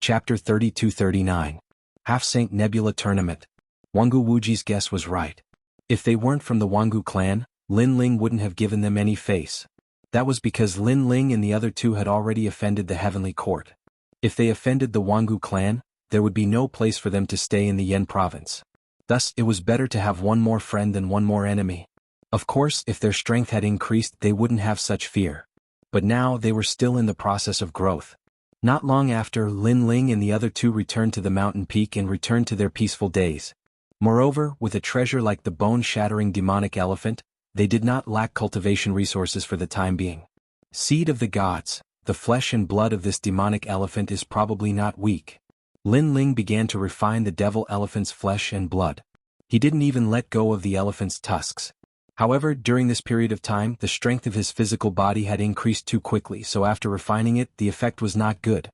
Chapter 32-39. Half-Saint Nebula Tournament. Jianghu Wuji's guess was right. If they weren't from the Jianghu clan, Lin Ling wouldn't have given them any face. That was because Lin Ling and the other two had already offended the Heavenly Court. If they offended the Jianghu clan, there would be no place for them to stay in the Yan province. Thus, it was better to have one more friend than one more enemy. Of course, if their strength had increased, they wouldn't have such fear. But now they were still in the process of growth. Not long after, Lin Ling and the other two returned to the mountain peak and returned to their peaceful days. Moreover, with a treasure like the bone-shattering demonic elephant, they did not lack cultivation resources for the time being. Seed of the gods, the flesh and blood of this demonic elephant is probably not weak. Lin Ling began to refine the devil elephant's flesh and blood. He didn't even let go of the elephant's tusks. However, during this period of time, the strength of his physical body had increased too quickly, so after refining it, the effect was not good.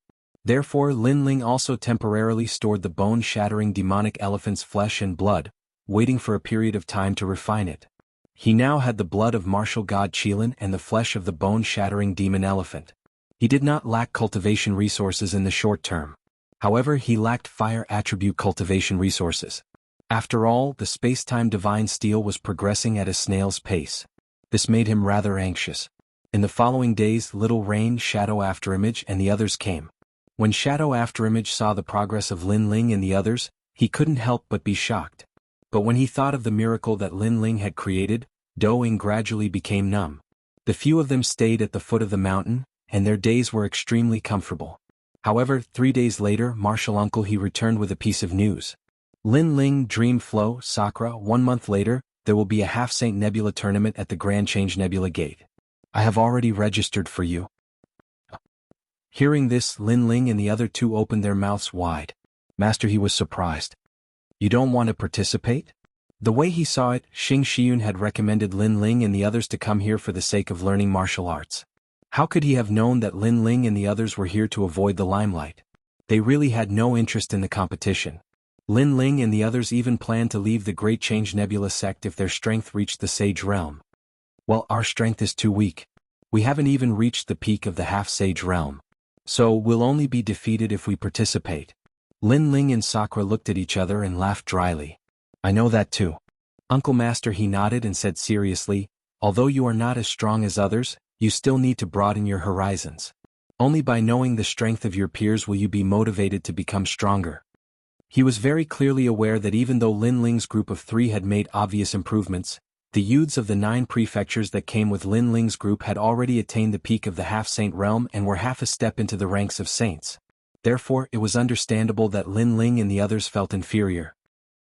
Therefore, Lin Ling also temporarily stored the bone-shattering demonic elephant's flesh and blood, waiting for a period of time to refine it. He now had the blood of martial god Qilin and the flesh of the bone-shattering demon elephant. He did not lack cultivation resources in the short term. However, he lacked fire attribute cultivation resources. After all, the space-time divine steel was progressing at a snail's pace. This made him rather anxious. In the following days, Little Rain, Shadow Afterimage and the others came. When Shadow Afterimage saw the progress of Lin Ling and the others, he couldn't help but be shocked. But when he thought of the miracle that Lin Ling had created, Doing gradually became numb. The few of them stayed at the foot of the mountain, and their days were extremely comfortable. However, 3 days later, Martial Uncle he returned with a piece of news. Lin Ling, Dream Flow, Sakura, 1 month later, there will be a Half-Saint Nebula tournament at the Grand Change Nebula Gate. I have already registered for you. Hearing this, Lin Ling and the other two opened their mouths wide. Master, he was surprised. You don't want to participate? The way he saw it, Xianxia had recommended Lin Ling and the others to come here for the sake of learning martial arts. How could he have known that Lin Ling and the others were here to avoid the limelight? They really had no interest in the competition. Lin Ling and the others even planned to leave the Great Change Nebula sect if their strength reached the Sage Realm. Well, our strength is too weak. We haven't even reached the peak of the Half-Sage Realm. So, we'll only be defeated if we participate. Lin Ling and Sakura looked at each other and laughed dryly. I know that too. Uncle Master, he nodded and said seriously, although you are not as strong as others, you still need to broaden your horizons. Only by knowing the strength of your peers will you be motivated to become stronger. He was very clearly aware that even though Lin Ling's group of 3 had made obvious improvements, the youths of the 9 prefectures that came with Lin Ling's group had already attained the peak of the half-saint realm and were half a step into the ranks of saints. Therefore, it was understandable that Lin Ling and the others felt inferior.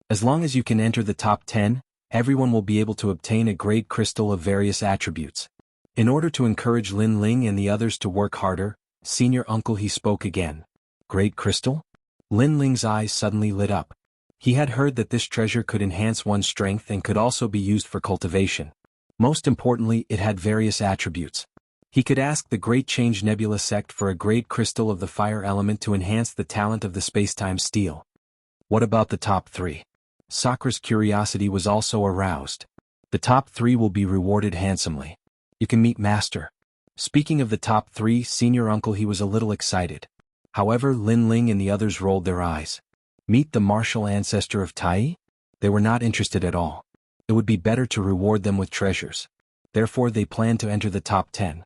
As long as you can enter the top 10, everyone will be able to obtain a great crystal of various attributes. In order to encourage Lin Ling and the others to work harder, Senior Uncle he spoke again. Great crystal? Lin Ling's eyes suddenly lit up. He had heard that this treasure could enhance one's strength and could also be used for cultivation. Most importantly, it had various attributes. He could ask the Great Change Nebula sect for a great crystal of the fire element to enhance the talent of the space-time steel. What about the top 3? Sakura's curiosity was also aroused. The top 3 will be rewarded handsomely. You can meet Master. Speaking of the top 3, Senior Uncle he was a little excited. However, Lin Ling and the others rolled their eyes. Meet the martial ancestor of Tai? They were not interested at all. It would be better to reward them with treasures. Therefore, they planned to enter the top 10.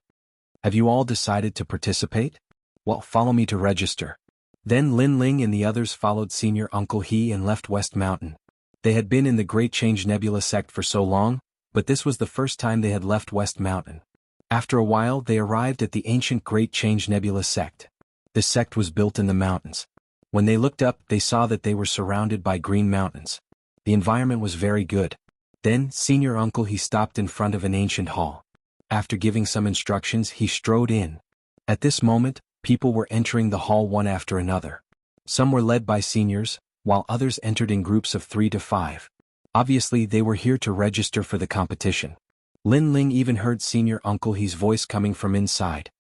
Have you all decided to participate? Well, follow me to register. Then Lin Ling and the others followed Senior Uncle he and left West Mountain. They had been in the Great Change Nebula sect for so long, but this was the first time they had left West Mountain. After a while, they arrived at the ancient Great Change Nebula sect. This sect was built in the mountains. When they looked up, they saw that they were surrounded by green mountains. The environment was very good. Then, Senior Uncle he stopped in front of an ancient hall. After giving some instructions, he strode in. At this moment, people were entering the hall one after another. Some were led by seniors, while others entered in groups of 3 to 5. Obviously, they were here to register for the competition. Lin Ling even heard Senior Uncle he's voice coming from inside.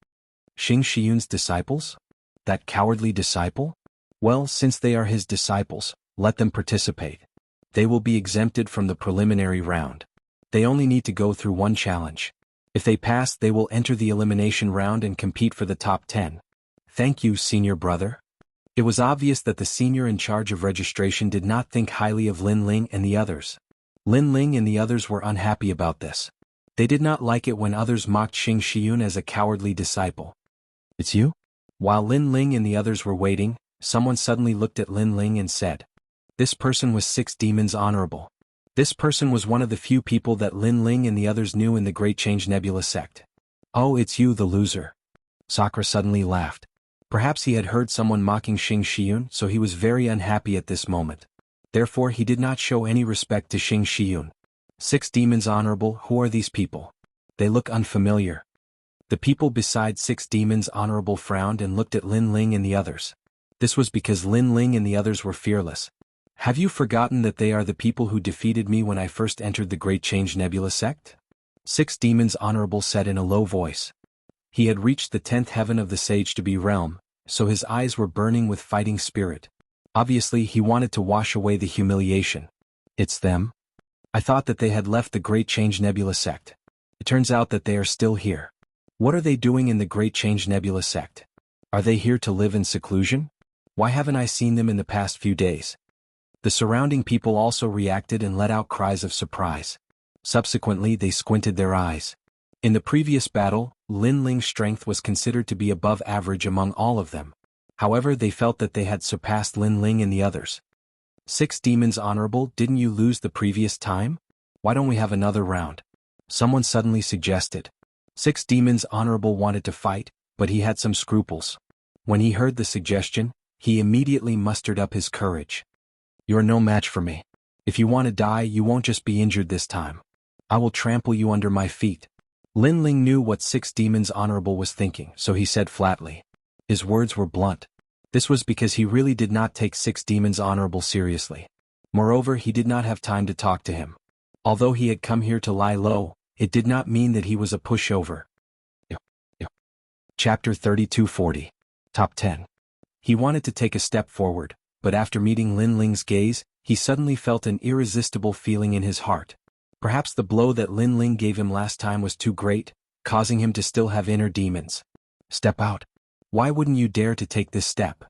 Xianxia's disciples? That cowardly disciple? Well, since they are his disciples, let them participate. They will be exempted from the preliminary round. They only need to go through one challenge. If they pass, they will enter the elimination round and compete for the top 10. Thank you, senior brother. It was obvious that the senior in charge of registration did not think highly of Lin Ling and the others. Lin Ling and the others were unhappy about this. They did not like it when others mocked Xianxia as a cowardly disciple. "It's you?" While Lin Ling and the others were waiting, someone suddenly looked at Lin Ling and said, "This person was Six Demons Honorable." This person was one of the few people that Lin Ling and the others knew in the Great Change Nebula sect. "Oh, it's you, the loser." Sakura suddenly laughed. Perhaps he had heard someone mocking Xianxia, so he was very unhappy at this moment. Therefore he did not show any respect to Xianxia. Six Demons Honorable, who are these people? They look unfamiliar. The people beside Six Demons Honorable frowned and looked at Lin Ling and the others. This was because Lin Ling and the others were fearless. "Have you forgotten that they are the people who defeated me when I first entered the Great Change Nebula sect?" Six Demons Honorable said in a low voice. He had reached the 10th heaven of the Sage-to-be realm, so his eyes were burning with fighting spirit. Obviously he wanted to wash away the humiliation. "It's them? I thought that they had left the Great Change Nebula sect. It turns out that they are still here. What are they doing in the Great Change Nebula sect? Are they here to live in seclusion? Why haven't I seen them in the past few days?" The surrounding people also reacted and let out cries of surprise. Subsequently they squinted their eyes. In the previous battle, Lin Ling's strength was considered to be above average among all of them. However, they felt that they had surpassed Lin Ling and the others. "Six Demons Honorable, didn't you lose the previous time? Why don't we have another round?" Someone suddenly suggested. Six Demons Honorable wanted to fight, but he had some scruples. When he heard the suggestion, he immediately mustered up his courage. "You're no match for me. If you want to die, you won't just be injured this time. I will trample you under my feet." Lin Ling knew what Six Demons Honorable was thinking, so he said flatly. His words were blunt. This was because he really did not take Six Demons Honorable seriously. Moreover, he did not have time to talk to him. Although he had come here to lie low, it did not mean that he was a pushover. Chapter 3240. Top 10. He wanted to take a step forward, but after meeting Lin Ling's gaze, he suddenly felt an irresistible feeling in his heart. Perhaps the blow that Lin Ling gave him last time was too great, causing him to still have inner demons. "Step out. Why wouldn't you dare to take this step?"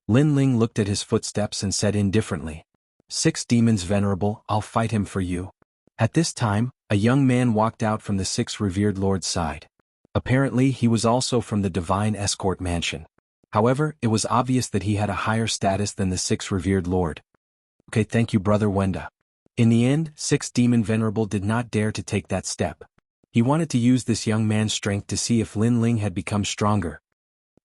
Lin Ling looked at his footsteps and said indifferently. "Six Demons Venerable, I'll fight him for you." At this time, a young man walked out from the Six Revered Lord's side. Apparently he was also from the Divine Escort Mansion. However, it was obvious that he had a higher status than the Six Revered Lord. "Okay, thank you, Brother Wenda." In the end, Six Demon Venerable did not dare to take that step. He wanted to use this young man's strength to see if Lin Ling had become stronger.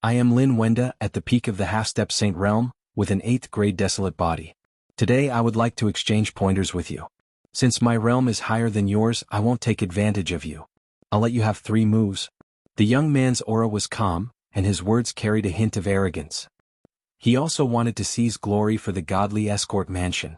"I am Lin Wenda at the peak of the Half-Step Saint Realm, with an 8th grade desolate body. Today I would like to exchange pointers with you. Since my realm is higher than yours, I won't take advantage of you. I'll let you have 3 moves. The young man's aura was calm, and his words carried a hint of arrogance. He also wanted to seize glory for the godly escort mansion.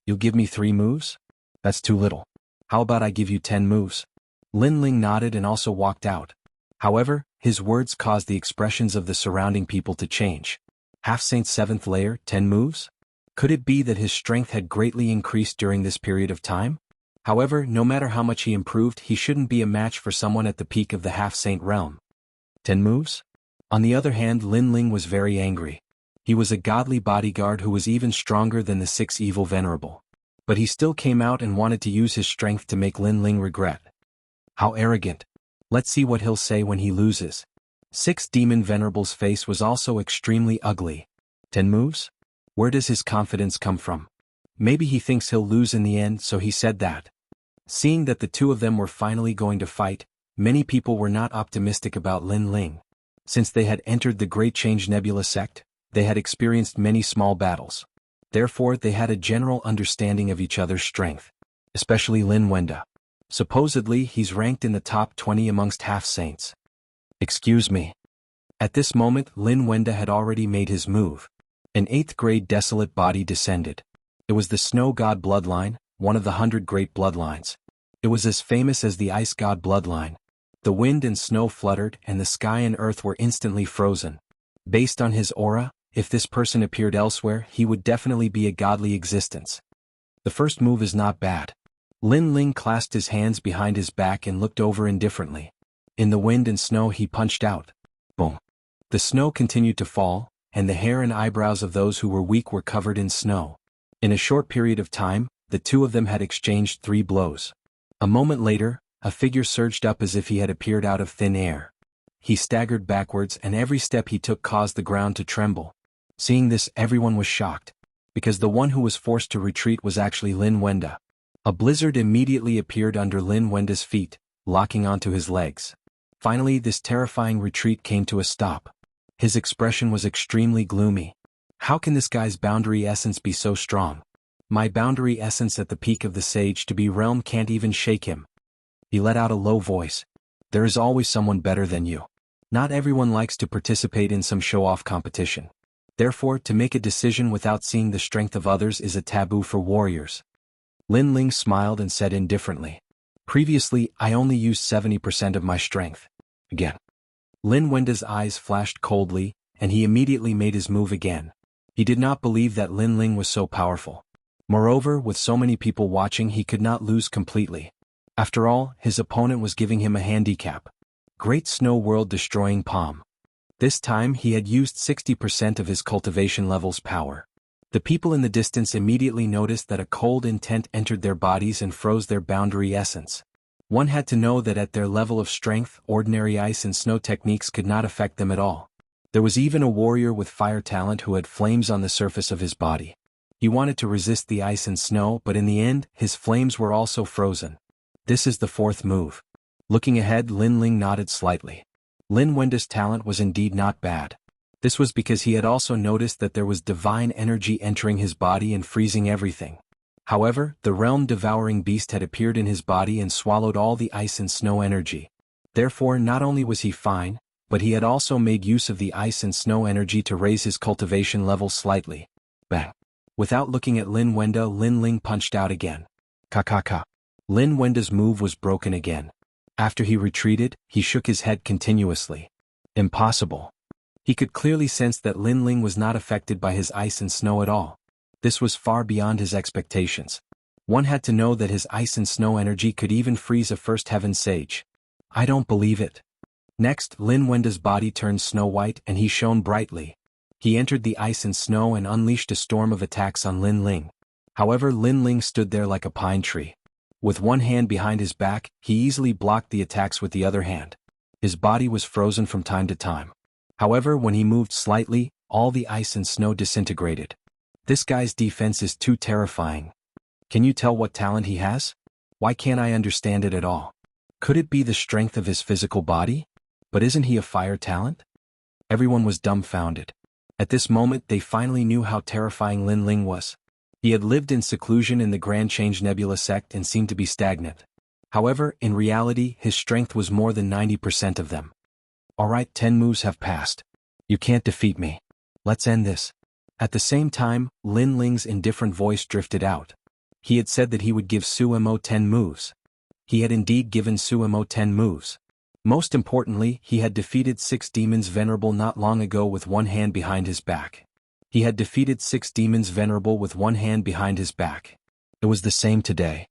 "You'll give me 3 moves? That's too little. How about I give you 10 moves? Lin Ling nodded and also walked out. However, his words caused the expressions of the surrounding people to change. Half-Saint 7th layer, 10 moves? Could it be that his strength had greatly increased during this period of time? However, no matter how much he improved, he shouldn't be a match for someone at the peak of the Half-Saint realm. 10 moves? On the other hand, Lin Ling was very angry. He was a godly bodyguard who was even stronger than the 6 evil venerable. But he still came out and wanted to use his strength to make Lin Ling regret. How arrogant. Let's see what he'll say when he loses. 6 Demon Venerable's face was also extremely ugly. 10 moves? Where does his confidence come from? Maybe he thinks he'll lose in the end, so he said that. Seeing that the two of them were finally going to fight, many people were not optimistic about Lin Ling. Since they had entered the Great Change Nebula sect, they had experienced many small battles. Therefore, they had a general understanding of each other's strength. Especially Lin Wenda. Supposedly, he's ranked in the top 20 amongst half-saints. Excuse me. At this moment, Lin Wenda had already made his move. An 8th grade desolate body descended. It was the Snow God bloodline, one of the 100 great bloodlines. It was as famous as the Ice God bloodline. The wind and snow fluttered and the sky and earth were instantly frozen. Based on his aura, if this person appeared elsewhere, he would definitely be a godly existence. The first move is not bad. Lin Ling clasped his hands behind his back and looked over indifferently. In the wind and snow he punched out. Boom. The snow continued to fall, and the hair and eyebrows of those who were weak were covered in snow. In a short period of time, the two of them had exchanged 3 blows. A moment later, a figure surged up as if he had appeared out of thin air. He staggered backwards, and every step he took caused the ground to tremble. Seeing this, everyone was shocked, because the one who was forced to retreat was actually Lin Wenda. A blizzard immediately appeared under Lin Wenda's feet, locking onto his legs. Finally, this terrifying retreat came to a stop. His expression was extremely gloomy. How can this guy's boundary essence be so strong? My boundary essence at the peak of the Sage to be realm can't even shake him. He let out a low voice. There is always someone better than you. Not everyone likes to participate in some show-off competition. Therefore, to make a decision without seeing the strength of others is a taboo for warriors. Lin Ling smiled and said indifferently. Previously, I only used 70% of my strength. Again. Lin Wenda's eyes flashed coldly, and he immediately made his move again. He did not believe that Lin Ling was so powerful. Moreover, with so many people watching, he could not lose completely. After all, his opponent was giving him a handicap. Great Snow World destroying palm. This time he had used 60% of his cultivation level's power. The people in the distance immediately noticed that a cold intent entered their bodies and froze their boundary essence. One had to know that at their level of strength, ordinary ice and snow techniques could not affect them at all. There was even a warrior with fire talent who had flames on the surface of his body. He wanted to resist the ice and snow, but in the end, his flames were also frozen. This is the 4th move. Looking ahead, Lin Ling nodded slightly. Lin Wenda's talent was indeed not bad. This was because he had also noticed that there was divine energy entering his body and freezing everything. However, the realm-devouring beast had appeared in his body and swallowed all the ice and snow energy. Therefore, not only was he fine, but he had also made use of the ice and snow energy to raise his cultivation level slightly. Bang! Without looking at Lin Wenda, Lin Ling punched out again. Ka. Lin Wenda's move was broken again. After he retreated, he shook his head continuously. Impossible. He could clearly sense that Lin Ling was not affected by his ice and snow at all. This was far beyond his expectations. One had to know that his ice and snow energy could even freeze a First Heaven Sage. I don't believe it. Next, Lin Wenda's body turned snow white and he shone brightly. He entered the ice and snow and unleashed a storm of attacks on Lin Ling. However, Lin Ling stood there like a pine tree. With one hand behind his back, he easily blocked the attacks with the other hand. His body was frozen from time to time. However, when he moved slightly, all the ice and snow disintegrated. This guy's defense is too terrifying. Can you tell what talent he has? Why can't I understand it at all? Could it be the strength of his physical body? But isn't he a fire talent? Everyone was dumbfounded. At this moment they finally knew how terrifying Lin Ling was. He had lived in seclusion in the Grand Change Nebula sect and seemed to be stagnant. However, in reality, his strength was more than 90% of them. Alright, 10 moves have passed. You can't defeat me. Let's end this. At the same time, Lin Ling's indifferent voice drifted out. He had said that he would give Suemo 10 moves. He had indeed given Suemo 10 moves. Most importantly, he had defeated 6 demons venerable not long ago with one hand behind his back. He had defeated 6 demons venerable with one hand behind his back. It was the same today.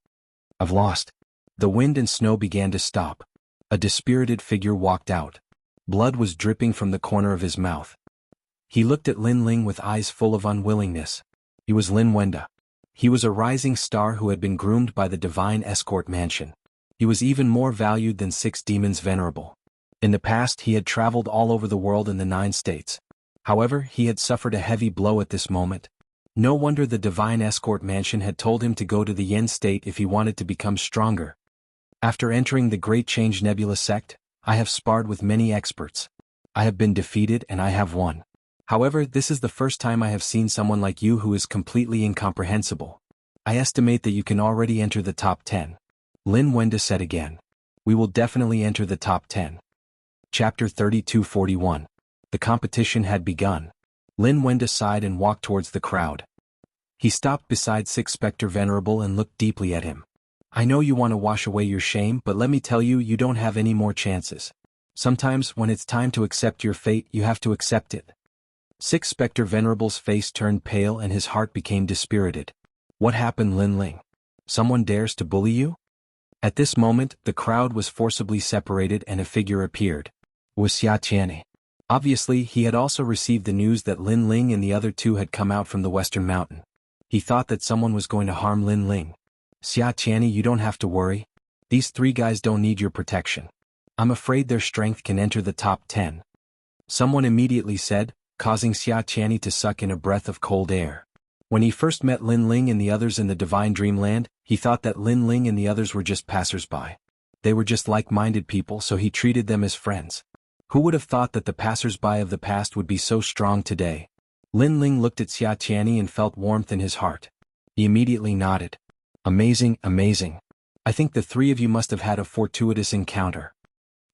I've lost. The wind and snow began to stop. A dispirited figure walked out. Blood was dripping from the corner of his mouth. He looked at Lin Ling with eyes full of unwillingness. He was Lin Wenda. He was a rising star who had been groomed by the divine escort mansion. He was even more valued than 6 demons venerable. In the past he had traveled all over the world in the 9 states. However, he had suffered a heavy blow at this moment. No wonder the divine escort mansion had told him to go to the Yen state if he wanted to become stronger. After entering the Great Change Nebula sect, I have sparred with many experts. I have been defeated and I have won. However, this is the first time I have seen someone like you who is completely incomprehensible. I estimate that you can already enter the top 10. Lin Wenda said again. We will definitely enter the top 10. Chapter 3241. The competition had begun. Lin Wenda sighed and walked towards the crowd. He stopped beside Six Spectre Venerable and looked deeply at him. I know you want to wash away your shame, but let me tell you, you don't have any more chances. Sometimes, when it's time to accept your fate, you have to accept it. Six Spectre Venerable's face turned pale and his heart became dispirited. What happened, Lin Ling? Someone dares to bully you? At this moment, the crowd was forcibly separated and a figure appeared. Wuxia. Obviously, he had also received the news that Lin Ling and the other two had come out from the western mountain. He thought that someone was going to harm Lin Ling. Xianxia, you don't have to worry. These three guys don't need your protection. I'm afraid their strength can enter the top 10. Someone immediately said, causing Xianxia to suck in a breath of cold air. When he first met Lin Ling and the others in the Divine Dreamland, he thought that Lin Ling and the others were just passers-by. They were just like-minded people, so he treated them as friends. Who would have thought that the passers-by of the past would be so strong today? Lin Ling looked at Xianxia and felt warmth in his heart. He immediately nodded. Amazing, amazing. I think the three of you must have had a fortuitous encounter.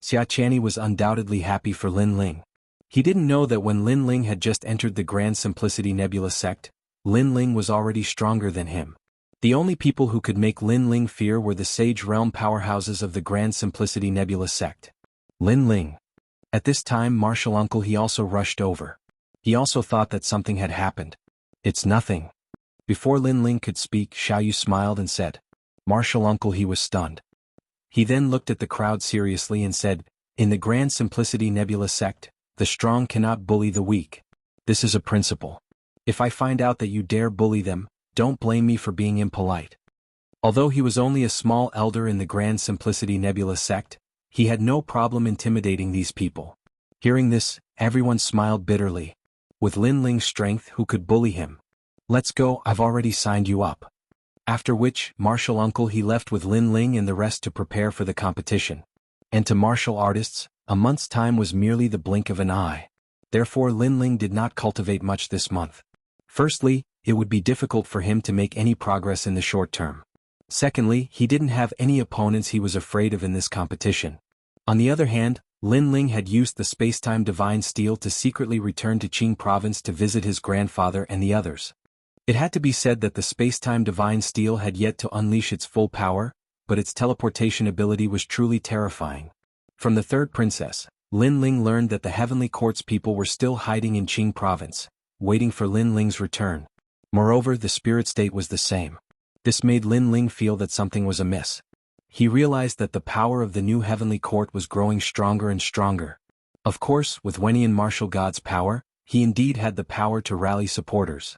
Xianxia was undoubtedly happy for Lin Ling. He didn't know that when Lin Ling had just entered the Grand Simplicity Nebula sect, Lin Ling was already stronger than him. The only people who could make Lin Ling fear were the Sage Realm powerhouses of the Grand Simplicity Nebula sect. Lin Ling. At this time, Martial Uncle, he also rushed over. He also thought that something had happened. It's nothing. Before Lin Ling could speak, Xiaoyu smiled and said, Martial Uncle, he was stunned. He then looked at the crowd seriously and said, in the Grand Simplicity Nebula sect, the strong cannot bully the weak. This is a principle. If I find out that you dare bully them, don't blame me for being impolite. Although he was only a small elder in the Grand Simplicity Nebula sect, he had no problem intimidating these people. Hearing this, everyone smiled bitterly. With Lin Ling's strength, who could bully him? Let's go, I've already signed you up. After which, Martial Uncle, he left with Lin Ling and the rest to prepare for the competition. And to martial artists, a month's time was merely the blink of an eye. Therefore Lin Ling did not cultivate much this month. Firstly, it would be difficult for him to make any progress in the short term. Secondly, he didn't have any opponents he was afraid of in this competition. On the other hand, Lin Ling had used the Spacetime Divine Steel to secretly return to Qing Province to visit his grandfather and the others. It had to be said that the Spacetime Divine Steel had yet to unleash its full power, but its teleportation ability was truly terrifying. From the third princess, Lin Ling learned that the Heavenly Court's people were still hiding in Qing Province, waiting for Lin Ling's return. Moreover, the spirit state was the same. This made Lin Ling feel that something was amiss. He realized that the power of the new Heavenly Court was growing stronger and stronger. Of course, with Wenian Martial God's power, he indeed had the power to rally supporters.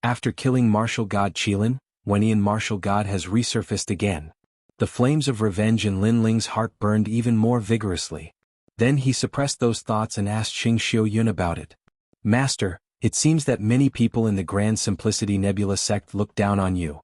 After killing Martial God Qilin, Wenian Martial God has resurfaced again. The flames of revenge in Lin Ling's heart burned even more vigorously. Then he suppressed those thoughts and asked Xing Xiuyun about it. Master, it seems that many people in the Grand Simplicity Nebula sect look down on you.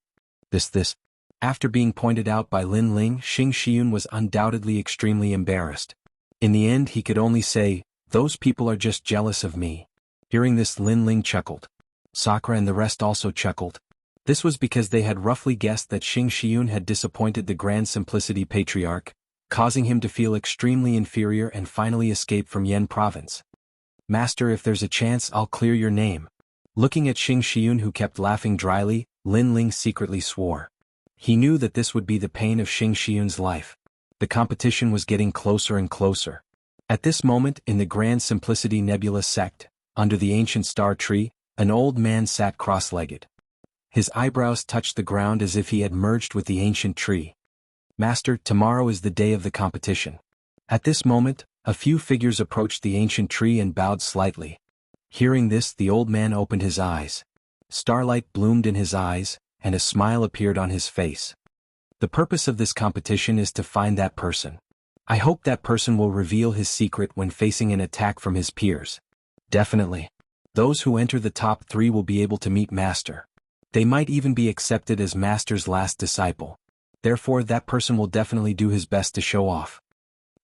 This. After being pointed out by Lin Ling, Xing Xiuyun was undoubtedly extremely embarrassed. In the end, he could only say, those people are just jealous of me. Hearing this, Lin Ling chuckled. Sakura and the rest also chuckled. This was because they had roughly guessed that Xing Xiuyun had disappointed the Grand Simplicity Patriarch, causing him to feel extremely inferior and finally escape from Yen Province. Master, if there's a chance, I'll clear your name. Looking at Xing Xiuyun, who kept laughing dryly, Lin Ling secretly swore. He knew that this would be the pain of Xing Xiuyun's life. The competition was getting closer and closer. At this moment, in the Grand Simplicity Nebula sect, under the ancient star tree, an old man sat cross-legged. His eyebrows touched the ground as if he had merged with the ancient tree. Master, tomorrow is the day of the competition. At this moment, a few figures approached the ancient tree and bowed slightly. Hearing this, the old man opened his eyes. Starlight bloomed in his eyes, and a smile appeared on his face. The purpose of this competition is to find that person. I hope that person will reveal his secret when facing an attack from his peers. Definitely. Those who enter the top 3 will be able to meet Master. They might even be accepted as Master's last disciple. Therefore, that person will definitely do his best to show off.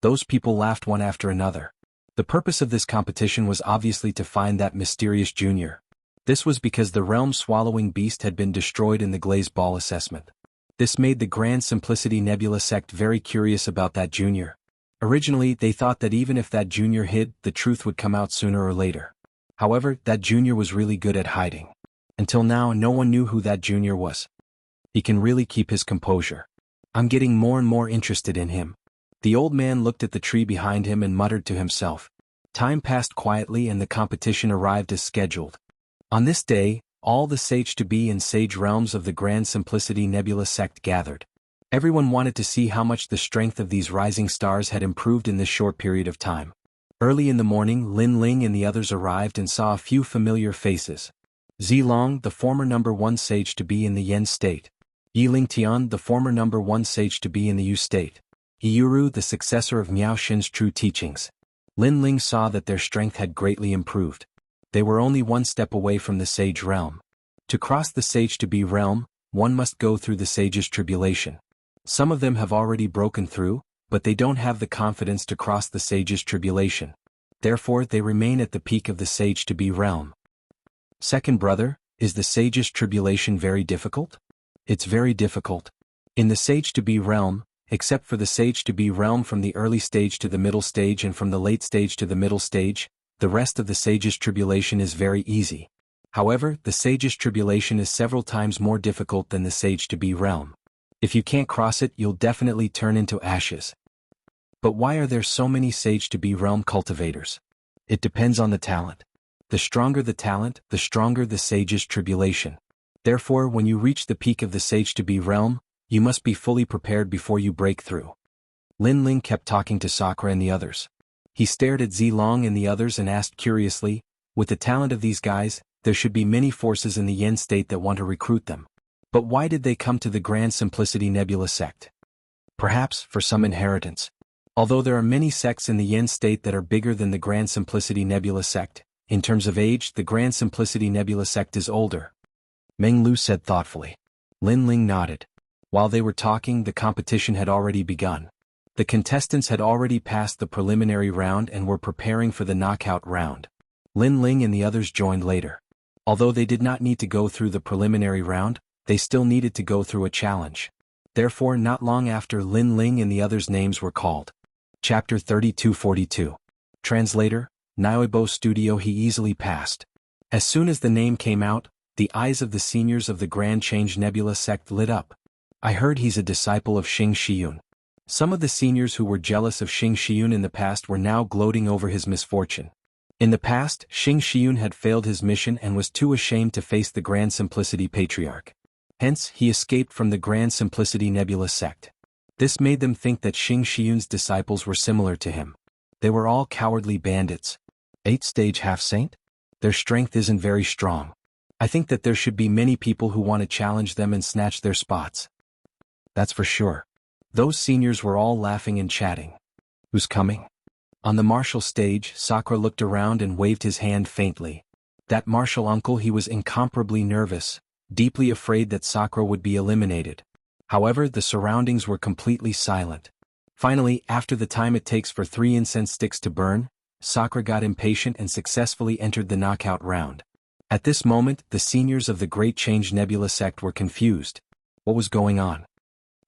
Those people laughed one after another. The purpose of this competition was obviously to find that mysterious junior. This was because the realm-swallowing beast had been destroyed in the Glaze Ball assessment. This made the Grand Simplicity Nebula sect very curious about that junior. Originally, they thought that even if that junior hid, the truth would come out sooner or later. However, that junior was really good at hiding. Until now, no one knew who that junior was. He can really keep his composure. I'm getting more and more interested in him. The old man looked at the tree behind him and muttered to himself. Time passed quietly and the competition arrived as scheduled. On this day, all the sage-to-be and sage realms of the Grand Simplicity Nebula sect gathered. Everyone wanted to see how much the strength of these rising stars had improved in this short period of time. Early in the morning, Lin Ling and the others arrived and saw a few familiar faces. Zilong, the former number 1 sage to be in the Yen state. Yiling Tian, the former number 1 sage to be in the Yu state. Yuru, the successor of Miao Xin's true teachings. Lin Ling saw that their strength had greatly improved. They were only one step away from the sage realm. To cross the sage to be realm, one must go through the sage's tribulation. Some of them have already broken through, but they don't have the confidence to cross the sage's tribulation. Therefore they remain at the peak of the sage to be realm. Second brother, is the sage's tribulation very difficult? It's very difficult. In the sage to be realm, except for the sage to be realm from the early stage to the middle stage and from the late stage to the middle stage, the rest of the sage's tribulation is very easy. However, the sage's tribulation is several times more difficult than the sage to be realm. If you can't cross it, you'll definitely turn into ashes. But why are there so many sage to be realm cultivators? It depends on the talent. The stronger the talent, the stronger the sage's tribulation. Therefore, when you reach the peak of the sage to be realm, you must be fully prepared before you break through. Lin Ling kept talking to Sakura and the others. He stared at Zilong and the others and asked curiously, with the talent of these guys, there should be many forces in the Yen state that want to recruit them. But why did they come to the Grand Simplicity Nebula sect? Perhaps for some inheritance. Although there are many sects in the Yen state that are bigger than the Grand Simplicity Nebula sect, in terms of age, the Grand Simplicity Nebula sect is older. Meng Lu said thoughtfully. Lin Ling nodded. While they were talking, the competition had already begun. The contestants had already passed the preliminary round and were preparing for the knockout round. Lin Ling and the others joined later. Although they did not need to go through the preliminary round, they still needed to go through a challenge. Therefore, not long after, Lin Ling and the others' names were called. Chapter 3242. Translator, Niobo Studio. He easily passed. As soon as the name came out, the eyes of the seniors of the Grand Change Nebula sect lit up. I heard he's a disciple of Xing Shiyun. Some of the seniors who were jealous of Xing Shiyun in the past were now gloating over his misfortune. In the past, Xing Shiyun had failed his mission and was too ashamed to face the Grand Simplicity Patriarch. Hence, he escaped from the Grand Simplicity Nebula sect. This made them think that Xing Shiyun's disciples were similar to him. They were all cowardly bandits. 8-stage half-saint? Their strength isn't very strong. I think that there should be many people who want to challenge them and snatch their spots. That's for sure. Those seniors were all laughing and chatting. Who's coming? On the martial stage, Sakura looked around and waved his hand faintly. That martial uncle, he was incomparably nervous, deeply afraid that Sakura would be eliminated. However, the surroundings were completely silent. Finally, after the time it takes for 3 incense sticks to burn, Sakura got impatient and successfully entered the knockout round. At this moment, the seniors of the Great Change Nebula sect were confused. What was going on?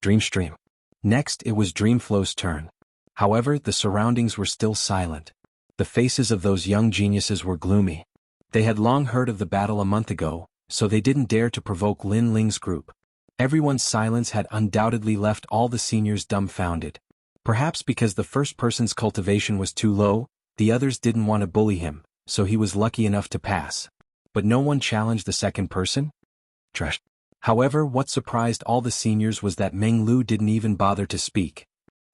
Dreamstream. Next, it was Dreamflow's turn. However, the surroundings were still silent. The faces of those young geniuses were gloomy. They had long heard of the battle a month ago, so they didn't dare to provoke Lin Ling's group. Everyone's silence had undoubtedly left all the seniors dumbfounded. Perhaps because the first person's cultivation was too low, the others didn't want to bully him, so he was lucky enough to pass. But no one challenged the second person? Trash. However, what surprised all the seniors was that Meng Lu didn't even bother to speak.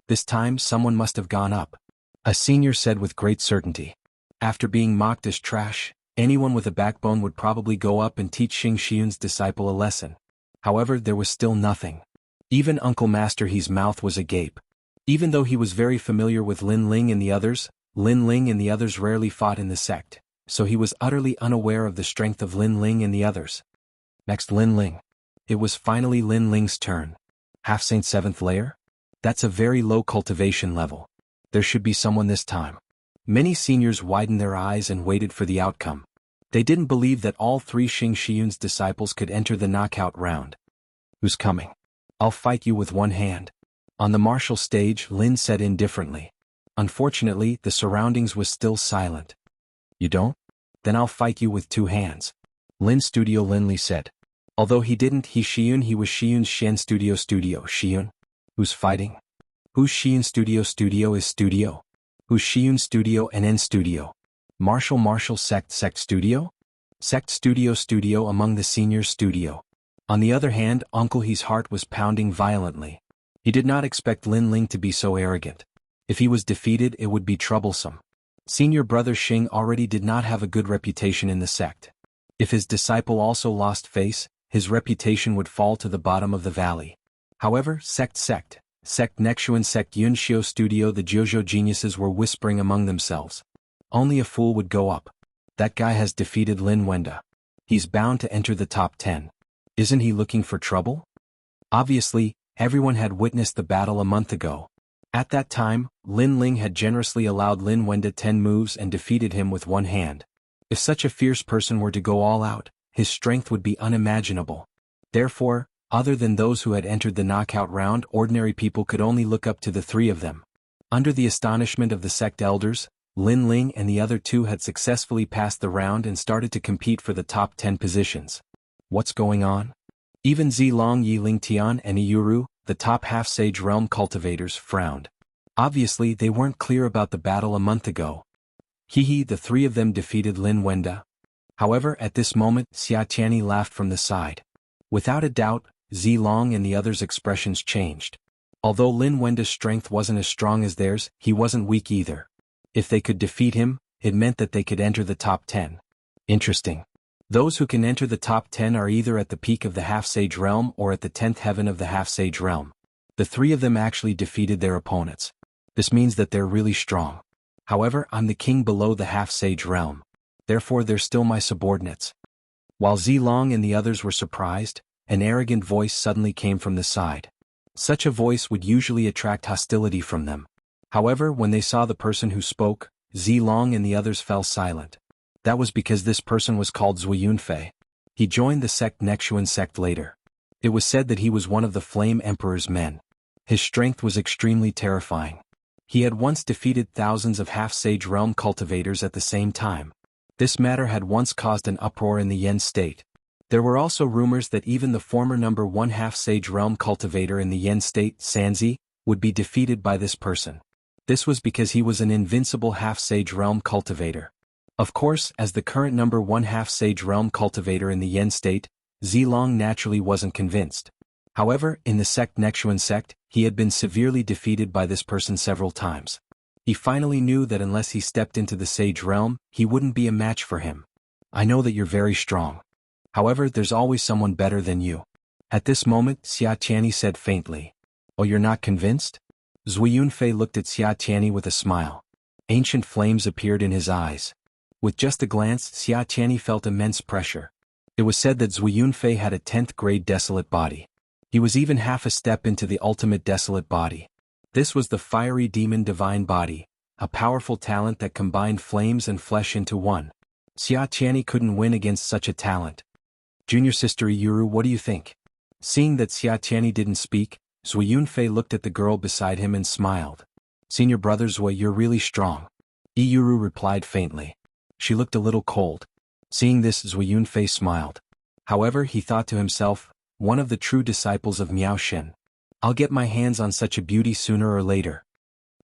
This time someone must have gone up. A senior said with great certainty. After being mocked as trash, anyone with a backbone would probably go up and teach Xing Shiyun's disciple a lesson. However, there was still nothing. Even Uncle Master He's mouth was agape. Even though he was very familiar with Lin Ling and the others, Lin Ling and the others rarely fought in the sect, so he was utterly unaware of the strength of Lin Ling and the others. Next, Lin Ling. It was finally Lin Ling's turn. Half-Saint 7th layer? That's a very low cultivation level. There should be someone this time. Many seniors widened their eyes and waited for the outcome. They didn't believe that all 3 Xing Shiyun's disciples could enter the knockout round. Who's coming? I'll fight you with one hand. On the martial stage, Lin said indifferently. Unfortunately, the surroundings was still silent. You don't? Then I'll fight you with 2 hands. Lin Studio Linli said. Although he didn't he Shiyun, he was Shiyun's Shen Studio Shiyun. Who's fighting? Who's Shiyun Studio is Studio? Who's Shiyun Studio NN Studio? Martial Sect Studio? Sect Studio among the seniors Studio. On the other hand, Uncle He's heart was pounding violently. He did not expect Lin Ling to be so arrogant. If he was defeated, it would be troublesome. Senior brother Xing already did not have a good reputation in the sect. If his disciple also lost face, his reputation would fall to the bottom of the valley. However, sect Nexuan sect Yunxiu studio, the Jiuzhou geniuses were whispering among themselves. Only a fool would go up. That guy has defeated Lin Wenda. He's bound to enter the top 10. Isn't he looking for trouble? Obviously, everyone had witnessed the battle a month ago. At that time, Lin Ling had generously allowed Lin Wenda 10 moves and defeated him with one hand. If such a fierce person were to go all out, his strength would be unimaginable. Therefore, other than those who had entered the knockout round, ordinary people could only look up to the three of them. Under the astonishment of the sect elders, Lin Ling and the other two had successfully passed the round and started to compete for the top 10 positions. What's going on? Even Zilong, Yi Lingtian and Iyuru, the top half-sage realm cultivators, frowned. Obviously they weren't clear about the battle a month ago. The three of them defeated Lin Wenda. However, at this moment, Xiaqiani laughed from the side. Without a doubt, Zilong and the others' expressions changed. Although Lin Wenda's strength wasn't as strong as theirs, he wasn't weak either. If they could defeat him, it meant that they could enter the top 10. Interesting. Those who can enter the top 10 are either at the peak of the half-sage realm or at the 10th heaven of the half-sage realm. The three of them actually defeated their opponents. This means that they're really strong. However, I'm the king below the half-sage realm. Therefore they're still my subordinates. While Zilong and the others were surprised, an arrogant voice suddenly came from the side. Such a voice would usually attract hostility from them. However, when they saw the person who spoke, Zilong and the others fell silent. That was because this person was called Zui Yunfei. He joined the sect Nexuan sect later. It was said that he was one of the Flame Emperor's men. His strength was extremely terrifying. He had once defeated thousands of half-sage realm cultivators at the same time. This matter had once caused an uproar in the Yen state. There were also rumors that even the former number 1 half-sage realm cultivator in the Yen state, Sanzi, would be defeated by this person. This was because he was an invincible half-sage realm cultivator. Of course, as the current number 1 half-sage realm cultivator in the Yen state, Zilong naturally wasn't convinced. However, in the sect Nexuan sect, he had been severely defeated by this person several times. He finally knew that unless he stepped into the sage realm, he wouldn't be a match for him. I know that you're very strong. However, there's always someone better than you. At this moment, Xiaqiani said faintly. Oh, you're not convinced? Zui Yunfei looked at Xiaqiani with a smile. Ancient flames appeared in his eyes. With just a glance, Xiaqiani felt immense pressure. It was said that Zui Yunfei had a 10th grade desolate body. He was even half a step into the ultimate desolate body. This was the fiery demon divine body, a powerful talent that combined flames and flesh into one. Xiaqiani couldn't win against such a talent. Junior sister Iyuru, what do you think? Seeing that Xiaqiani didn't speak, Zui Yunfei looked at the girl beside him and smiled. Senior brother Zui, you're really strong. Iyuru replied faintly. She looked a little cold. Seeing this, Zui Yunfei smiled. However, he thought to himself, one of the true disciples of Miao Shen. I'll get my hands on such a beauty sooner or later.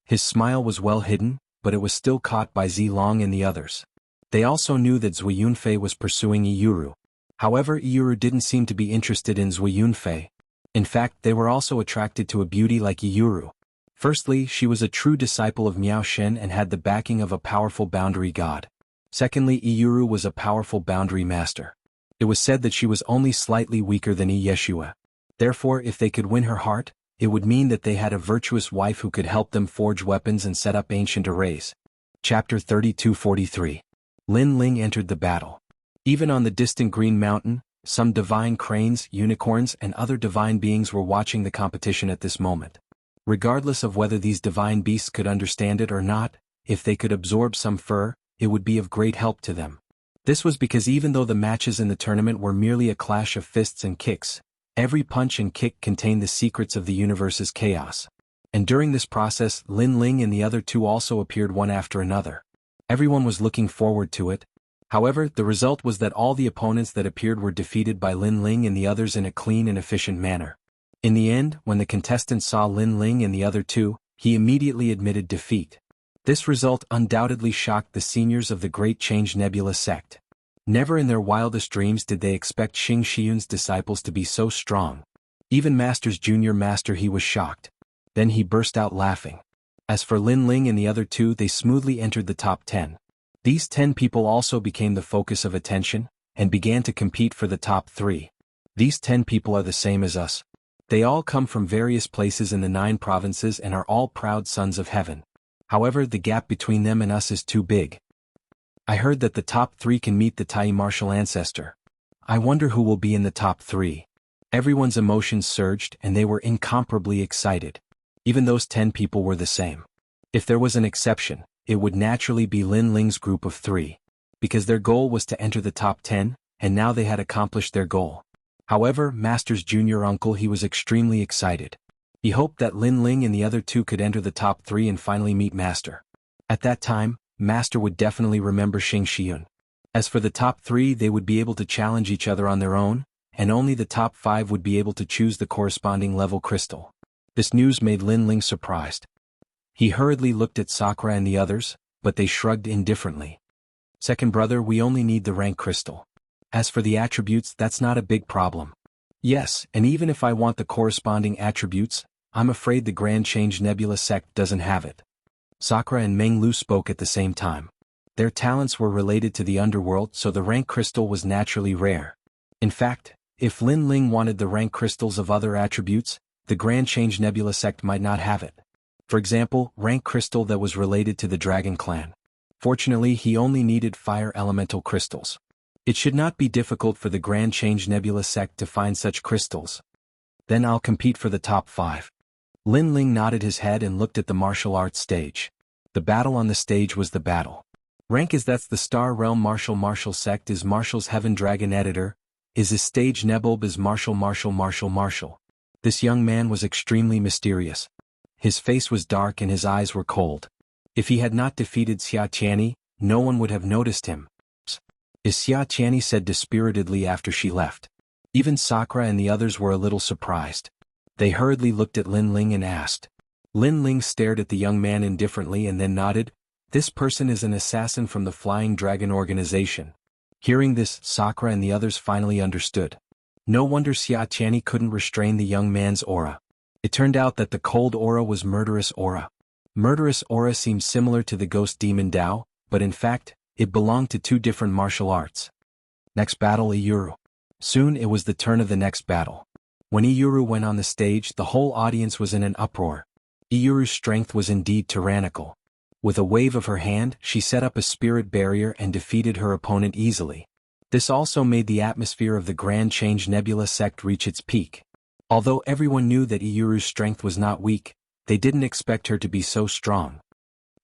His smile was well hidden, but it was still caught by Zilong and the others. They also knew that Zui Yunfei was pursuing Iyuru. However, Iyuru didn't seem to be interested in Zui Yunfei. In fact, they were also attracted to a beauty like Iyuru. Firstly, she was a true disciple of Miao Shen and had the backing of a powerful boundary god. Secondly, Iyuru was a powerful boundary master. It was said that she was only slightly weaker than Yeshua. Therefore, if they could win her heart, it would mean that they had a virtuous wife who could help them forge weapons and set up ancient arrays. Chapter 32-43. Lin Ling entered the battle. Even on the distant Green Mountain, some divine cranes, unicorns, and other divine beings were watching the competition at this moment. Regardless of whether these divine beasts could understand it or not, if they could absorb some fur, it would be of great help to them. This was because even though the matches in the tournament were merely a clash of fists and kicks, every punch and kick contained the secrets of the universe's chaos. And during this process, Lin Ling and the other two also appeared one after another. Everyone was looking forward to it. However, the result was that all the opponents that appeared were defeated by Lin Ling and the others in a clean and efficient manner. In the end, when the contestant saw Lin Ling and the other two, he immediately admitted defeat. This result undoubtedly shocked the seniors of the Great Change Nebula sect. Never in their wildest dreams did they expect Xing Xiyun's disciples to be so strong. Even Master's junior master, he was shocked. Then he burst out laughing. As for Lin Ling and the other two, they smoothly entered the top 10. These 10 people also became the focus of attention, and began to compete for the top 3. These 10 people are the same as us. They all come from various places in the 9 provinces and are all proud sons of heaven. However, the gap between them and us is too big. I heard that the top 3 can meet the Tai martial ancestor. I wonder who will be in the top 3. Everyone's emotions surged and they were incomparably excited. Even those 10 people were the same. If there was an exception, it would naturally be Lin Ling's group of 3. Because their goal was to enter the top 10, and now they had accomplished their goal. However, Master's junior uncle, he was extremely excited. He hoped that Lin Ling and the other 2 could enter the top 3 and finally meet Master. At that time, Master would definitely remember Xianxia. As for the top 3, they would be able to challenge each other on their own, and only the top 5 would be able to choose the corresponding level crystal. This news made Lin Ling surprised. He hurriedly looked at Sakura and the others, but they shrugged indifferently. Second brother, we only need the rank crystal. As for the attributes, that's not a big problem. Yes, and even if I want the corresponding attributes, I'm afraid the Grand Change Nebula sect doesn't have it. Sakura and Meng Lu spoke at the same time. Their talents were related to the underworld, so the rank crystal was naturally rare. In fact, if Lin Ling wanted the rank crystals of other attributes, the Grand Change Nebula sect might not have it. For example, rank crystal that was related to the Dragon Clan. Fortunately, he only needed fire elemental crystals. It should not be difficult for the Grand Change Nebula sect to find such crystals. Then I'll compete for the top 5. Lin Ling nodded his head and looked at the martial arts stage. The battle on the stage was the battle. Rank is that's the Star Realm Martial sect is Martial's Heaven Dragon Editor, is his stage Nebulb is Martial. This young man was extremely mysterious. His face was dark and his eyes were cold. If he had not defeated Xianxia, no one would have noticed him. Is Xianxia said dispiritedly after she left. Even Sakura and the others were a little surprised. They hurriedly looked at Lin Ling and asked. Lin Ling stared at the young man indifferently and then nodded. This person is an assassin from the Flying Dragon organization. Hearing this, Sakura and the others finally understood. No wonder Xianxia couldn't restrain the young man's aura. It turned out that the cold aura was murderous aura. Murderous aura seemed similar to the ghost demon Dao, but in fact, it belonged to 2 different martial arts. Next battle, Iyuru. Soon it was the turn of the next battle. When Iyuru went on the stage, the whole audience was in an uproar. Iyuru's strength was indeed tyrannical. With a wave of her hand, she set up a spirit barrier and defeated her opponent easily. This also made the atmosphere of the Grand Change Nebula sect reach its peak. Although everyone knew that Iyuru's strength was not weak, they didn't expect her to be so strong.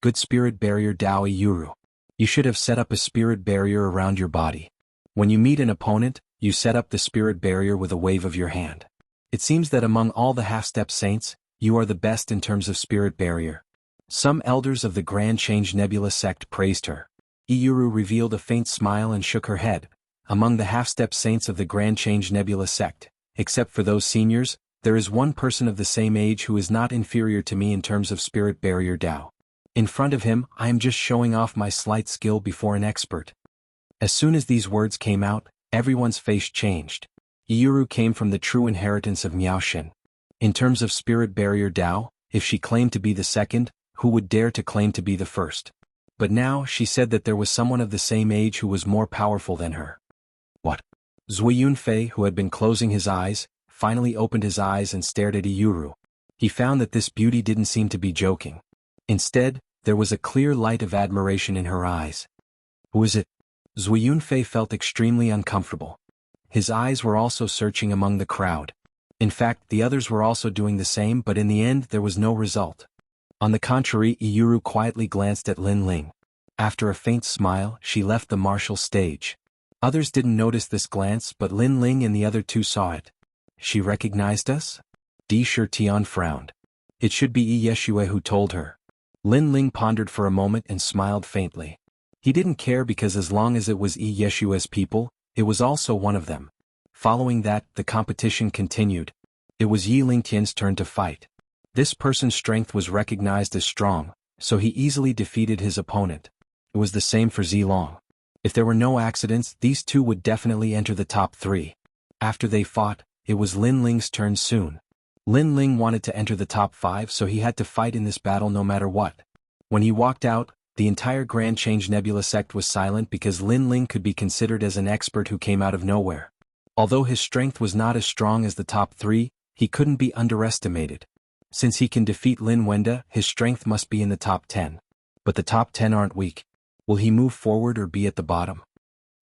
Good spirit barrier Dao Iyuru. You should have set up a spirit barrier around your body. When you meet an opponent, you set up the spirit barrier with a wave of your hand. It seems that among all the half-step saints, you are the best in terms of spirit barrier. Some elders of the Grand Change Nebula sect praised her. Iyuru revealed a faint smile and shook her head. Among the half-step saints of the Grand Change Nebula sect, except for those seniors, there is one person of the same age who is not inferior to me in terms of spirit barrier Dao. In front of him, I am just showing off my slight skill before an expert. As soon as these words came out, everyone's face changed. Iyuru came from the true inheritance of Miaoshen. In terms of spirit barrier Dao, if she claimed to be the second, who would dare to claim to be the first? But now she said that there was someone of the same age who was more powerful than her. What? Zui Yunfei, who had been closing his eyes, finally opened his eyes and stared at Iyuru. He found that this beauty didn't seem to be joking. Instead, there was a clear light of admiration in her eyes. Who is it? Zui Yunfei felt extremely uncomfortable. His eyes were also searching among the crowd. In fact, the others were also doing the same, but in the end there was no result. On the contrary, Iyuru quietly glanced at Lin Ling. After a faint smile, she left the martial stage. Others didn't notice this glance, but Lin Ling and the other 2 saw it. She recognized us? Di Shitian frowned. It should be Yi Yeshue who told her. Lin Ling pondered for a moment and smiled faintly. He didn't care because as long as it was Yi Yeshue's people, it was also one of them. Following that, the competition continued. It was Yi Lingtian's turn to fight. This person's strength was recognized as strong, so he easily defeated his opponent. It was the same for Zilong. If there were no accidents, these 2 would definitely enter the top 3. After they fought, it was Lin Ling's turn soon. Lin Ling wanted to enter the top 5, so he had to fight in this battle no matter what. When he walked out, the entire Grand Change Nebula sect was silent because Lin Ling could be considered as an expert who came out of nowhere. Although his strength was not as strong as the top 3, he couldn't be underestimated. Since he can defeat Lin Wenda, his strength must be in the top 10. But the top 10 aren't weak. Will he move forward or be at the bottom?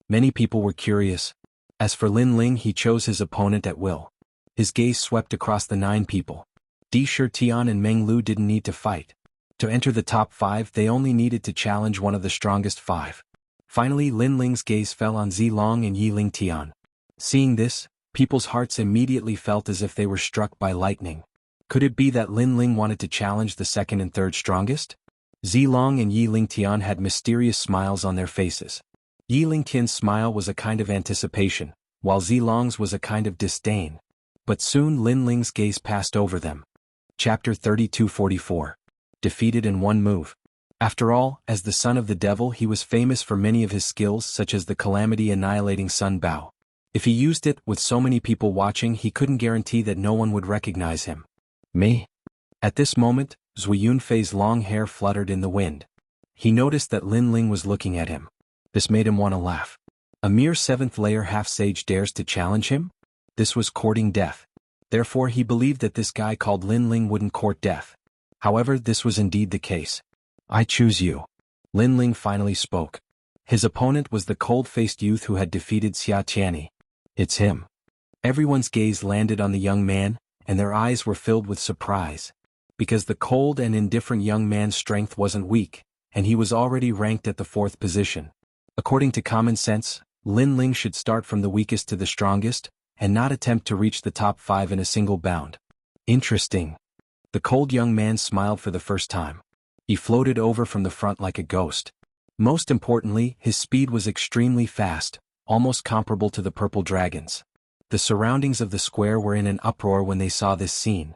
Many people were curious. As for Lin Ling, he chose his opponent at will. His gaze swept across the 9 people. Di Shitian and Meng Lu didn't need to fight. To enter the top 5, they only needed to challenge one of the strongest 5. Finally, Lin Ling's gaze fell on Zilong and Yi Ling Tian. Seeing this, people's hearts immediately felt as if they were struck by lightning. Could it be that Lin Ling wanted to challenge the second and third strongest? Zilong and Yi Ling Tian had mysterious smiles on their faces. Yi Ling Tian's smile was a kind of anticipation, while Zilong's was a kind of disdain. But soon Lin Ling's gaze passed over them. Chapter 3244. Defeated in one move. After all, as the son of the devil, he was famous for many of his skills, such as the calamity-annihilating Sun Bao. If he used it with so many people watching, he couldn't guarantee that no one would recognize him. Me? At this moment, Zui Yunfei's long hair fluttered in the wind. He noticed that Lin Ling was looking at him. This made him want to laugh. A mere 7th-layer half-sage dares to challenge him? This was courting death. Therefore he believed that this guy called Lin Ling wouldn't court death. However, this was indeed the case. I choose you. Lin Ling finally spoke. His opponent was the cold-faced youth who had defeated Xianxia. It's him. Everyone's gaze landed on the young man, and their eyes were filled with surprise. Because the cold and indifferent young man's strength wasn't weak, and he was already ranked at the 4th position. According to common sense, Lin Ling should start from the weakest to the strongest, and not attempt to reach the top 5 in a single bound. Interesting. The cold young man smiled for the first time. He floated over from the front like a ghost. Most importantly, his speed was extremely fast, almost comparable to the purple dragons. The surroundings of the square were in an uproar when they saw this scene.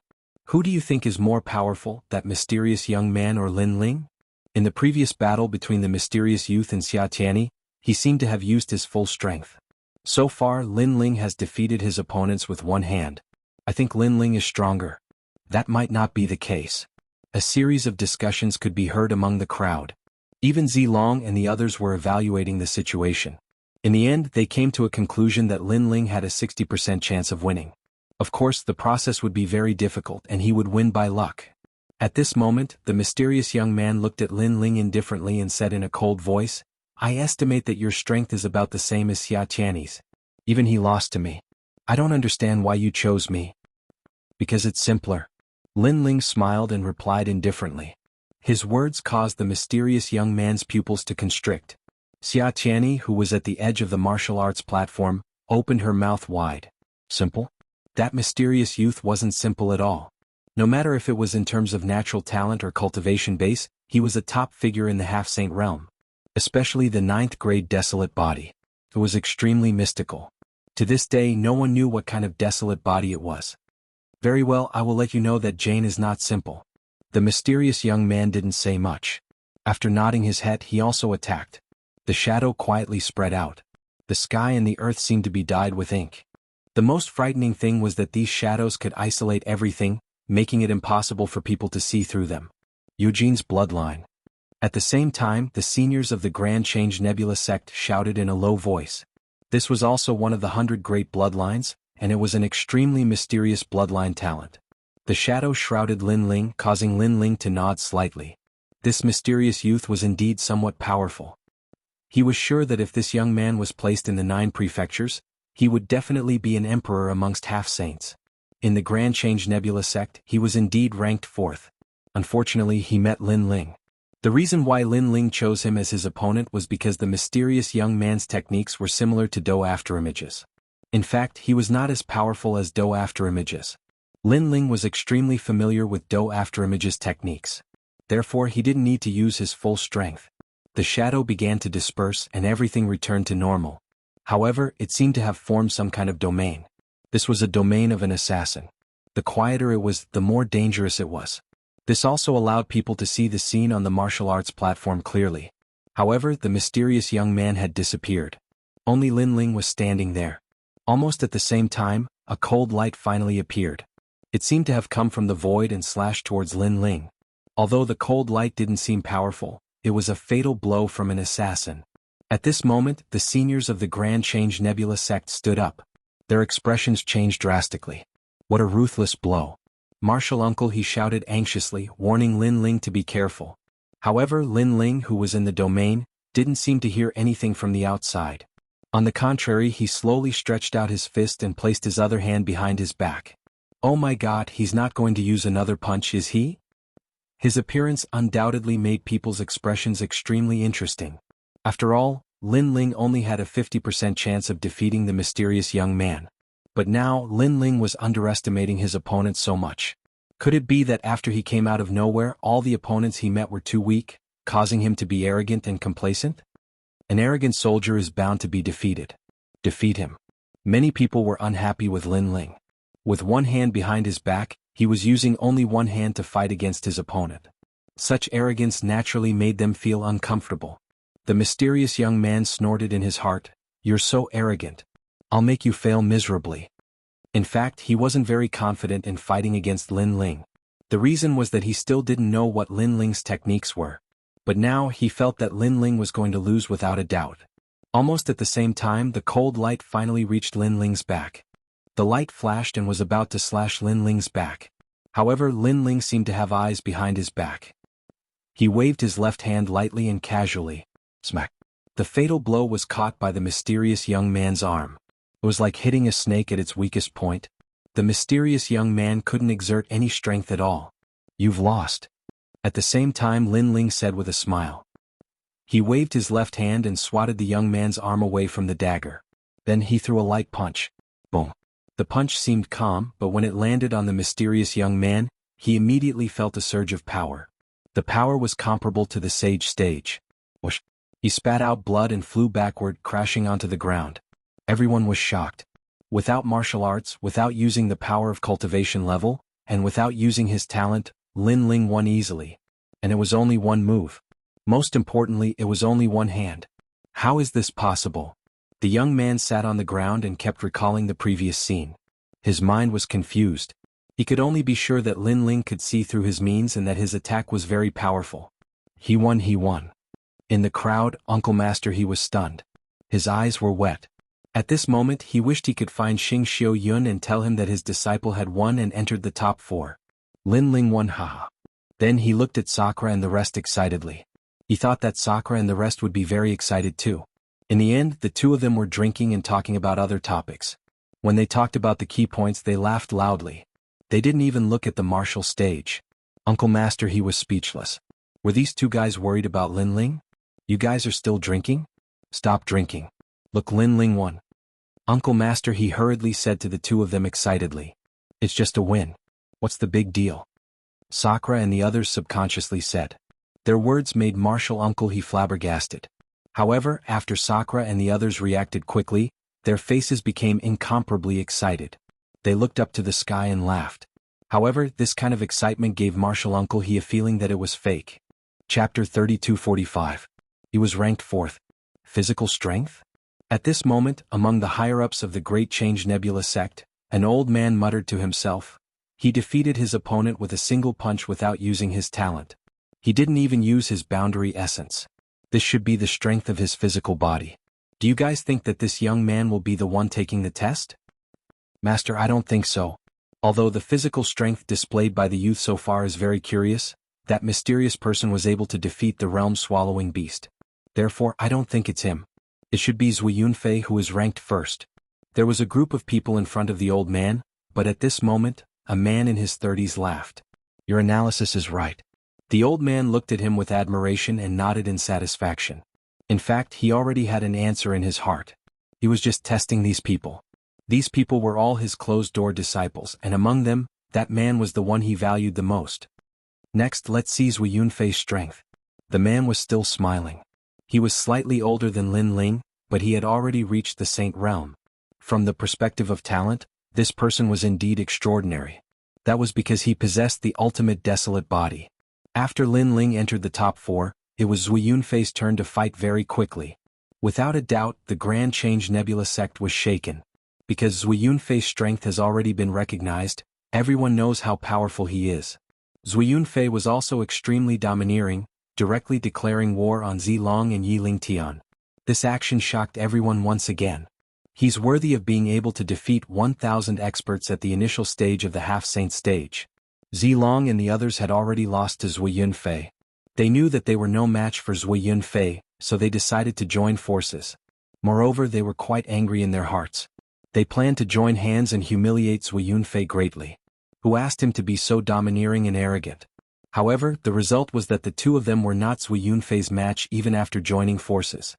Who do you think is more powerful, that mysterious young man or Lin Ling? In the previous battle between the mysterious youth and Xianxia, he seemed to have used his full strength. So far, Lin Ling has defeated his opponents with one hand. I think Lin Ling is stronger. That might not be the case. A series of discussions could be heard among the crowd. Even Zilong and the others were evaluating the situation. In the end, they came to a conclusion that Lin Ling had a 60% chance of winning. Of course, the process would be very difficult and he would win by luck. At this moment, the mysterious young man looked at Lin Ling indifferently and said in a cold voice, I estimate that your strength is about the same as Xianxia's. Even he lost to me. I don't understand why you chose me. Because it's simpler. Lin Ling smiled and replied indifferently. His words caused the mysterious young man's pupils to constrict. Xianxia, who was at the edge of the martial arts platform, opened her mouth wide. Simple? That mysterious youth wasn't simple at all. No matter if it was in terms of natural talent or cultivation base, he was a top figure in the half-saint realm. Especially the 9th grade desolate body. It was extremely mystical. To this day, no one knew what kind of desolate body it was. Very well, I will let you know that Jane is not simple. The mysterious young man didn't say much. After nodding his head, he also attacked. The shadow quietly spread out. The sky and the earth seemed to be dyed with ink. The most frightening thing was that these shadows could isolate everything, making it impossible for people to see through them. Eugene's bloodline. At the same time, the seniors of the Grand Change Nebula sect shouted in a low voice. This was also one of the 100 great bloodlines, and it was an extremely mysterious bloodline talent. The shadow shrouded Lin Ling, causing Lin Ling to nod slightly. This mysterious youth was indeed somewhat powerful. He was sure that if this young man was placed in the 9 prefectures, he would definitely be an emperor amongst half-saints. In the Grand Change Nebula sect, he was indeed ranked 4th. Unfortunately, he met Lin Ling. The reason why Lin Ling chose him as his opponent was because the mysterious young man's techniques were similar to Do afterimages. In fact, he was not as powerful as Do afterimages. Lin Ling was extremely familiar with Do afterimages techniques. Therefore, he didn't need to use his full strength. The shadow began to disperse and everything returned to normal. However, it seemed to have formed some kind of domain. This was a domain of an assassin. The quieter it was, the more dangerous it was. This also allowed people to see the scene on the martial arts platform clearly. However, the mysterious young man had disappeared. Only Lin Ling was standing there. Almost at the same time, a cold light finally appeared. It seemed to have come from the void and slashed towards Lin Ling. Although the cold light didn't seem powerful, it was a fatal blow from an assassin. At this moment, the seniors of the Grand Change Nebula sect stood up. Their expressions changed drastically. What a ruthless blow. Martial uncle, he shouted anxiously, warning Lin Ling to be careful. However, Lin Ling, who was in the domain, didn't seem to hear anything from the outside. On the contrary, he slowly stretched out his fist and placed his other hand behind his back. Oh my God, he's not going to use another punch, is he? His appearance undoubtedly made people's expressions extremely interesting. After all, Lin Ling only had a 50% chance of defeating the mysterious young man. But now, Lin Ling was underestimating his opponent so much. Could it be that after he came out of nowhere, all the opponents he met were too weak, causing him to be arrogant and complacent? An arrogant soldier is bound to be defeated. Defeat him. Many people were unhappy with Lin Ling. With one hand behind his back, he was using only one hand to fight against his opponent. Such arrogance naturally made them feel uncomfortable. The mysterious young man snorted in his heart, "You're so arrogant. I'll make you fail miserably." In fact, he wasn't very confident in fighting against Lin Ling. The reason was that he still didn't know what Lin Ling's techniques were. But now he felt that Lin Ling was going to lose without a doubt. Almost at the same time, the cold light finally reached Lin Ling's back. The light flashed and was about to slash Lin Ling's back. However, Lin Ling seemed to have eyes behind his back. He waved his left hand lightly and casually. Smack. The fatal blow was caught by the mysterious young man's arm. It was like hitting a snake at its weakest point. The mysterious young man couldn't exert any strength at all. "You've lost." At the same time, Lin Ling said with a smile. He waved his left hand and swatted the young man's arm away from the dagger. Then he threw a light punch. Boom. The punch seemed calm, but when it landed on the mysterious young man, he immediately felt a surge of power. The power was comparable to the Sage stage. Whoosh. He spat out blood and flew backward, crashing onto the ground. Everyone was shocked. Without martial arts, without using the power of cultivation level, and without using his talent, Lin Ling won easily. And it was only one move. Most importantly, it was only one hand. How is this possible? The young man sat on the ground and kept recalling the previous scene. His mind was confused. He could only be sure that Lin Ling could see through his means and that his attack was very powerful. He won. In the crowd, Uncle Master, he was stunned. His eyes were wet. At this moment, he wished he could find Xing Xiu Yun and tell him that his disciple had won and entered the top 4. Lin Ling won, haha. Then he looked at Sakura and the rest excitedly. He thought that Sakura and the rest would be very excited too. In the end, the two of them were drinking and talking about other topics. When they talked about the key points, they laughed loudly. They didn't even look at the martial stage. Uncle Master, he was speechless. Were these two guys worried about Lin Ling? You guys are still drinking? Stop drinking. Look, Lin Ling won. Uncle Master, he hurriedly said to the two of them excitedly. It's just a win. What's the big deal? Sakura and the others subconsciously said. Their words made Martial Uncle he flabbergasted. However, after Sakura and the others reacted quickly, their faces became incomparably excited. They looked up to the sky and laughed. However, this kind of excitement gave Martial Uncle he a feeling that it was fake. Chapter 3245. He was ranked 4th. Physical strength? At this moment, among the higher-ups of the Great Change Nebula sect, an old man muttered to himself. He defeated his opponent with a single punch without using his talent. He didn't even use his boundary essence. This should be the strength of his physical body. Do you guys think that this young man will be the one taking the test? Master, I don't think so. Although the physical strength displayed by the youth so far is very curious, that mysterious person was able to defeat the realm-swallowing beast. Therefore, I don't think it's him. It should be Zui Yunfei who is ranked 1st. There was a group of people in front of the old man, but at this moment, a man in his 30s laughed. Your analysis is right. The old man looked at him with admiration and nodded in satisfaction. In fact, he already had an answer in his heart. He was just testing these people. These people were all his closed-door disciples, and among them, that man was the one he valued the most. Next, let's see Zui Yunfei's strength. The man was still smiling. He was slightly older than Lin Ling, but he had already reached the Saint Realm. From the perspective of talent, this person was indeed extraordinary. That was because he possessed the ultimate desolate body. After Lin Ling entered the top 4, it was Zui Yunfei's turn to fight very quickly. Without a doubt, the Grand Change Nebula sect was shaken. Because Zui Yunfei's strength has already been recognized, Everyone knows how powerful he is. Zui Yunfei was also extremely domineering, directly declaring war on Zilong and Yi Lingtian. This action shocked everyone once again. He's worthy of being able to defeat 1,000 experts at the initial stage of the half-saint stage. Zilong and the others had already lost to Zui Yunfei. They knew that they were no match for Zui Yunfei, so they decided to join forces. Moreover, they were quite angry in their hearts. They planned to join hands and humiliate Zui Yunfei greatly, who asked him to be so domineering and arrogant. However, the result was that the two of them were not Zui Yunfei's match even after joining forces.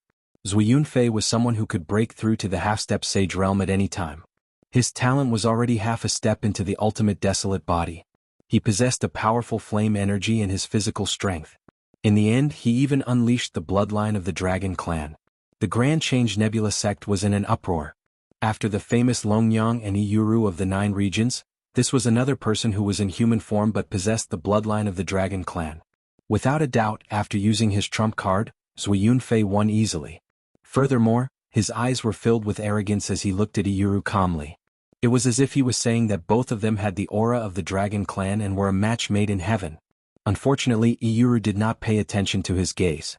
Zui Yunfei was someone who could break through to the half-step sage realm at any time. His talent was already half a step into the ultimate desolate body. He possessed a powerful flame energy and his physical strength. In the end, he even unleashed the bloodline of the Dragon Clan. The Grand Change Nebula sect was in an uproar. After the famous Longyang and Iyuru of the 9 regions, this was another person who was in human form but possessed the bloodline of the Dragon Clan. Without a doubt, after using his trump card, Zui Yunfei won easily. Furthermore, his eyes were filled with arrogance as he looked at Iyuru calmly. It was as if he was saying that both of them had the aura of the Dragon Clan and were a match made in heaven. Unfortunately, Iyuru did not pay attention to his gaze.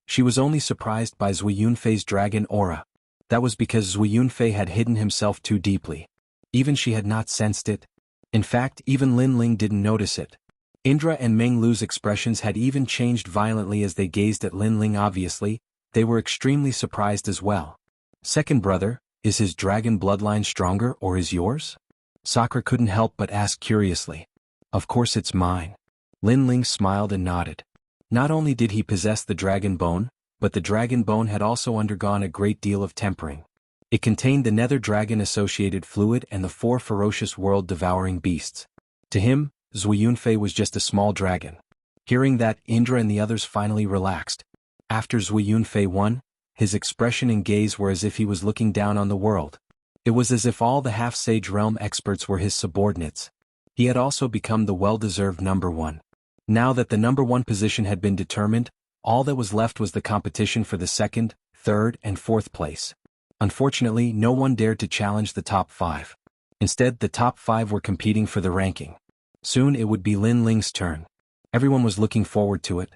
She was only surprised by Zui Yunfei's dragon aura. That was because Zui Yunfei had hidden himself too deeply. Even she had not sensed it. In fact, even Lin Ling didn't notice it. Indra and Meng Lu's expressions had even changed violently as they gazed at Lin Ling. Obviously, they were extremely surprised as well. Second brother, is his dragon bloodline stronger or is yours? Sakura couldn't help but ask curiously. Of course it's mine. Lin Ling smiled and nodded. Not only did he possess the dragon bone, but the dragon bone had also undergone a great deal of tempering. It contained the nether dragon-associated fluid and the 4 ferocious world-devouring beasts. To him, Zui Yunfei was just a small dragon. Hearing that, Indra and the others finally relaxed. After Zui Yunfei won, his expression and gaze were as if he was looking down on the world. It was as if all the half-sage realm experts were his subordinates. He had also become the well-deserved number 1. Now that the number 1 position had been determined, all that was left was the competition for the 2nd, 3rd, and 4th place. Unfortunately, no one dared to challenge the top 5. Instead, the top 5 were competing for the ranking. Soon it would be Lin Ling's turn. Everyone was looking forward to it.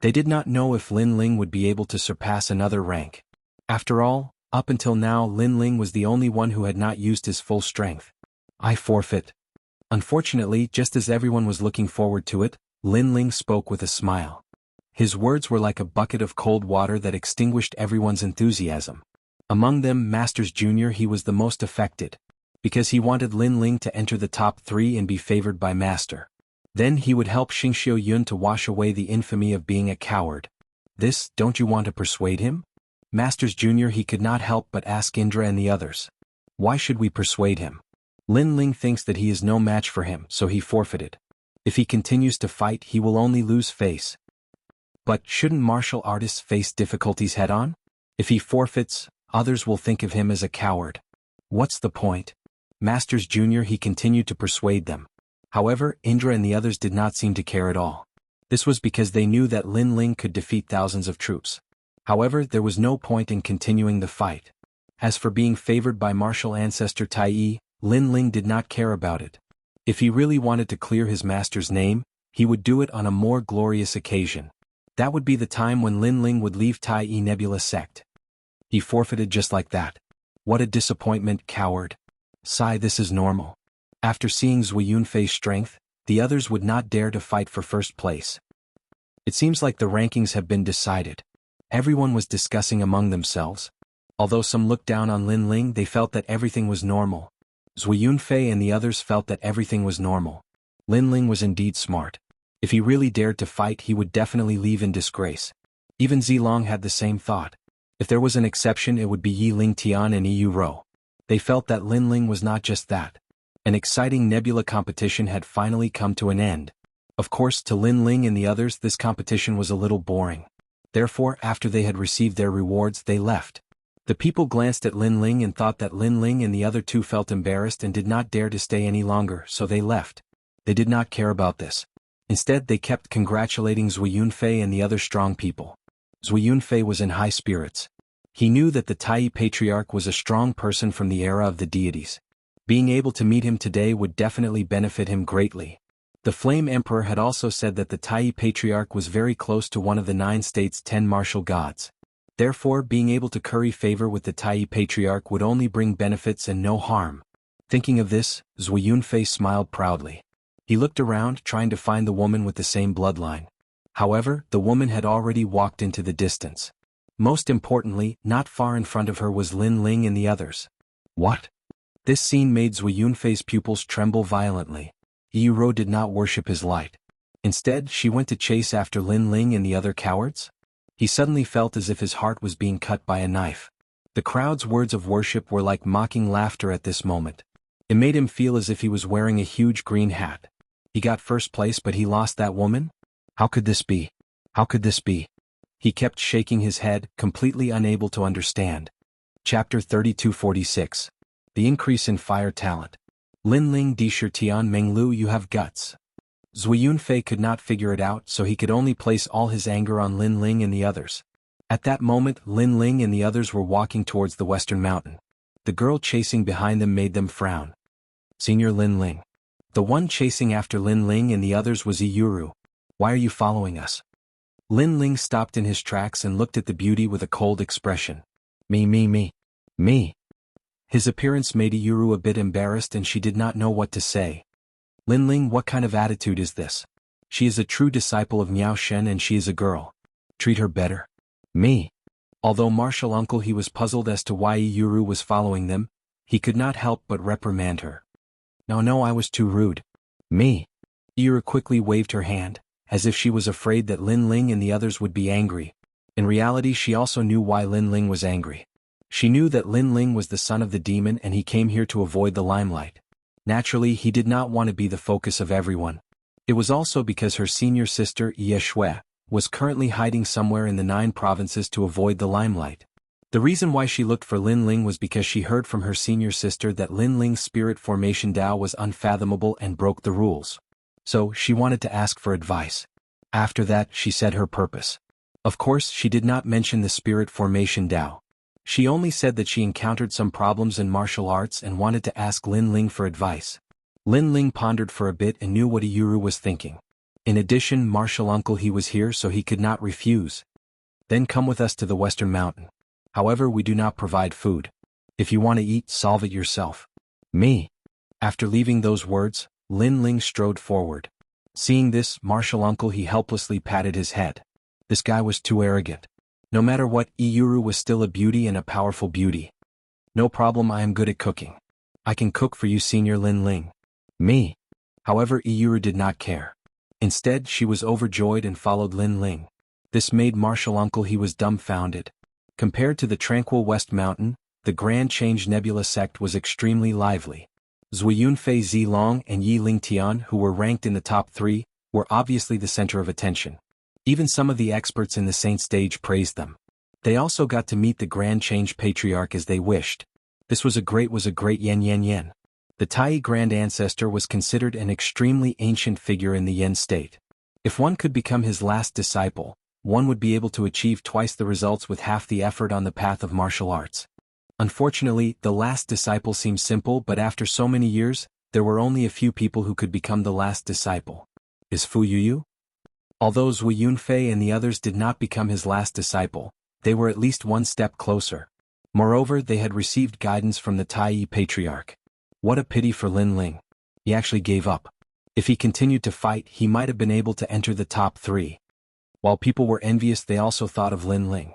They did not know if Lin Ling would be able to surpass another rank. After all, up until now Lin Ling was the only one who had not used his full strength. I forfeit. Unfortunately, just as everyone was looking forward to it, Lin Ling spoke with a smile. His words were like a bucket of cold water that extinguished everyone's enthusiasm. Among them, Masters Jr. he was the most affected, because he wanted Lin Ling to enter the top 3 and be favored by Master. Then he would help Xingxiu Yun to wash away the infamy of being a coward. This, don't you want to persuade him? Masters Jr. he could not help but ask Indra and the others. Why should we persuade him? Lin Ling thinks that he is no match for him, so he forfeited. If he continues to fight, he will only lose face. But shouldn't martial artists face difficulties head-on? If he forfeits, others will think of him as a coward. What's the point? Masters Jr. he continued to persuade them. However, Indra and the others did not seem to care at all. This was because they knew that Lin Ling could defeat thousands of troops. However, there was no point in continuing the fight. As for being favored by martial ancestor Tai Yi, Lin Ling did not care about it. If he really wanted to clear his master's name, he would do it on a more glorious occasion. That would be the time when Lin Ling would leave Tai Yi Nebula sect. He forfeited just like that. What a disappointment, coward. Sigh, this is normal. After seeing Zui Yunfei's strength, the others would not dare to fight for first place. It seems like the rankings have been decided. Everyone was discussing among themselves. Although some looked down on Lin Ling, they felt that everything was normal. Zui Yunfei and the others felt that everything was normal. Lin Ling was indeed smart. If he really dared to fight, he would definitely leave in disgrace. Even Zilong had the same thought. If there was an exception, it would be Yi Lingtian and Yu Ro. They felt that Lin Ling was not just that. An exciting nebula competition had finally come to an end. Of course, to Lin Ling and the others, this competition was a little boring. Therefore, after they had received their rewards, they left. The people glanced at Lin Ling and thought that Lin Ling and the other two felt embarrassed and did not dare to stay any longer, so they left. They did not care about this. Instead, they kept congratulating Zui Yunfei and the other strong people. Zui Yunfei was in high spirits. He knew that the Tai Patriarch was a strong person from the era of the deities. Being able to meet him today would definitely benefit him greatly. The Flame Emperor had also said that the Tai Patriarch was very close to one of the 9 states' 10 martial gods. Therefore, being able to curry favor with the Tai Patriarch would only bring benefits and no harm. Thinking of this, Zui Yunfei smiled proudly. He looked around, trying to find the woman with the same bloodline. However, the woman had already walked into the distance. Most importantly, not far in front of her was Lin Ling and the others. What? This scene made Zui Yunfei's pupils tremble violently. Iyuro did not worship his light. Instead, she went to chase after Lin Ling and the other cowards? He suddenly felt as if his heart was being cut by a knife. The crowd's words of worship were like mocking laughter at this moment. It made him feel as if he was wearing a huge green hat. He got first place but he lost that woman? How could this be? How could this be? He kept shaking his head, completely unable to understand. Chapter 3246. The Increase in Fire Talent. Lin Ling Di Shirtian Menglu, you have guts. Zui Yunfei could not figure it out, so he could only place all his anger on Lin Ling and the others. At that moment, Lin Ling and the others were walking towards the western mountain. The girl chasing behind them made them frown. Senior Lin Ling. The one chasing after Lin Ling and the others was Iyuru. Why are you following us? Lin Ling stopped in his tracks and looked at the beauty with a cold expression. Me. His appearance made Iyuru a bit embarrassed and she did not know what to say. Lin Ling, what kind of attitude is this? She is a true disciple of Miao Shen and she is a girl. Treat her better. Me. Although martial uncle he was puzzled as to why Iyuru was following them, he could not help but reprimand her. No, I was too rude. Me. Iyuru quickly waved her hand, as if she was afraid that Lin Ling and the others would be angry. In reality she also knew why Lin Ling was angry. She knew that Lin Ling was the son of the demon and he came here to avoid the limelight. Naturally, he did not want to be the focus of everyone. It was also because her senior sister, Ye Shui, was currently hiding somewhere in the 9 provinces to avoid the limelight. The reason why she looked for Lin Ling was because she heard from her senior sister that Lin Ling's spirit formation Dao was unfathomable and broke the rules. So, she wanted to ask for advice. After that, she said her purpose. Of course, she did not mention the spirit formation Dao. She only said that she encountered some problems in martial arts and wanted to ask Lin Ling for advice. Lin Ling pondered for a bit and knew what Iyuru was thinking. In addition, martial uncle he was here so he could not refuse. Then come with us to the western mountain. However, we do not provide food. If you want to eat, solve it yourself. Me. After leaving those words, Lin Ling strode forward. Seeing this, martial uncle he helplessly patted his head. This guy was too arrogant. No matter what, Iyuru was still a beauty and a powerful beauty. No problem, I am good at cooking. I can cook for you, Senior Lin Ling. Me. However, Iyuru did not care. Instead, she was overjoyed and followed Lin Ling. This made martial uncle he was dumbfounded. Compared to the tranquil West Mountain, the Grand Change Nebula sect was extremely lively. Zui Yunfei Zilong and Yi Lingtian, who were ranked in the top 3, were obviously the center of attention. Even some of the experts in the Saint stage praised them. They also got to meet the Grand Change Patriarch as they wished. This was a great yen. The Tai Grand Ancestor was considered an extremely ancient figure in the Yen state. If one could become his last disciple, one would be able to achieve twice the results with half the effort on the path of martial arts. Unfortunately, the last disciple seems simple, but after so many years, there were only a few people who could become the last disciple. Is Fu Yuyu? Although Zui Yunfei and the others did not become his last disciple, they were at least one step closer. Moreover, they had received guidance from the Tai Patriarch. What a pity for Lin Ling. He actually gave up. If he continued to fight, he might have been able to enter the top 3. While people were envious, they also thought of Lin Ling.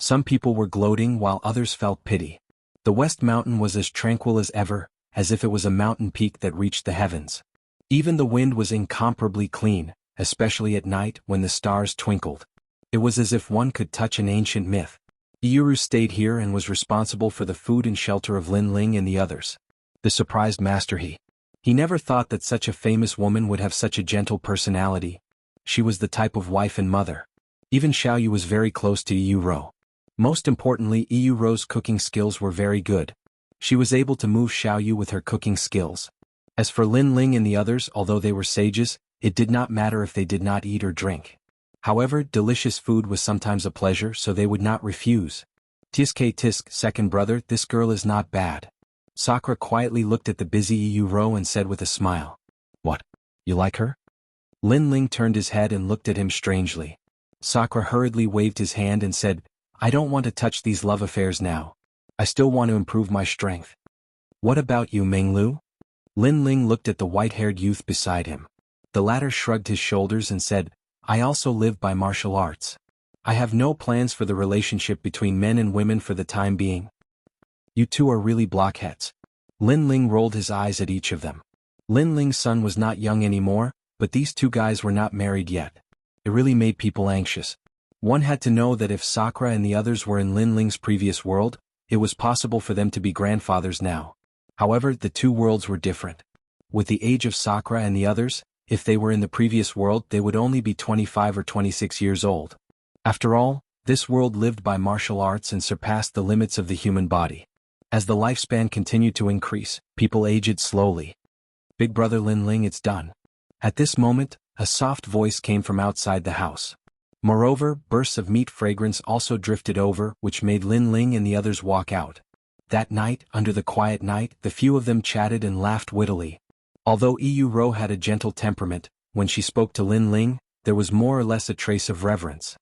Some people were gloating while others felt pity. The West Mountain was as tranquil as ever, as if it was a mountain peak that reached the heavens. Even the wind was incomparably clean, especially at night when the stars twinkled. It was as if one could touch an ancient myth. Iyuru stayed here and was responsible for the food and shelter of Lin Ling and the others. The surprised master he never thought that such a famous woman would have such a gentle personality. She was the type of wife and mother. Even Xiaoyu was very close to Iyuro. Most importantly, Iyuro's cooking skills were very good. She was able to move Xiaoyu with her cooking skills. As for Lin Ling and the others, although they were sages, it did not matter if they did not eat or drink. However, delicious food was sometimes a pleasure, so they would not refuse. Tisk, second brother, this girl is not bad. Sakura quietly looked at the busy EU row and said with a smile. What? You like her? Lin Ling turned his head and looked at him strangely. Sakura hurriedly waved his hand and said, I don't want to touch these love affairs now. I still want to improve my strength. What about you, Menglu? Lin Ling looked at the white-haired youth beside him. The latter shrugged his shoulders and said, I also live by martial arts. I have no plans for the relationship between men and women for the time being. You two are really blockheads. Lin Ling rolled his eyes at each of them. Lin Ling's son was not young anymore, but these two guys were not married yet. It really made people anxious. One had to know that if Sakura and the others were in Lin Ling's previous world, it was possible for them to be grandfathers now. However, the two worlds were different. With the age of Sakura and the others, if they were in the previous world they would only be 25 or 26 years old. After all, this world lived by martial arts and surpassed the limits of the human body. As the lifespan continued to increase, people aged slowly. Big brother Lin Ling, it's done. At this moment, a soft voice came from outside the house. Moreover, bursts of meat fragrance also drifted over, which made Lin Ling and the others walk out. That night, under the quiet night, the few of them chatted and laughed wittily. Although EU Ro had a gentle temperament, when she spoke to Lin Ling, there was more or less a trace of reverence.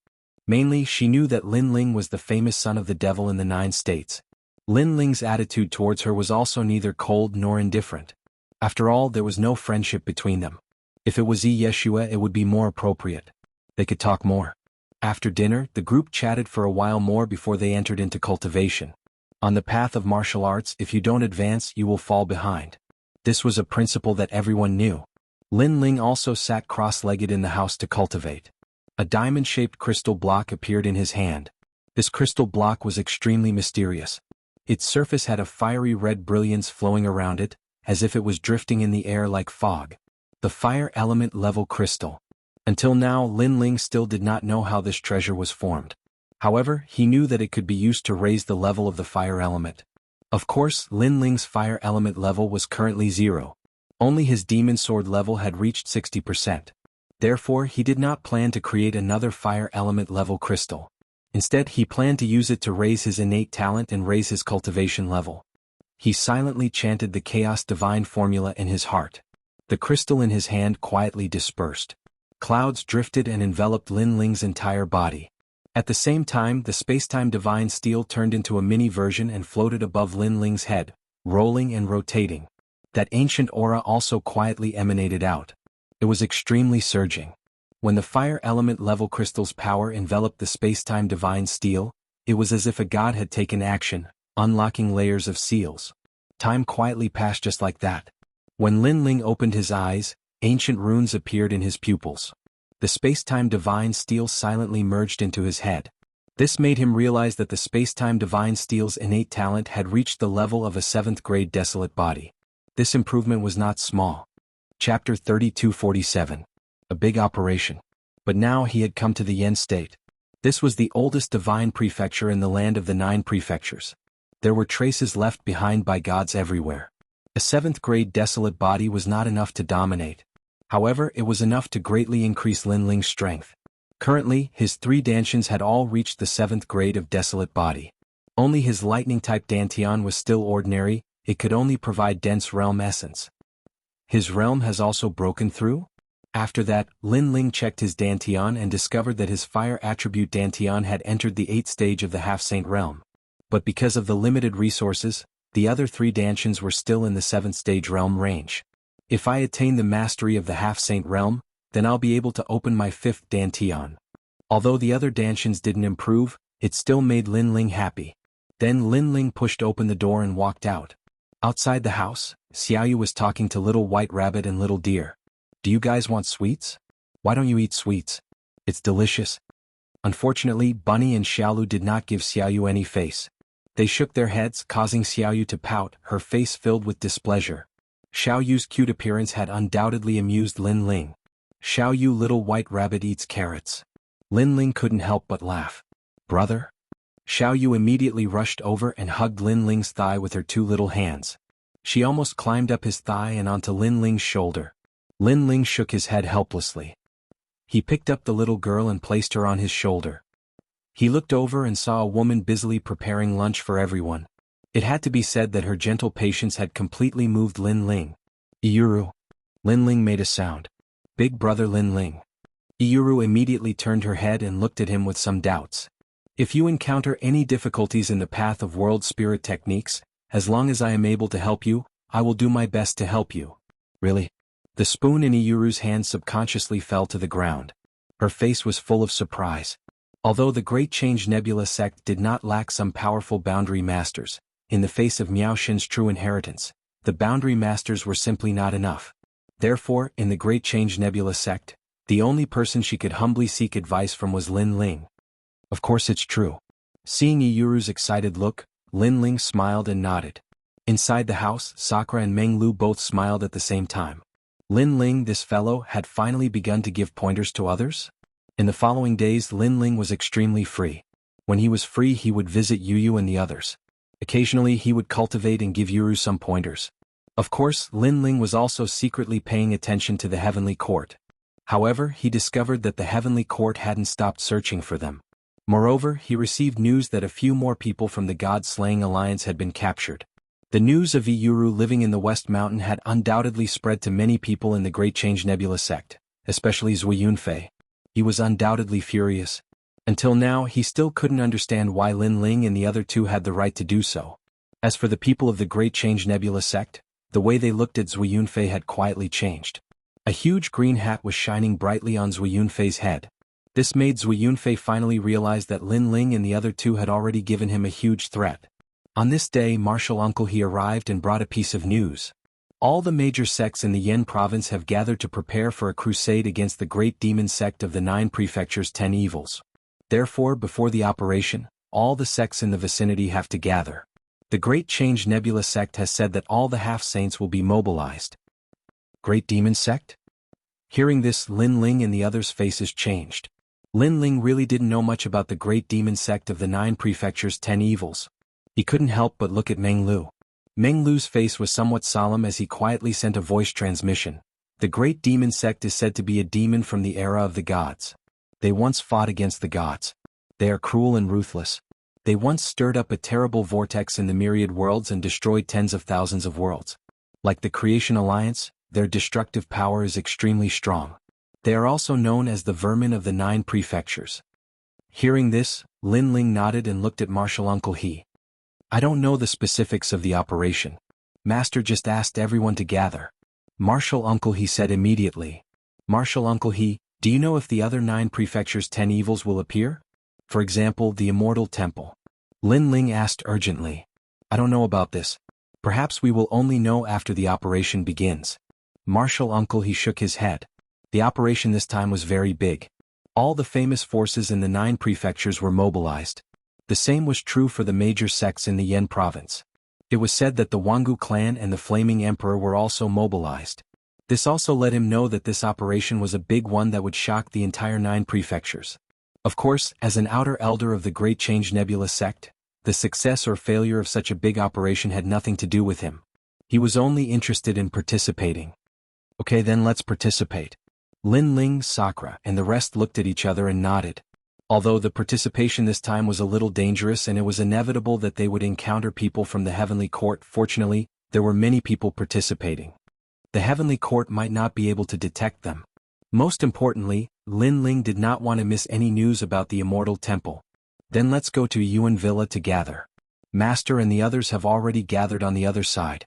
Mainly, she knew that Lin Ling was the famous son of the devil in the 9 states. Lin Ling's attitude towards her was also neither cold nor indifferent. After all, there was no friendship between them. If it was Yeshua, it would be more appropriate. They could talk more. After dinner, the group chatted for a while more before they entered into cultivation. On the path of martial arts, if you don't advance, you will fall behind. This was a principle that everyone knew. Lin Ling also sat cross-legged in the house to cultivate. A diamond-shaped crystal block appeared in his hand. This crystal block was extremely mysterious. Its surface had a fiery red brilliance flowing around it, as if it was drifting in the air like fog. The fire element level crystal. Until now, Lin Ling still did not know how this treasure was formed. However, he knew that it could be used to raise the level of the fire element. Of course, Lin Ling's fire element level was currently 0. Only his demon sword level had reached 60%. Therefore, he did not plan to create another fire element level crystal. Instead, he planned to use it to raise his innate talent and raise his cultivation level. He silently chanted the Chaos Divine formula in his heart. The crystal in his hand quietly dispersed. Clouds drifted and enveloped Lin Ling's entire body. At the same time, the Spacetime Divine Steel turned into a mini version and floated above Lin Ling's head, rolling and rotating. That ancient aura also quietly emanated out. It was extremely surging. When the fire element level crystal's power enveloped the Spacetime Divine Steel, it was as if a god had taken action, unlocking layers of seals. Time quietly passed just like that. When Lin Ling opened his eyes, ancient runes appeared in his pupils. The Spacetime Divine Steel silently merged into his head. This made him realize that the Spacetime Divine Steel's innate talent had reached the level of a 7th grade desolate body. This improvement was not small. Chapter 3247. A big operation. But now he had come to the Yen state. This was the oldest divine prefecture in the land of the 9 prefectures. There were traces left behind by gods everywhere. A 7th grade desolate body was not enough to dominate. However, it was enough to greatly increase Lin Ling's strength. Currently, his 3 Dantians had all reached the 7th grade of desolate body. Only his lightning-type Dantian was still ordinary, it could only provide dense realm essence. His realm has also broken through? After that, Lin Ling checked his Dantian and discovered that his fire attribute Dantian had entered the 8th stage of the half-saint realm. But because of the limited resources, the other 3 Dantians were still in the 7th stage realm range. If I attain the mastery of the half-saint realm, then I'll be able to open my 5th Dantian. Although the other Dantians didn't improve, it still made Lin Ling happy. Then Lin Ling pushed open the door and walked out. Outside the house, Xiaoyu was talking to Little White Rabbit and Little Deer. Do you guys want sweets? Why don't you eat sweets? It's delicious. Unfortunately, Bunny and Xiaolu did not give Xiaoyu any face. They shook their heads, causing Xiaoyu to pout, her face filled with displeasure. Xiaoyu's cute appearance had undoubtedly amused Lin Ling. Xiaoyu, Little White Rabbit eats carrots. Lin Ling couldn't help but laugh. Brother? Xiaoyu immediately rushed over and hugged Lin Ling's thigh with her 2 little hands. She almost climbed up his thigh and onto Lin Ling's shoulder. Lin Ling shook his head helplessly. He picked up the little girl and placed her on his shoulder. He looked over and saw a woman busily preparing lunch for everyone. It had to be said that her gentle patience had completely moved Lin Ling. Iyuru. Lin Ling made a sound. Big brother Lin Ling. Iyuru immediately turned her head and looked at him with some doubts. If you encounter any difficulties in the path of world spirit techniques, as long as I am able to help you, I will do my best to help you. Really? The spoon in Iyuru's hand subconsciously fell to the ground. Her face was full of surprise. Although the Great Change Nebula sect did not lack some powerful boundary masters, in the face of Miao Xin's true inheritance, the boundary masters were simply not enough. Therefore, in the Great Change Nebula sect, the only person she could humbly seek advice from was Lin Ling. Of course it's true. Seeing Iyuru's excited look, Lin Ling smiled and nodded. Inside the house, Sakura and Meng Lu both smiled at the same time. Lin Ling, this fellow, had finally begun to give pointers to others? In the following days, Lin Ling was extremely free. When he was free, he would visit Yu and the others. Occasionally, he would cultivate and give Yu some pointers. Of course, Lin Ling was also secretly paying attention to the Heavenly Court. However, he discovered that the Heavenly Court hadn't stopped searching for them. Moreover, he received news that a few more people from the God-slaying alliance had been captured. The news of Iyuru living in the West Mountain had undoubtedly spread to many people in the Great Change Nebula sect, especially Zui Yunfei. He was undoubtedly furious. Until now, he still couldn't understand why Lin Ling and the other two had the right to do so. As for the people of the Great Change Nebula sect, the way they looked at Zui Yunfei had quietly changed. A huge green hat was shining brightly on Zui Yunfei's head. This made Zui Yunfei finally realize that Lin Ling and the other two had already given him a huge threat. On this day, Martial Uncle He arrived and brought a piece of news. All the major sects in the Yen province have gathered to prepare for a crusade against the great demon sect of the 9 prefectures' 10 evils. Therefore, before the operation, all the sects in the vicinity have to gather. The Great Change Nebula sect has said that all the half-saints will be mobilized. Great demon sect? Hearing this, Lin Ling and the others' faces changed. Lin Ling really didn't know much about the great demon sect of the 9 prefectures' 10 evils. He couldn't help but look at Meng Lu. Meng Lu's face was somewhat solemn as he quietly sent a voice transmission. The great demon sect is said to be a demon from the era of the gods. They once fought against the gods. They are cruel and ruthless. They once stirred up a terrible vortex in the myriad worlds and destroyed tens of thousands of worlds. Like the Creation Alliance, their destructive power is extremely strong. They are also known as the vermin of the 9 prefectures. Hearing this, Lin Ling nodded and looked at Martial Uncle He. I don't know the specifics of the operation. Master just asked everyone to gather. Martial Uncle He said immediately. Martial Uncle He, do you know if the other 9 prefectures' 10 evils will appear? For example, the Immortal Temple. Lin Ling asked urgently. I don't know about this. Perhaps we will only know after the operation begins. Martial Uncle He shook his head. The operation this time was very big. All the famous forces in the 9 prefectures were mobilized. The same was true for the major sects in the Yen province. It was said that the Jianghu clan and the Flaming Emperor were also mobilized. This also let him know that this operation was a big one that would shock the entire 9 prefectures. Of course, as an outer elder of the Great Change Nebula sect, the success or failure of such a big operation had nothing to do with him. He was only interested in participating. Okay, then let's participate. Lin Ling, Sakura, and the rest looked at each other and nodded. Although the participation this time was a little dangerous and it was inevitable that they would encounter people from the Heavenly Court, fortunately, there were many people participating. The Heavenly Court might not be able to detect them. Most importantly, Lin Ling did not want to miss any news about the Immortal Temple. Then let's go to Yuan Villa to gather. Master and the others have already gathered on the other side.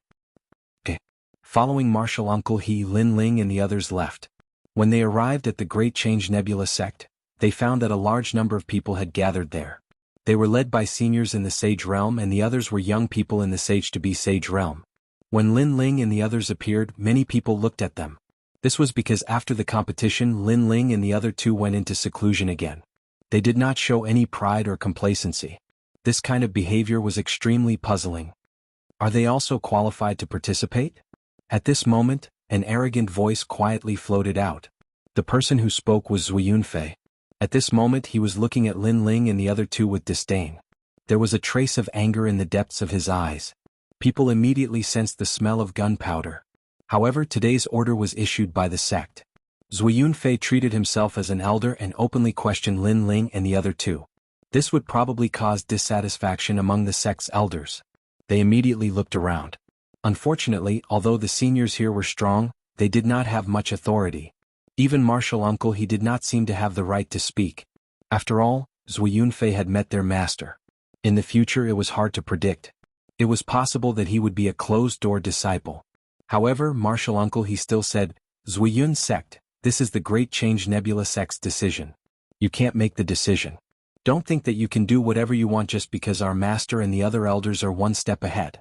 Following Martial Uncle He, Lin Ling and the others left. When they arrived at the Great Change Nebula sect, they found that a large number of people had gathered there. They were led by seniors in the Sage Realm and the others were young people in the Sage-to-be Sage Realm. When Lin Ling and the others appeared, many people looked at them. This was because after the competition, Lin Ling and the other two went into seclusion again. They did not show any pride or complacency. This kind of behavior was extremely puzzling. Are they also qualified to participate? At this moment, an arrogant voice quietly floated out. The person who spoke was Zui Yunfei. At this moment he was looking at Lin Ling and the other two with disdain. There was a trace of anger in the depths of his eyes. People immediately sensed the smell of gunpowder. However, today's order was issued by the sect. Zui Yunfei treated himself as an elder and openly questioned Lin Ling and the other two. This would probably cause dissatisfaction among the sect's elders. They immediately looked around. Unfortunately, although the seniors here were strong, they did not have much authority. Even Martial Uncle he did not seem to have the right to speak. After all, Zui Yunfei had met their master. In the future it was hard to predict. It was possible that he would be a closed-door disciple. However, Martial Uncle he still said, Zui Yun sect, this is the Great Change Nebula sect's decision. You can't make the decision. Don't think that you can do whatever you want just because our master and the other elders are one step ahead.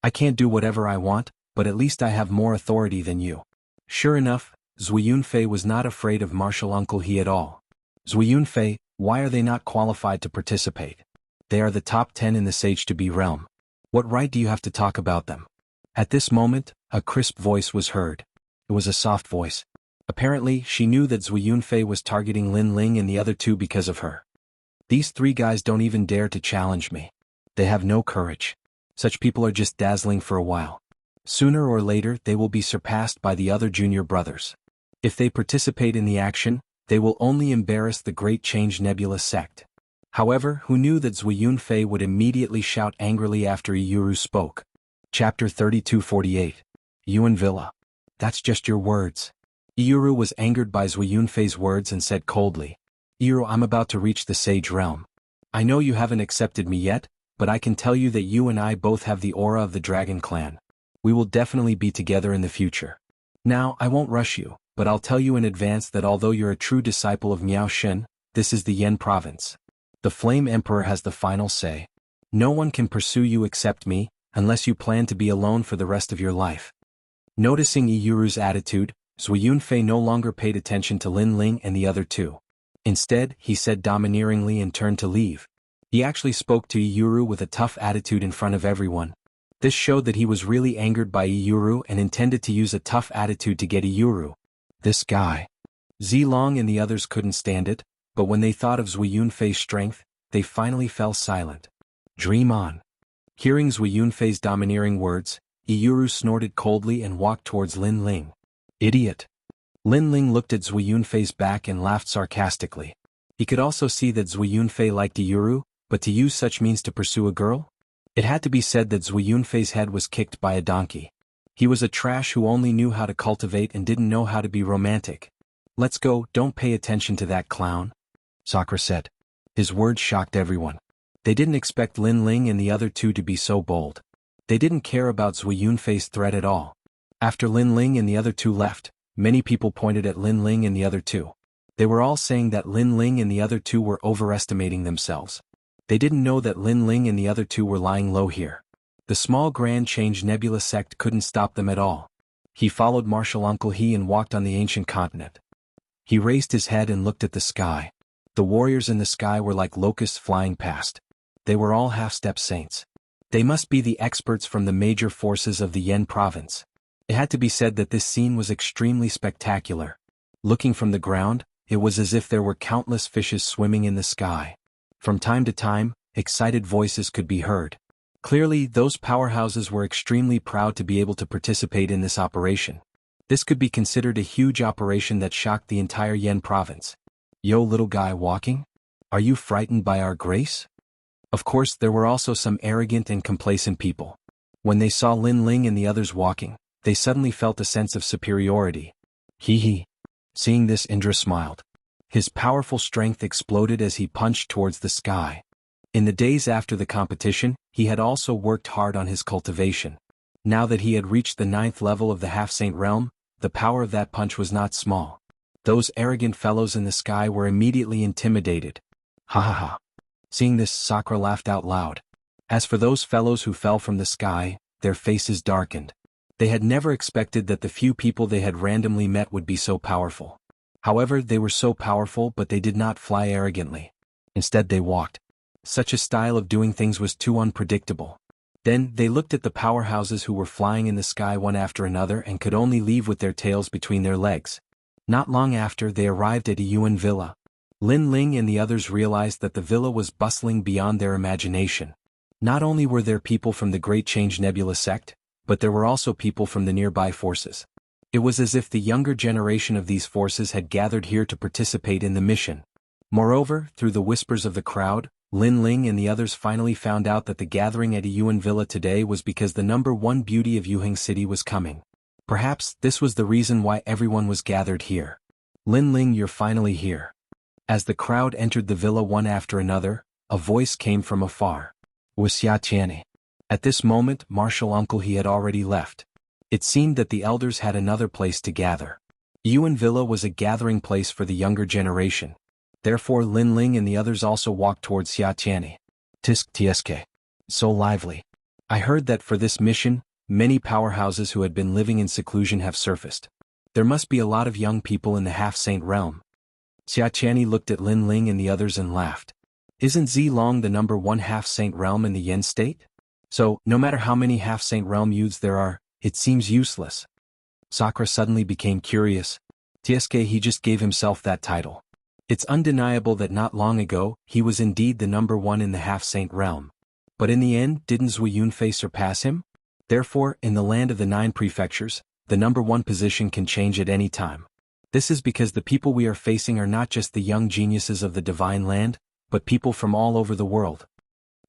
I can't do whatever I want, but at least I have more authority than you. Sure enough, Zui Yunfei was not afraid of Martial Uncle he at all. Zui Yunfei, why are they not qualified to participate? They are the top 10 in the Sage-to-Be realm. What right do you have to talk about them? At this moment, a crisp voice was heard. It was a soft voice. Apparently, she knew that Zui Yunfei was targeting Lin Ling and the other two because of her. These three guys don't even dare to challenge me. They have no courage. Such people are just dazzling for a while. Sooner or later they will be surpassed by the other junior brothers. If they participate in the action, they will only embarrass the Great Change Nebula sect. However, who knew that Zui Yunfei would immediately shout angrily after Iyuru spoke? Chapter 3248. Yuan Villa. That's just your words. Iyuru was angered by Zui Yunfei's words and said coldly, Iyuru, I'm about to reach the Sage realm. I know you haven't accepted me yet, but I can tell you that you and I both have the aura of the Dragon Clan. We will definitely be together in the future. Now, I won't rush you, but I'll tell you in advance that although you're a true disciple of Miao Shen, this is the Yen province. The Flame Emperor has the final say. No one can pursue you except me, unless you plan to be alone for the rest of your life. Noticing Iyuru's attitude, Zui Yunfei no longer paid attention to Lin Ling and the other two. Instead, he said domineeringly and turned to leave. He actually spoke to Iyuru with a tough attitude in front of everyone. This showed that he was really angered by Iyuru and intended to use a tough attitude to get Iyuru. This guy. Zilong and the others couldn't stand it, but when they thought of Zui Yunfei's strength, they finally fell silent. Dream on. Hearing Zui Yunfei's domineering words, Iyuru snorted coldly and walked towards Lin Ling. Idiot. Lin Ling looked at Zui Yunfei's back and laughed sarcastically. He could also see that Zui Yunfei liked Iyuru, but to use such means to pursue a girl? It had to be said that Zui Yunfei's head was kicked by a donkey. He was a trash who only knew how to cultivate and didn't know how to be romantic. Let's go, don't pay attention to that clown, Sakura said. His words shocked everyone. They didn't expect Lin Ling and the other two to be so bold. They didn't care about Zui Yunfei's threat at all. After Lin Ling and the other two left, many people pointed at Lin Ling and the other two. They were all saying that Lin Ling and the other two were overestimating themselves. They didn't know that Lin Ling and the other two were lying low here. The small Grand Change Nebula sect couldn't stop them at all. He followed Martial Uncle He and walked on the ancient continent. He raised his head and looked at the sky. The warriors in the sky were like locusts flying past. They were all half-step saints. They must be the experts from the major forces of the Yen province. It had to be said that this scene was extremely spectacular. Looking from the ground, it was as if there were countless fishes swimming in the sky. From time to time, excited voices could be heard. Clearly, those powerhouses were extremely proud to be able to participate in this operation. This could be considered a huge operation that shocked the entire Yen province. Yo, little guy walking? Are you frightened by our grace? Of course, there were also some arrogant and complacent people. When they saw Lin Ling and the others walking, they suddenly felt a sense of superiority. Hee hee. Seeing this, Indra smiled. His powerful strength exploded as he punched towards the sky. In the days after the competition, he had also worked hard on his cultivation. Now that he had reached the 9th level of the half-saint realm, the power of that punch was not small. Those arrogant fellows in the sky were immediately intimidated. Ha ha ha. Seeing this, Sakura laughed out loud. As for those fellows who fell from the sky, their faces darkened. They had never expected that the few people they had randomly met would be so powerful. However, they were so powerful, but they did not fly arrogantly. Instead, they walked. Such a style of doing things was too unpredictable. Then, they looked at the powerhouses who were flying in the sky one after another and could only leave with their tails between their legs. Not long after, they arrived at a Yuan villa. Lin Ling and the others realized that the villa was bustling beyond their imagination. Not only were there people from the Great Change Nebula sect, but there were also people from the nearby forces. It was as if the younger generation of these forces had gathered here to participate in the mission. Moreover, through the whispers of the crowd, Lin Ling and the others finally found out that the gathering at Yuan Villa today was because the number one beauty of Yuheng City was coming. Perhaps this was the reason why everyone was gathered here. Lin Ling, you're finally here. As the crowd entered the villa one after another, a voice came from afar. Wuxia. At this moment, Martial Uncle he had already left. It seemed that the elders had another place to gather. Yuan Villa was a gathering place for the younger generation. Therefore Lin Ling and the others also walked towards Xianxia. Tsk. So lively. I heard that for this mission, many powerhouses who had been living in seclusion have surfaced. There must be a lot of young people in the half-saint realm. Xianxia looked at Lin Ling and the others and laughed. Isn't Zilong the number one half-saint realm in the Yen state? So, no matter how many half-saint realm youths there are, it seems useless. Sakura suddenly became curious. Tsk, he just gave himself that title. It's undeniable that not long ago, he was indeed the number one in the half-saint realm. But in the end, didn't Zui Yunfei surpass him? Therefore, in the land of the 9 prefectures, the number one position can change at any time. This is because the people we are facing are not just the young geniuses of the divine land, but people from all over the world.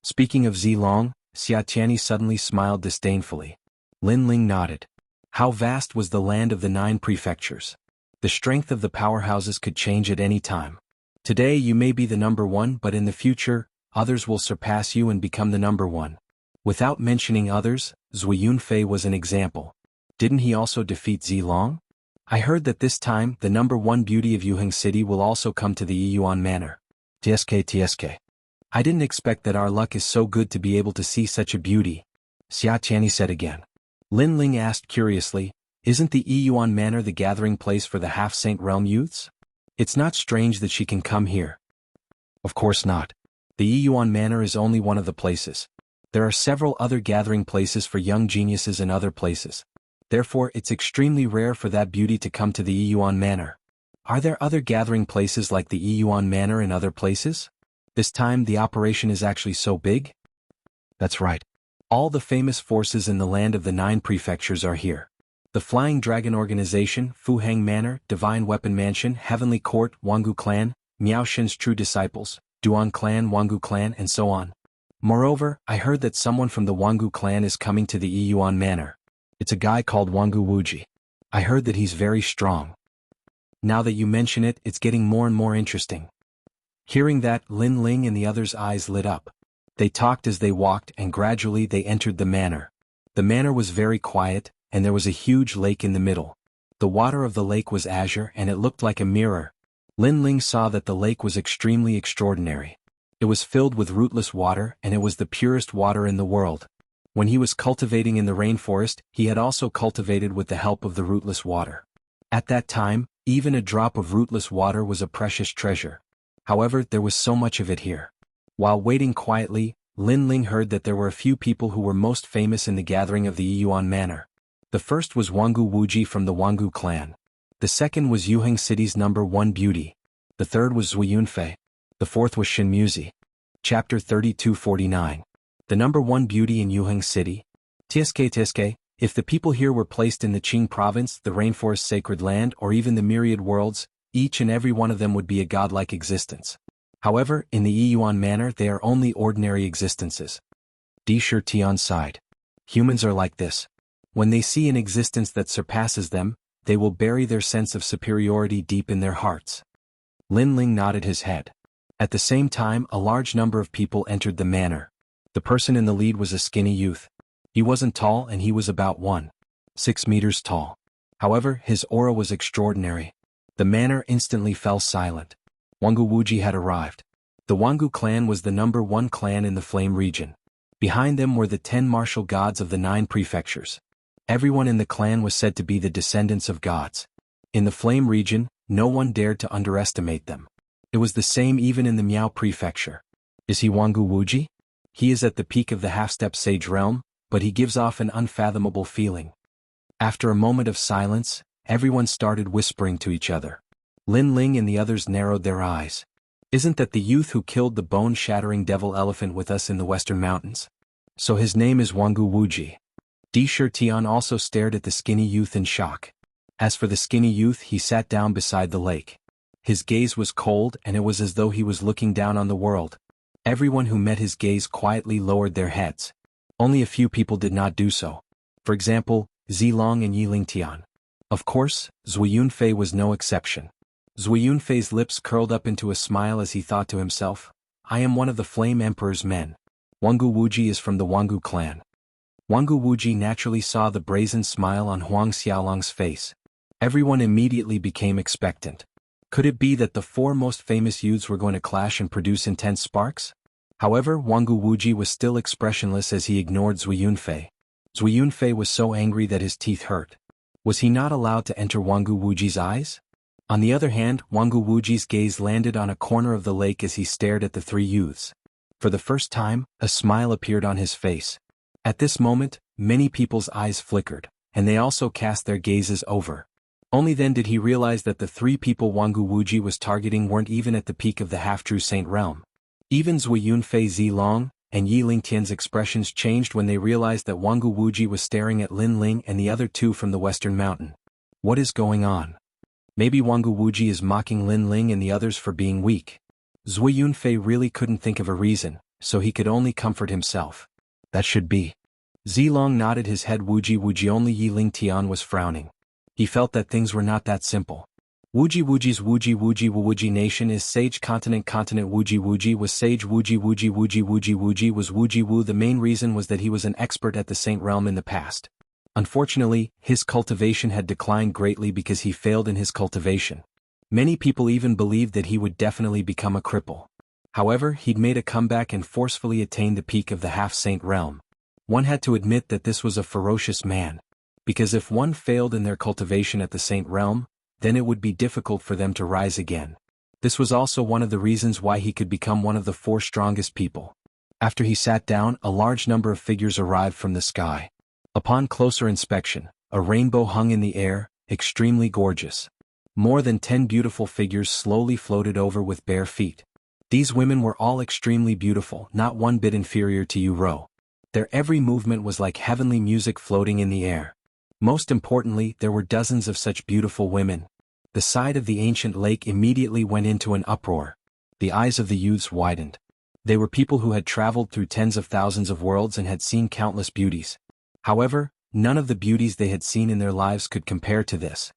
Speaking of Zilong, Xianxia suddenly smiled disdainfully. Lin Ling nodded. How vast was the land of the 9 prefectures? The strength of the powerhouses could change at any time. Today you may be the number one, but in the future, others will surpass you and become the number one. Without mentioning others, Zui Yunfei was an example. Didn't he also defeat Zilong? I heard that this time the number one beauty of Yuheng City will also come to the Yiyuan Manor. Tsk. I didn't expect that our luck is so good to be able to see such a beauty. Xianxia said again. Lin Ling asked curiously, isn't the Yiyuan Manor the gathering place for the half-saint realm youths? It's not strange that she can come here. Of course not. The Yiyuan Manor is only one of the places. There are several other gathering places for young geniuses in other places. Therefore it's extremely rare for that beauty to come to the Yiyuan Manor. Are there other gathering places like the Yiyuan Manor in other places? This time the operation is actually so big? That's right. All the famous forces in the land of the 9 prefectures are here. The Flying Dragon Organization, Fuheng Manor, Divine Weapon Mansion, Heavenly Court, Wangu Clan, Miao Shen's True Disciples, Duan Clan, Wangu Clan, and so on. Moreover, I heard that someone from the Wangu Clan is coming to the Yiyuan Manor. It's a guy called Wangu Wuji. I heard that he's very strong. Now that you mention it, it's getting more and more interesting. Hearing that, Lin Ling and the others' eyes lit up. They talked as they walked and gradually they entered the manor. The manor was very quiet, and there was a huge lake in the middle. The water of the lake was azure and it looked like a mirror. Lin Ling saw that the lake was extremely extraordinary. It was filled with rootless water and it was the purest water in the world. When he was cultivating in the rainforest, he had also cultivated with the help of the rootless water. At that time, even a drop of rootless water was a precious treasure. However, there was so much of it here. While waiting quietly, Lin Ling heard that there were a few people who were most famous in the gathering of the Yiyuan Manor. The first was Wangu Wuji from the Wangu clan. The second was Yuheng City's number one beauty. The third was Zui Yunfei. The fourth was Shin Muzi. Chapter 3249. The number one beauty in Yuheng City. Tsk. If the people here were placed in the Qing province, the rainforest sacred land, or even the myriad worlds, each and every one of them would be a godlike existence. However, in the Yiyuan Manor they are only ordinary existences. Dishir Tian sighed. Humans are like this. When they see an existence that surpasses them, they will bury their sense of superiority deep in their hearts. Lin Ling nodded his head. At the same time, a large number of people entered the manor. The person in the lead was a skinny youth. He wasn't tall and he was about 1.6 meters tall. However, his aura was extraordinary. The manor instantly fell silent. Wangu Wuji had arrived. The Wangu clan was the number one clan in the Flame region. Behind them were the 10 martial gods of the 9 prefectures. Everyone in the clan was said to be the descendants of gods. In the Flame region, no one dared to underestimate them. It was the same even in the Miao prefecture. Is he Wangu Wuji? He is at the peak of the half-step sage realm, but he gives off an unfathomable feeling. After a moment of silence, everyone started whispering to each other. Lin Ling and the others narrowed their eyes. Isn't that the youth who killed the bone-shattering devil elephant with us in the western mountains? So his name is Wangu Wuji. Dishir Tian also stared at the skinny youth in shock. As for the skinny youth, he sat down beside the lake. His gaze was cold and it was as though he was looking down on the world. Everyone who met his gaze quietly lowered their heads. Only a few people did not do so. For example, Zilong and Yi Lingtian. Of course, Zui Yunfei was no exception. Zui Yunfei's lips curled up into a smile as he thought to himself, I am one of the Flame Emperor's men. Wangu Wuji is from the Wangu clan. Wangu Wuji naturally saw the brazen smile on Huang Xiaolong's face. Everyone immediately became expectant. Could it be that the four most famous youths were going to clash and produce intense sparks? However, Wangu Wuji was still expressionless as he ignored Zui Yunfei. Zui Yunfei was so angry that his teeth hurt. Was he not allowed to enter Wangu Wuji's eyes? On the other hand, Wangu Wuji's gaze landed on a corner of the lake as he stared at the three youths. For the first time, a smile appeared on his face. At this moment, many people's eyes flickered, and they also cast their gazes over. Only then did he realize that the three people Wangu Wuji was targeting weren't even at the peak of the half-true saint realm. Even Zui Yunfei, Zilong, and Yi Lingtian's expressions changed when they realized that Wangu Wuji was staring at Lin Ling and the other two from the western mountain. What is going on? Maybe Wangu Wuji is mocking Lin Ling and the others for being weak. Zui Yunfei really couldn't think of a reason, so he could only comfort himself. That should be. Zilong nodded his head. Wuji only Yi Lingtian was frowning. He felt that things were not that simple. Wuji's Wuji nation is sage continent Wuji was sage Wuji was Wuji Wu. The main reason was that he was an expert at the Saint Realm in the past. Unfortunately, his cultivation had declined greatly because he failed in his cultivation. Many people even believed that he would definitely become a cripple. However, he'd made a comeback and forcefully attained the peak of the half-saint realm. One had to admit that this was a ferocious man. Because if one failed in their cultivation at the saint realm, then it would be difficult for them to rise again. This was also one of the reasons why he could become one of the four strongest people. After he sat down, a large number of figures arrived from the sky. Upon closer inspection, a rainbow hung in the air, extremely gorgeous. More than 10 beautiful figures slowly floated over with bare feet. These women were all extremely beautiful, not one bit inferior to Yu Rou. Their every movement was like heavenly music floating in the air. Most importantly, there were dozens of such beautiful women. The side of the ancient lake immediately went into an uproar. The eyes of the youths widened. They were people who had traveled through tens of thousands of worlds and had seen countless beauties. However, none of the beauties they had seen in their lives could compare to this.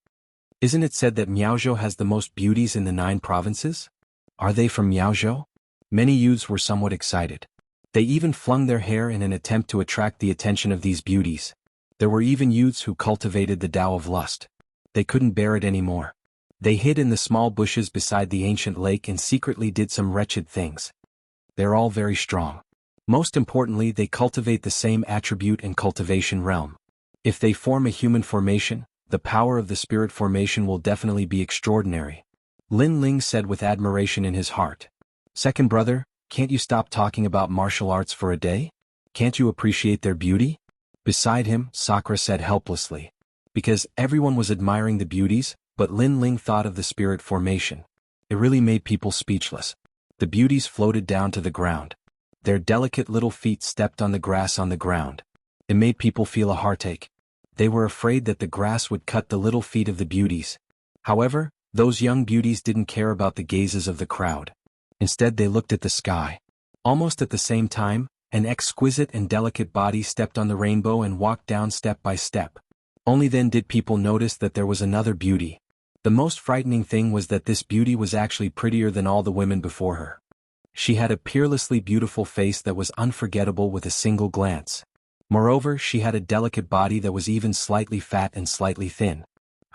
Isn't it said that Miaozhou has the most beauties in the 9 provinces? Are they from Miaozhou? Many youths were somewhat excited. They even flung their hair in an attempt to attract the attention of these beauties. There were even youths who cultivated the Tao of lust. They couldn't bear it anymore. They hid in the small bushes beside the ancient lake and secretly did some wretched things. They're all very strong. Most importantly, they cultivate the same attribute and cultivation realm. If they form a human formation, the power of the spirit formation will definitely be extraordinary. Lin Ling said with admiration in his heart. Second brother, can't you stop talking about martial arts for a day? Can't you appreciate their beauty? Beside him, Sakura said helplessly. Because everyone was admiring the beauties, but Lin Ling thought of the spirit formation. It really made people speechless. The beauties floated down to the ground. Their delicate little feet stepped on the grass on the ground. It made people feel a heartache. They were afraid that the grass would cut the little feet of the beauties. However, those young beauties didn't care about the gazes of the crowd. Instead, they looked at the sky. Almost at the same time, an exquisite and delicate body stepped on the rainbow and walked down step by step. Only then did people notice that there was another beauty. The most frightening thing was that this beauty was actually prettier than all the women before her. She had a peerlessly beautiful face that was unforgettable with a single glance. Moreover, she had a delicate body that was even slightly fat and slightly thin.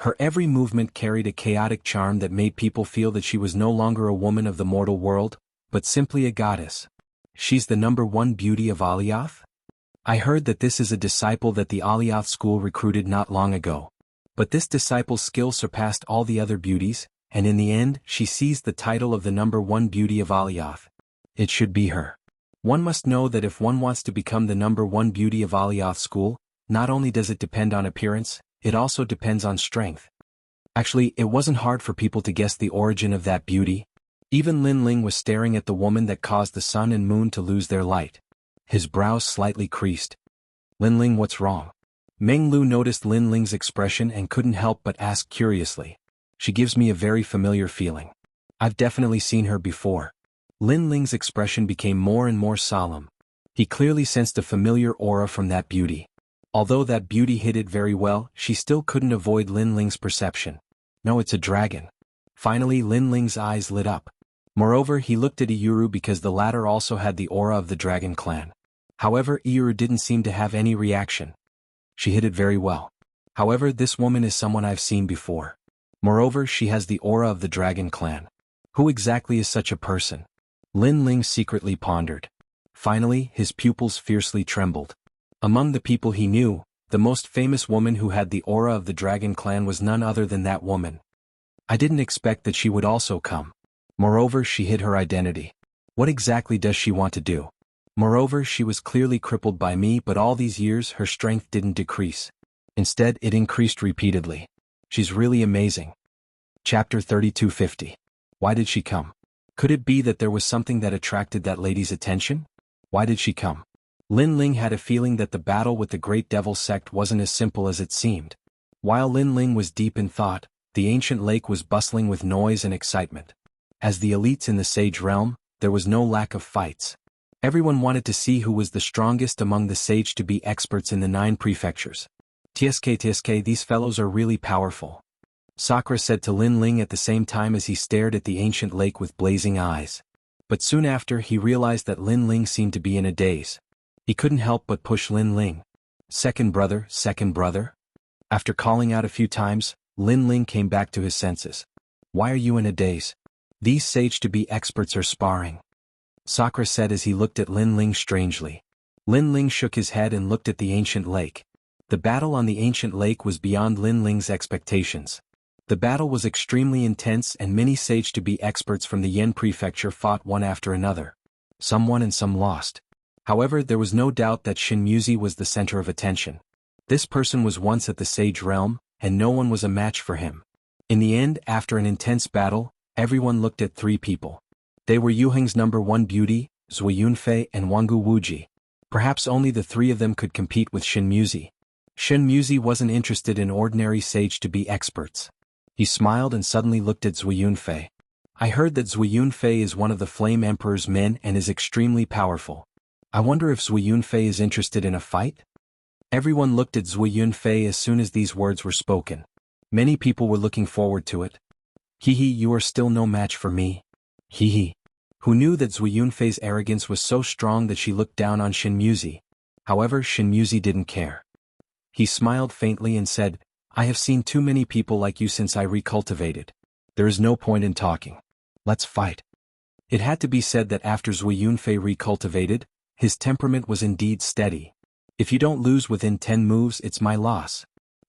Her every movement carried a chaotic charm that made people feel that she was no longer a woman of the mortal world, but simply a goddess. She's the #1 beauty of Alioth? I heard that this is a disciple that the Alioth school recruited not long ago. But this disciple's skill surpassed all the other beauties, and in the end, she seized the title of the #1 beauty of Alioth. It should be her. One must know that if one wants to become the #1 beauty of Alioth school, not only does it depend on appearance, it also depends on strength. Actually, it wasn't hard for people to guess the origin of that beauty. Even Lin Ling was staring at the woman that caused the sun and moon to lose their light. His brows slightly creased. Lin Ling, what's wrong? Meng Lu noticed Lin Ling's expression and couldn't help but ask curiously. She gives me a very familiar feeling. I've definitely seen her before. Lin Ling's expression became more and more solemn. He clearly sensed a familiar aura from that beauty. Although that beauty hid it very well, she still couldn't avoid Lin Ling's perception. No, it's a dragon. Finally Lin Ling's eyes lit up. Moreover, he looked at Iuru because the latter also had the aura of the dragon clan. However, Iuru didn't seem to have any reaction. She hid it very well. However, this woman is someone I've seen before. Moreover, she has the aura of the dragon clan. Who exactly is such a person? Lin Ling secretly pondered. Finally, his pupils fiercely trembled. Among the people he knew, the most famous woman who had the aura of the dragon clan was none other than that woman. I didn't expect that she would also come. Moreover, she hid her identity. What exactly does she want to do? Moreover, she was clearly crippled by me, but all these years her strength didn't decrease. Instead, it increased repeatedly. She's really amazing. Chapter 3250. Why did she come? Could it be that there was something that attracted that lady's attention? Why did she come? Lin Ling had a feeling that the battle with the Great Devil sect wasn't as simple as it seemed. While Lin Ling was deep in thought, the ancient lake was bustling with noise and excitement. As the elites in the Sage realm, there was no lack of fights. Everyone wanted to see who was the strongest among the Sage to be experts in the 9 prefectures. TSK, these fellows are really powerful. Sakura said to Lin Ling at the same time as he stared at the ancient lake with blazing eyes. But soon after he realized that Lin Ling seemed to be in a daze. He couldn't help but push Lin Ling. Second brother, second brother? After calling out a few times, Lin Ling came back to his senses. Why are you in a daze? These Sage-to-be experts are sparring. Sakura said as he looked at Lin Ling strangely. Lin Ling shook his head and looked at the ancient lake. The battle on the ancient lake was beyond Lin Ling's expectations. The battle was extremely intense and many Sage-to-be experts from the Yen prefecture fought one after another. Some won and some lost. However, there was no doubt that Xianxia was the center of attention. This person was once at the Sage realm, and no one was a match for him. In the end, after an intense battle, everyone looked at 3 people. They were Yuheng's number 1 beauty, Zui Yunfei and Wangu Wuji. Perhaps only the 3 of them could compete with Xianxia. Xianxia wasn't interested in ordinary Sage-to-be experts. He smiled and suddenly looked at Zui Yunfei. I heard that Zui Yunfei is one of the Flame Emperor's men and is extremely powerful. I wonder if Zui Yunfei is interested in a fight? Everyone looked at Zui Yunfei as soon as these words were spoken. Many people were looking forward to it. Hehe, you are still no match for me. Hehe. Who knew that Zui Yunfei's arrogance was so strong that she looked down on Xianxia? However, Xianxia didn't care. He smiled faintly and said, I have seen too many people like you since I recultivated. There is no point in talking. Let's fight. It had to be said that after Zui Yunfei recultivated, his temperament was indeed steady. If you don't lose within 10 moves, it's my loss.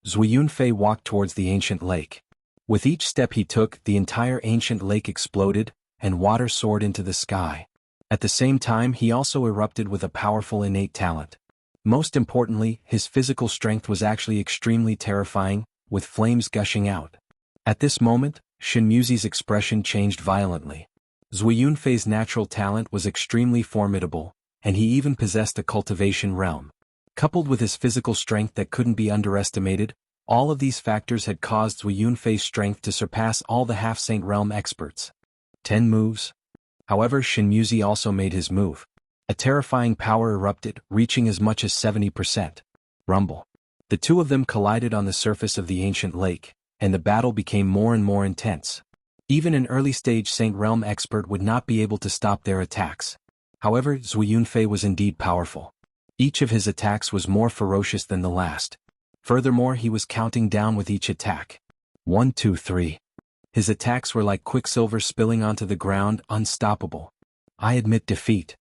Zui Yunfei walked towards the ancient lake. With each step he took, the entire ancient lake exploded, and water soared into the sky. At the same time, he also erupted with a powerful innate talent. Most importantly, his physical strength was actually extremely terrifying, with flames gushing out. At this moment, Xianxia's expression changed violently. Zui Yunfei's natural talent was extremely formidable, and he even possessed a cultivation realm. Coupled with his physical strength that couldn't be underestimated, all of these factors had caused Zui Yunfei's strength to surpass all the half-saint realm experts. 10 moves. However, Xianxia also made his move. A terrifying power erupted, reaching as much as 70%. Rumble. The 2 of them collided on the surface of the ancient lake, and the battle became more and more intense. Even an early-stage Saint Realm expert would not be able to stop their attacks. However, Zui Yunfei was indeed powerful. Each of his attacks was more ferocious than the last. Furthermore, he was counting down with each attack. 1, 2, 3. His attacks were like quicksilver spilling onto the ground, unstoppable. I admit defeat.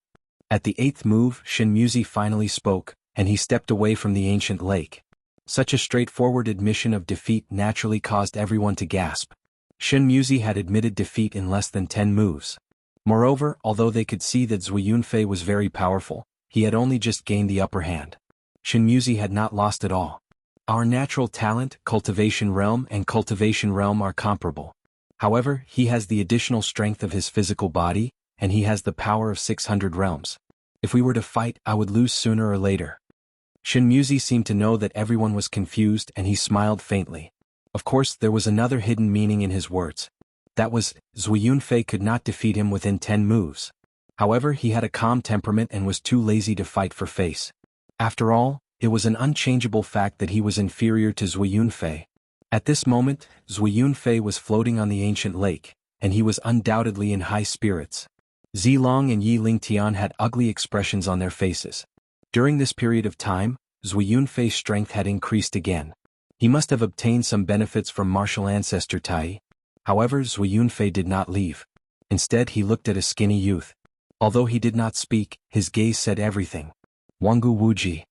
At the 8th move, Xianxia finally spoke, and he stepped away from the ancient lake. Such a straightforward admission of defeat naturally caused everyone to gasp. Xianxia had admitted defeat in less than 10 moves. Moreover, although they could see that Zui Yunfei was very powerful, he had only just gained the upper hand. Xianxia had not lost at all. Our natural talent, Cultivation Realm and Cultivation Realm are comparable. However, he has the additional strength of his physical body, and he has the power of 600 realms. If we were to fight, I would lose sooner or later. Xianxia seemed to know that everyone was confused and he smiled faintly. Of course, there was another hidden meaning in his words. That was, Zui Yunfei could not defeat him within 10 moves. However, he had a calm temperament and was too lazy to fight for face. After all, it was an unchangeable fact that he was inferior to Zui Yunfei. At this moment, Zui Yunfei was floating on the ancient lake, and he was undoubtedly in high spirits. Zilong and Yi Lingtian had ugly expressions on their faces. During this period of time, Zui Yunfei's strength had increased again. He must have obtained some benefits from martial ancestor Tai. However, Zui Yunfei did not leave. Instead, he looked at a skinny youth. Although he did not speak, his gaze said everything. Wangu Wuji.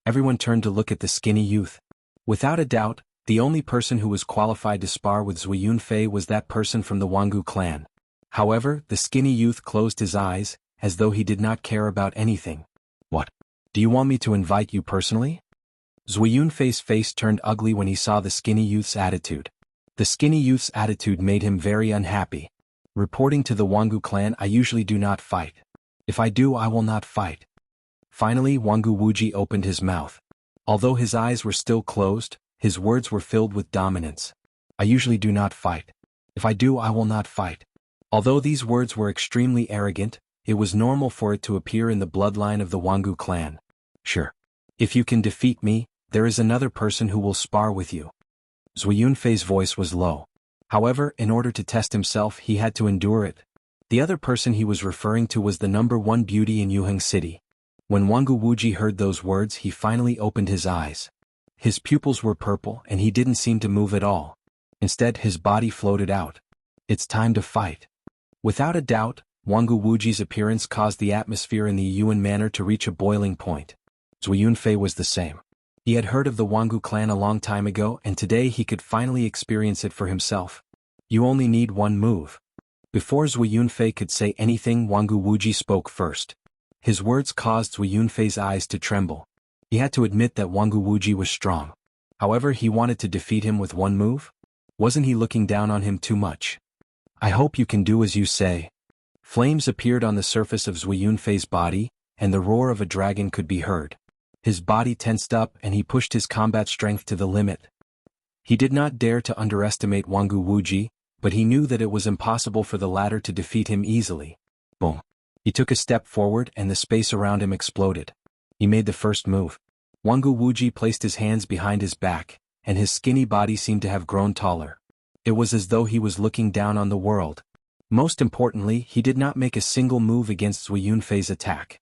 Everyone turned to look at the skinny youth. Without a doubt, the only person who was qualified to spar with Zui Yunfei was that person from the Wangu clan. However, the skinny youth closed his eyes, as though he did not care about anything. What? Do you want me to invite you personally? Zui Yunfei's face turned ugly when he saw the skinny youth's attitude. The skinny youth's attitude made him very unhappy. Reporting to the Wangu clan, I usually do not fight. If I do, I will not fight. Finally, Wangu Wuji opened his mouth. Although his eyes were still closed, his words were filled with dominance. I usually do not fight. If I do, I will not fight. Although these words were extremely arrogant, it was normal for it to appear in the bloodline of the Wangu clan. Sure. If you can defeat me, there is another person who will spar with you. Zui Yunfei's voice was low. However, in order to test himself, he had to endure it. The other person he was referring to was the #1 beauty in Yuheng City. When Wangu Wuji heard those words, he finally opened his eyes. His pupils were purple and he didn't seem to move at all. Instead, his body floated out. It's time to fight. Without a doubt, Wangu Wuji's appearance caused the atmosphere in the Yuan manor to reach a boiling point. Zui Yunfei was the same. He had heard of the Wangu clan a long time ago, and today he could finally experience it for himself. You only need one move. Before Zui Yunfei could say anything, Wangu Wuji spoke first. His words caused Zui Yunfei's eyes to tremble. He had to admit that Wangu Wuji was strong. However, he wanted to defeat him with one move? Wasn't he looking down on him too much? I hope you can do as you say. Flames appeared on the surface of Zui Yunfei's body, and the roar of a dragon could be heard. His body tensed up and he pushed his combat strength to the limit. He did not dare to underestimate Wangu Wuji, but he knew that it was impossible for the latter to defeat him easily. Boom. He took a step forward and the space around him exploded. He made the first move. Wangu Wuji placed his hands behind his back, and his skinny body seemed to have grown taller. It was as though he was looking down on the world. Most importantly, he did not make a single move against Zui Yunfei's attack.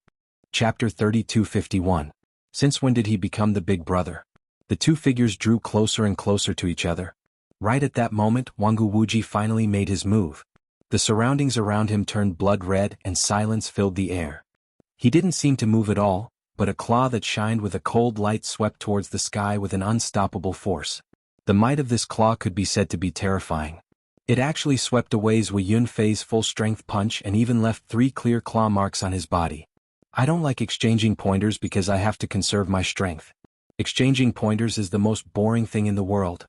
Chapter 3251. Since when did he become the big brother? The two figures drew closer and closer to each other. Right at that moment, Wangu Wuji finally made his move. The surroundings around him turned blood red and silence filled the air. He didn't seem to move at all, but a claw that shined with a cold light swept towards the sky with an unstoppable force. The might of this claw could be said to be terrifying. It actually swept away Zui Yunfei's full-strength punch and even left 3 clear claw marks on his body. I don't like exchanging pointers because I have to conserve my strength. Exchanging pointers is the most boring thing in the world.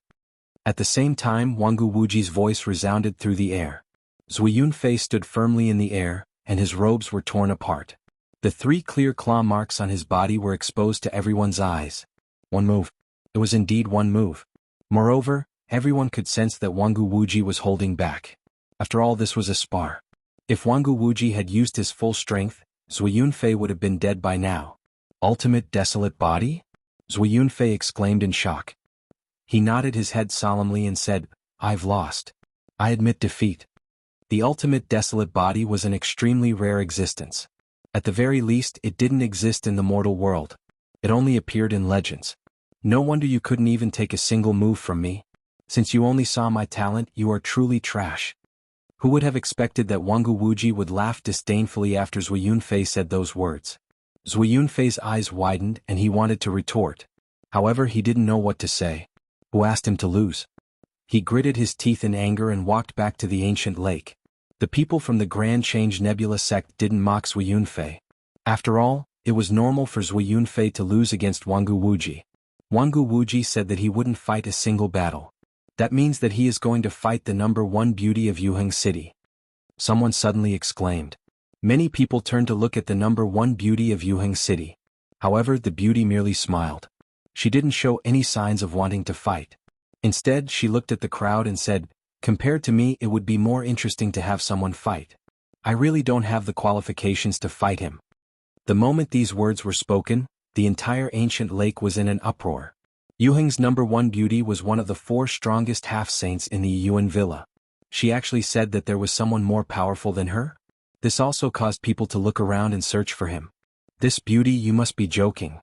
At the same time, Wangu Wuji's voice resounded through the air. Zui Yunfei stood firmly in the air, and his robes were torn apart. The 3 clear claw marks on his body were exposed to everyone's eyes. One move. It was indeed one move. Moreover, everyone could sense that Wangu Wuji was holding back. After all, this was a spar. If Wangu Wuji had used his full strength, Zui Yunfei would have been dead by now. Ultimate desolate body? Zui Yunfei exclaimed in shock. He nodded his head solemnly and said, I've lost. I admit defeat. The ultimate desolate body was an extremely rare existence. At the very least, it didn't exist in the mortal world. It only appeared in legends. No wonder you couldn't even take a single move from me. Since you only saw my talent, you are truly trash. Who would have expected that Wangu Wuji would laugh disdainfully after Zui Yunfei said those words? Zui Yunfei's eyes widened and he wanted to retort. However, he didn't know what to say. Who asked him to lose? He gritted his teeth in anger and walked back to the ancient lake. The people from the Grand Change Nebula sect didn't mock Zui Yunfei. After all, it was normal for Zui Yunfei to lose against Wangu Wuji. Wangu Wuji said that he wouldn't fight a single battle. That means that he is going to fight the #1 beauty of Yuheng City. Someone suddenly exclaimed. Many people turned to look at the #1 beauty of Yuheng City. However, the beauty merely smiled. She didn't show any signs of wanting to fight. Instead, she looked at the crowd and said, compared to me, it would be more interesting to have someone fight. I really don't have the qualifications to fight him. The moment these words were spoken, the entire ancient lake was in an uproar. Yuheng's number one beauty was one of the 4 strongest half-saints in the Yuan villa. She actually said that there was someone more powerful than her? This also caused people to look around and search for him. This beauty, you must be joking.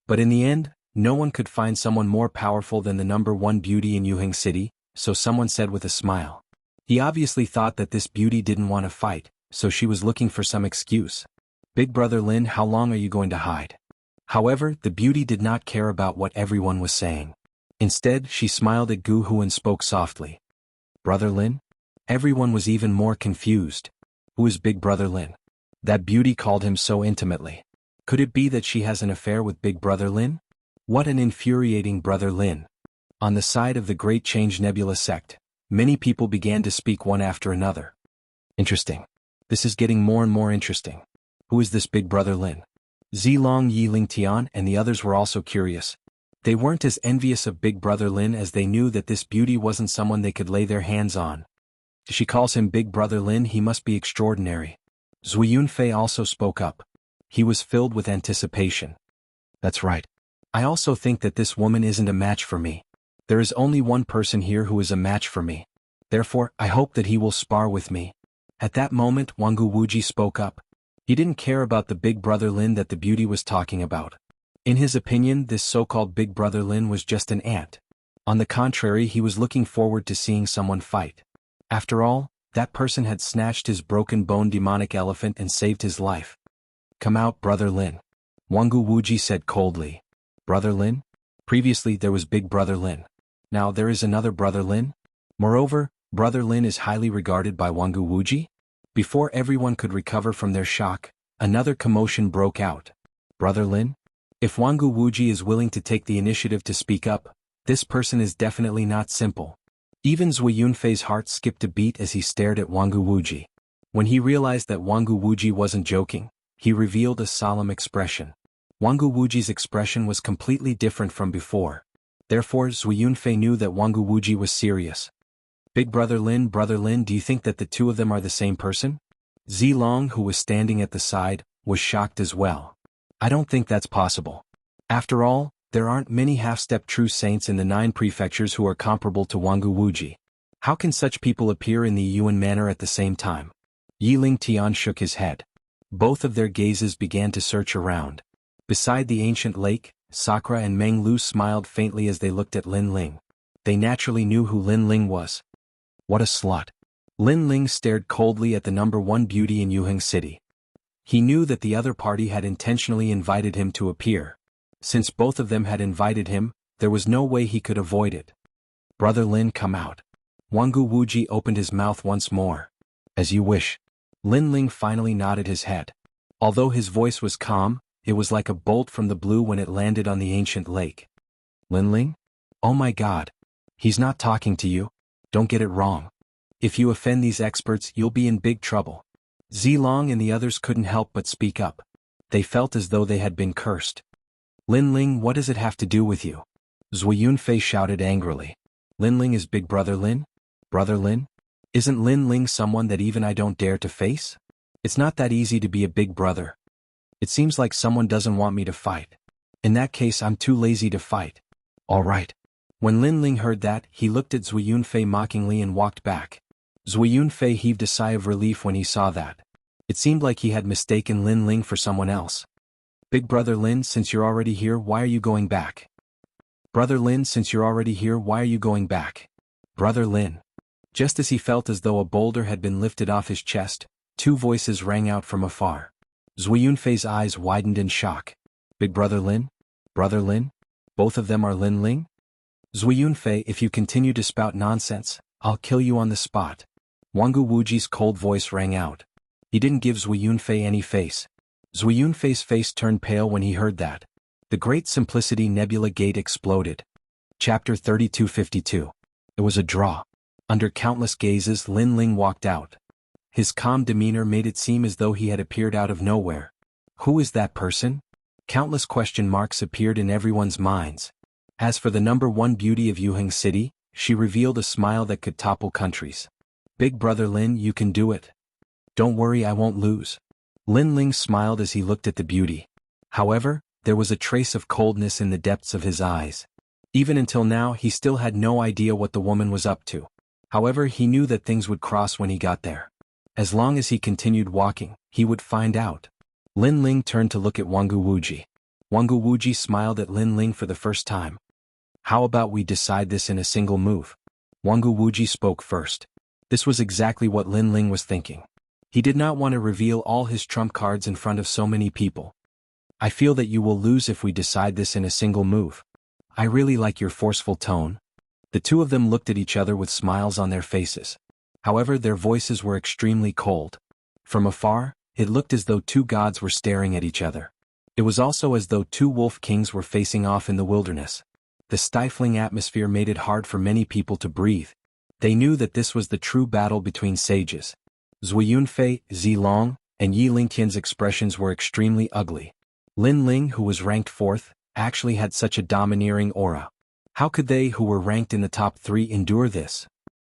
But in the end, no one could find someone more powerful than the number one beauty in Yuheng City, so someone said with a smile. He obviously thought that this beauty didn't want to fight, so she was looking for some excuse. Big brother Lin, how long are you going to hide? However, the beauty did not care about what everyone was saying. Instead, she smiled at Gu Hu and spoke softly. Brother Lin? Everyone was even more confused. Who is Big Brother Lin? That beauty called him so intimately. Could it be that she has an affair with Big Brother Lin? What an infuriating Brother Lin. On the side of the Great Change Nebula sect, many people began to speak one after another. Interesting. This is getting more and more interesting. Who is this Big Brother Lin? Zilong, Yiling Tian, and the others were also curious. They weren't as envious of Big Brother Lin as they knew that this beauty wasn't someone they could lay their hands on. She calls him Big Brother Lin, he must be extraordinary. Zui Yunfei also spoke up. He was filled with anticipation. That's right. I also think that this woman isn't a match for me. There is only one person here who is a match for me. Therefore, I hope that he will spar with me. At that moment, Wangu Wuji spoke up. He didn't care about the Big Brother Lin that the beauty was talking about. In his opinion, this so-called Big Brother Lin was just an ant. On the contrary, he was looking forward to seeing someone fight. After all, that person had snatched his broken bone demonic elephant and saved his life. Come out, Brother Lin. Wangu Wuji said coldly. Brother Lin? Previously there was Big Brother Lin. Now there is another Brother Lin? Moreover, Brother Lin is highly regarded by Wangu Wuji? Before everyone could recover from their shock, another commotion broke out. Brother Lin? If Wangu Wuji is willing to take the initiative to speak up, this person is definitely not simple. Even Zui Yunfei's heart skipped a beat as he stared at Wangu Wuji. When he realized that Wangu Wuji wasn't joking, he revealed a solemn expression. Wangu Wuji's expression was completely different from before. Therefore, Zui Yunfei knew that Wangu Wuji was serious. Big Brother Lin, do you think that the two of them are the same person? Zilong, who was standing at the side, was shocked as well. I don't think that's possible. After all, there aren't many half-step true saints in the 9 prefectures who are comparable to Wangu Wuji. How can such people appear in the Yuan manner at the same time? Yiling Tian shook his head. Both of their gazes began to search around. Beside the ancient lake, Sakura and Meng Lu smiled faintly as they looked at Lin Ling. They naturally knew who Lin Ling was. What a slut. Lin Ling stared coldly at the number one beauty in Yuheng City. He knew that the other party had intentionally invited him to appear. Since both of them had invited him, there was no way he could avoid it. Brother Lin, come out. Wangu Wuji opened his mouth once more. As you wish. Lin Ling finally nodded his head. Although his voice was calm, it was like a bolt from the blue when it landed on the ancient lake. Lin Ling? Oh my God. He's not talking to you. Don't get it wrong. If you offend these experts, you'll be in big trouble. Zilong and the others couldn't help but speak up. They felt as though they had been cursed. Lin Ling, what does it have to do with you? Zui Yunfei shouted angrily. Lin Ling is Big Brother Lin? Brother Lin? Isn't Lin Ling someone that even I don't dare to face? It's not that easy to be a big brother. It seems like someone doesn't want me to fight. In that case, I'm too lazy to fight. All right. When Lin Ling heard that, he looked at Zui Yunfei mockingly and walked back. Zui Yunfei heaved a sigh of relief when he saw that. It seemed like he had mistaken Lin Ling for someone else. Big Brother Lin, since you're already here, why are you going back? Brother Lin, since you're already here, why are you going back? Brother Lin. Just as he felt as though a boulder had been lifted off his chest, 2 voices rang out from afar. Zui Yunfei's eyes widened in shock. Big Brother Lin? Brother Lin? Both of them are Lin Ling? Zui Yunfei, if you continue to spout nonsense, I'll kill you on the spot. Wangu Wuji's cold voice rang out. He didn't give Zui Yunfei any face. Zui Yunfei's face turned pale when he heard that. The Great Simplicity Nebula Gate exploded. Chapter 3252. It was a draw. Under countless gazes, Lin Ling walked out. His calm demeanor made it seem as though he had appeared out of nowhere. Who is that person? Countless question marks appeared in everyone's minds. As for the number one beauty of Yuheng City, she revealed a smile that could topple countries. Big Brother Lin, you can do it. Don't worry, I won't lose. Lin Ling smiled as he looked at the beauty. However, there was a trace of coldness in the depths of his eyes. Even until now he still had no idea what the woman was up to. However, he knew that things would cross when he got there. As long as he continued walking, he would find out. Lin Ling turned to look at Wangu Wuji. Wangu Wuji smiled at Lin Ling for the first time. How about we decide this in a single move? Wangu Wuji spoke first. This was exactly what Lin Ling was thinking. He did not want to reveal all his trump cards in front of so many people. I feel that you will lose if we decide this in a single move. I really like your forceful tone. The two of them looked at each other with smiles on their faces. However, their voices were extremely cold. From afar, it looked as though two gods were staring at each other. It was also as though two wolf kings were facing off in the wilderness. The stifling atmosphere made it hard for many people to breathe. They knew that this was the true battle between sages. Zui Yunfei, Zilong, and Yi Lingtian's expressions were extremely ugly. Lin Ling, who was ranked 4th, actually had such a domineering aura. How could they, who were ranked in the top 3, endure this?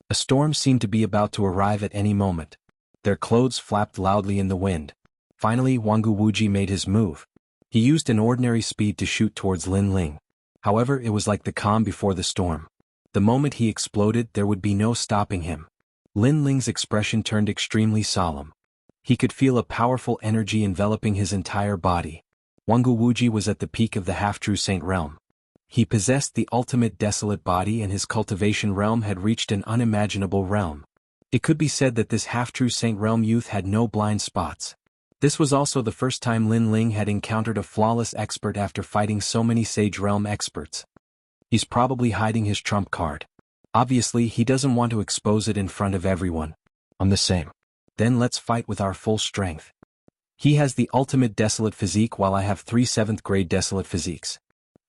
A storm seemed to be about to arrive at any moment. Their clothes flapped loudly in the wind. Finally, Wangu Wuji made his move. He used an ordinary speed to shoot towards Lin Ling. However, it was like the calm before the storm. The moment he exploded, there would be no stopping him. Lin Ling's expression turned extremely solemn. He could feel a powerful energy enveloping his entire body. Wangu Wuji was at the peak of the half-true saint realm. He possessed the ultimate desolate body, and his cultivation realm had reached an unimaginable realm. It could be said that this half-true saint realm youth had no blind spots. This was also the first time Lin Ling had encountered a flawless expert after fighting so many sage realm experts. He's probably hiding his trump card. Obviously, he doesn't want to expose it in front of everyone. I'm the same. Then let's fight with our full strength. He has the ultimate desolate physique while I have 3 7th grade desolate physiques.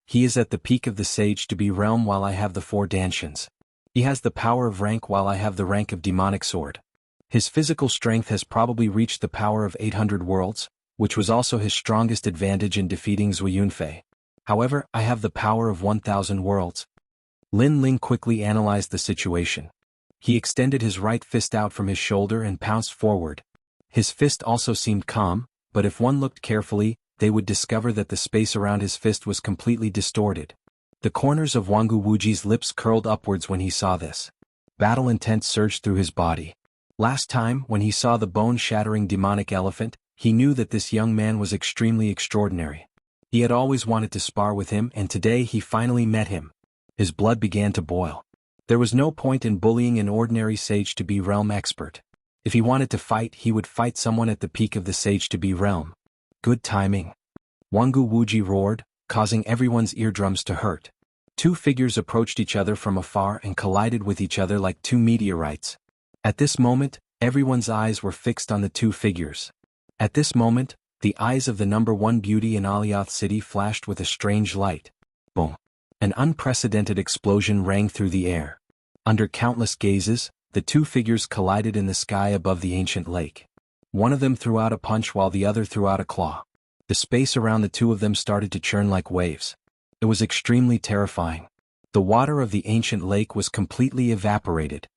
He is at the peak of the sage to be realm while I have the 4 Danshians. He has the power of rank while I have the rank of demonic sword. His physical strength has probably reached the power of 800 worlds, which was also his strongest advantage in defeating Zui Yunfei. However, I have the power of 1000 worlds. Lin Ling quickly analyzed the situation. He extended his right fist out from his shoulder and pounced forward. His fist also seemed calm, but if one looked carefully, they would discover that the space around his fist was completely distorted. The corners of Wangu Wuji's lips curled upwards when he saw this. Battle intent surged through his body. Last time, when he saw the bone-shattering demonic elephant, he knew that this young man was extremely extraordinary. He had always wanted to spar with him, and today he finally met him. His blood began to boil. There was no point in bullying an ordinary sage to be realm expert. If he wanted to fight, he would fight someone at the peak of the sage to be realm. Good timing. Wangu Wuji roared, causing everyone's eardrums to hurt. Two figures approached each other from afar and collided with each other like two meteorites. At this moment, everyone's eyes were fixed on the two figures. At this moment, the eyes of the #1 beauty in Alioth City flashed with a strange light. Boom! An unprecedented explosion rang through the air. Under countless gazes, the two figures collided in the sky above the ancient lake. One of them threw out a punch while the other threw out a claw. The space around the two of them started to churn like waves. It was extremely terrifying. The water of the ancient lake was completely evaporated.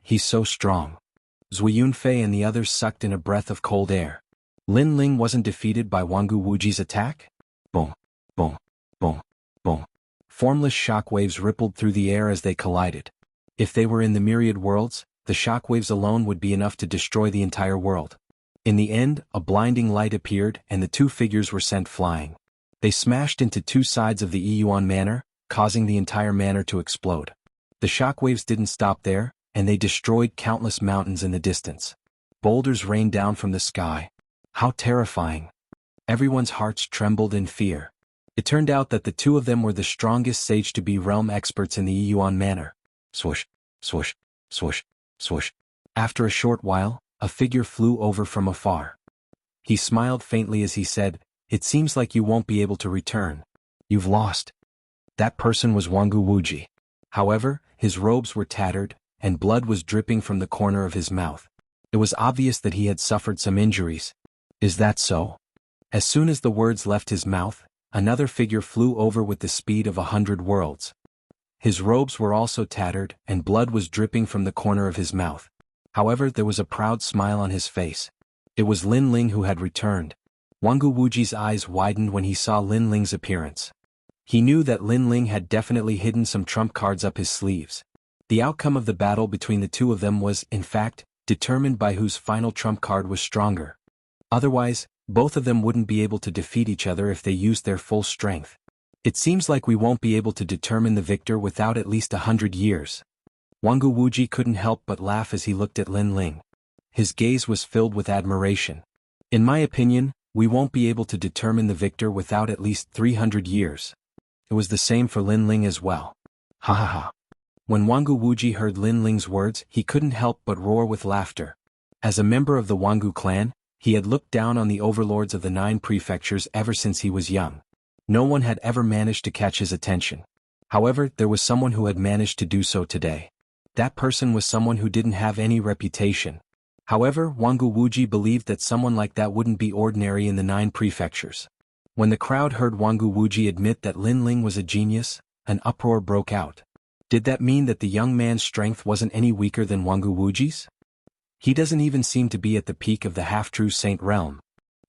He's so strong. Zui Yunfei and the others sucked in a breath of cold air. Lin Ling wasn't defeated by Wangu Wuji's attack? Boom, boom, boom, boom. Formless shockwaves rippled through the air as they collided. If they were in the myriad worlds, the shockwaves alone would be enough to destroy the entire world. In the end, a blinding light appeared and the two figures were sent flying. They smashed into two sides of the Yuan Manor, causing the entire manor to explode. The shockwaves didn't stop there, and they destroyed countless mountains in the distance. Boulders rained down from the sky. How terrifying. Everyone's hearts trembled in fear. It turned out that the two of them were the strongest sage to be realm experts in the Yuan Manor. Swoosh, swoosh, swoosh, swoosh. After a short while, a figure flew over from afar. He smiled faintly as he said, "It seems like you won't be able to return. You've lost." That person was Wangu Wuji. However, his robes were tattered, and blood was dripping from the corner of his mouth. It was obvious that he had suffered some injuries. Is that so? As soon as the words left his mouth, another figure flew over with the speed of 100 worlds. His robes were also tattered, and blood was dripping from the corner of his mouth. However, there was a proud smile on his face. It was Lin Ling who had returned. Wangu Wuji's eyes widened when he saw Lin Ling's appearance. He knew that Lin Ling had definitely hidden some trump cards up his sleeves. The outcome of the battle between the two of them was, in fact, determined by whose final trump card was stronger. Otherwise, both of them wouldn't be able to defeat each other if they used their full strength. It seems like we won't be able to determine the victor without at least 100 years. Wangu Wuji couldn't help but laugh as he looked at Lin Ling. His gaze was filled with admiration. In my opinion, we won't be able to determine the victor without at least 300 years. It was the same for Lin Ling as well. Ha ha ha. When Wangu Wuji heard Lin Ling's words, he couldn't help but roar with laughter. As a member of the Wangu clan, he had looked down on the overlords of the 9 prefectures ever since he was young. No one had ever managed to catch his attention. However, there was someone who had managed to do so today. That person was someone who didn't have any reputation. However, Wangu Wuji believed that someone like that wouldn't be ordinary in the 9 prefectures. When the crowd heard Wangu Wuji admit that Lin Ling was a genius, an uproar broke out. Did that mean that the young man's strength wasn't any weaker than Wangu Wuji's? He doesn't even seem to be at the peak of the half-true saint realm.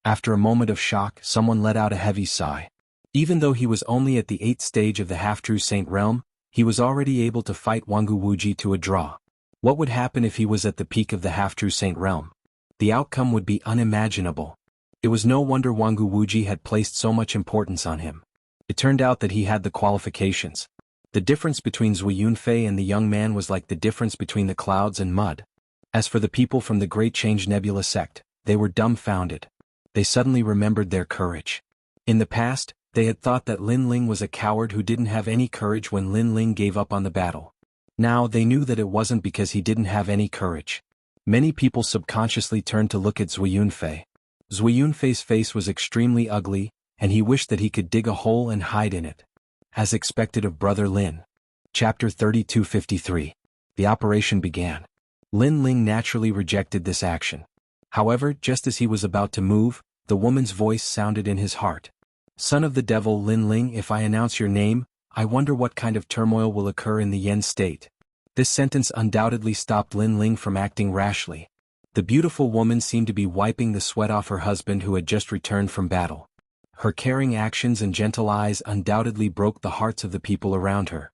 After a moment of shock, someone let out a heavy sigh. Even though he was only at the 8th stage of the half-true saint realm, he was already able to fight Wangu Wuji to a draw. What would happen if he was at the peak of the half-true saint realm? The outcome would be unimaginable. It was no wonder Wangu Wuji had placed so much importance on him. It turned out that he had the qualifications. The difference between Zui Yunfei and the young man was like the difference between the clouds and mud. As for the people from the Great Change Nebula sect, they were dumbfounded. They suddenly remembered their courage. In the past, they had thought that Lin Ling was a coward who didn't have any courage when Lin Ling gave up on the battle. Now they knew that it wasn't because he didn't have any courage. Many people subconsciously turned to look at Zui Yunfei. Zui Yunfei's face was extremely ugly, and he wished that he could dig a hole and hide in it. As expected of Brother Lin. Chapter 3253. The operation began. Lin Ling naturally rejected this action. However, just as he was about to move, the woman's voice sounded in his heart. Son of the devil Lin Ling, if I announce your name, I wonder what kind of turmoil will occur in the Yen state. This sentence undoubtedly stopped Lin Ling from acting rashly. The beautiful woman seemed to be wiping the sweat off her husband who had just returned from battle. Her caring actions and gentle eyes undoubtedly broke the hearts of the people around her.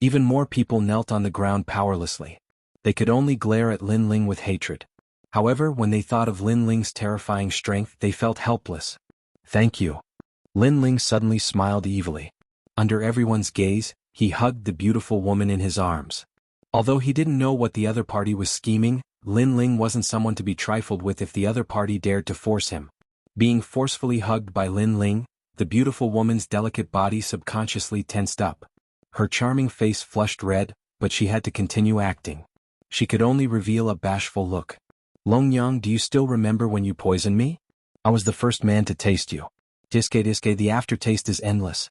Even more people knelt on the ground powerlessly. They could only glare at Lin Ling with hatred. However, when they thought of Lin Ling's terrifying strength, they felt helpless. Thank you. Lin Ling suddenly smiled evilly. Under everyone's gaze, he hugged the beautiful woman in his arms. Although he didn't know what the other party was scheming, Lin Ling wasn't someone to be trifled with if the other party dared to force him. Being forcefully hugged by Lin Ling, the beautiful woman's delicate body subconsciously tensed up. Her charming face flushed red, but she had to continue acting. She could only reveal a bashful look. Longyang, do you still remember when you poisoned me? I was the first man to taste you. Diske, the aftertaste is endless.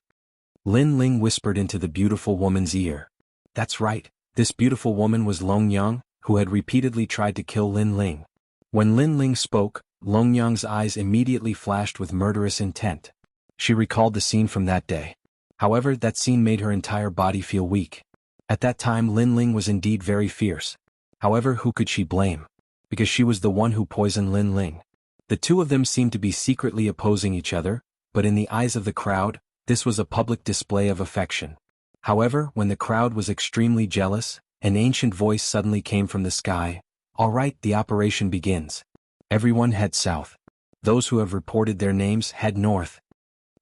Lin Ling whispered into the beautiful woman's ear. That's right, this beautiful woman was Longyang, who had repeatedly tried to kill Lin Ling. When Lin Ling spoke, Longyang's eyes immediately flashed with murderous intent. She recalled the scene from that day. However, that scene made her entire body feel weak. At that time Lin Ling was indeed very fierce. However, who could she blame? Because she was the one who poisoned Lin Ling. The two of them seemed to be secretly opposing each other, but in the eyes of the crowd, this was a public display of affection. However, when the crowd was extremely jealous, an ancient voice suddenly came from the sky. All right, the operation begins. Everyone head south. Those who have reported their names head north.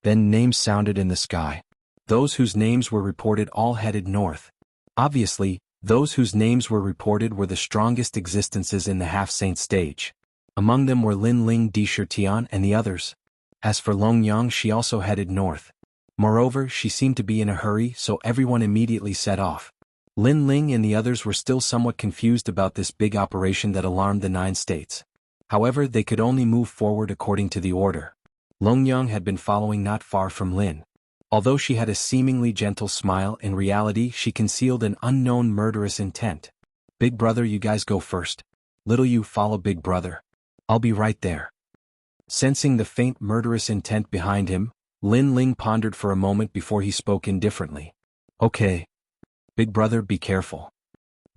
Then names sounded in the sky. Those whose names were reported all headed north. Obviously, those whose names were reported were the strongest existences in the half-saint stage. Among them were Lin Ling, Tian, and the others. As for Longyang, she also headed north. Moreover, she seemed to be in a hurry, so everyone immediately set off. Lin Ling and the others were still somewhat confused about this big operation that alarmed the 9 states. However, they could only move forward according to the order. Longyang had been following not far from Lin. Although she had a seemingly gentle smile, in reality she concealed an unknown murderous intent. Big brother, you guys go first. Little you follow big brother. I'll be right there. Sensing the faint murderous intent behind him, Lin Ling pondered for a moment before he spoke indifferently. Okay. Big brother, be careful.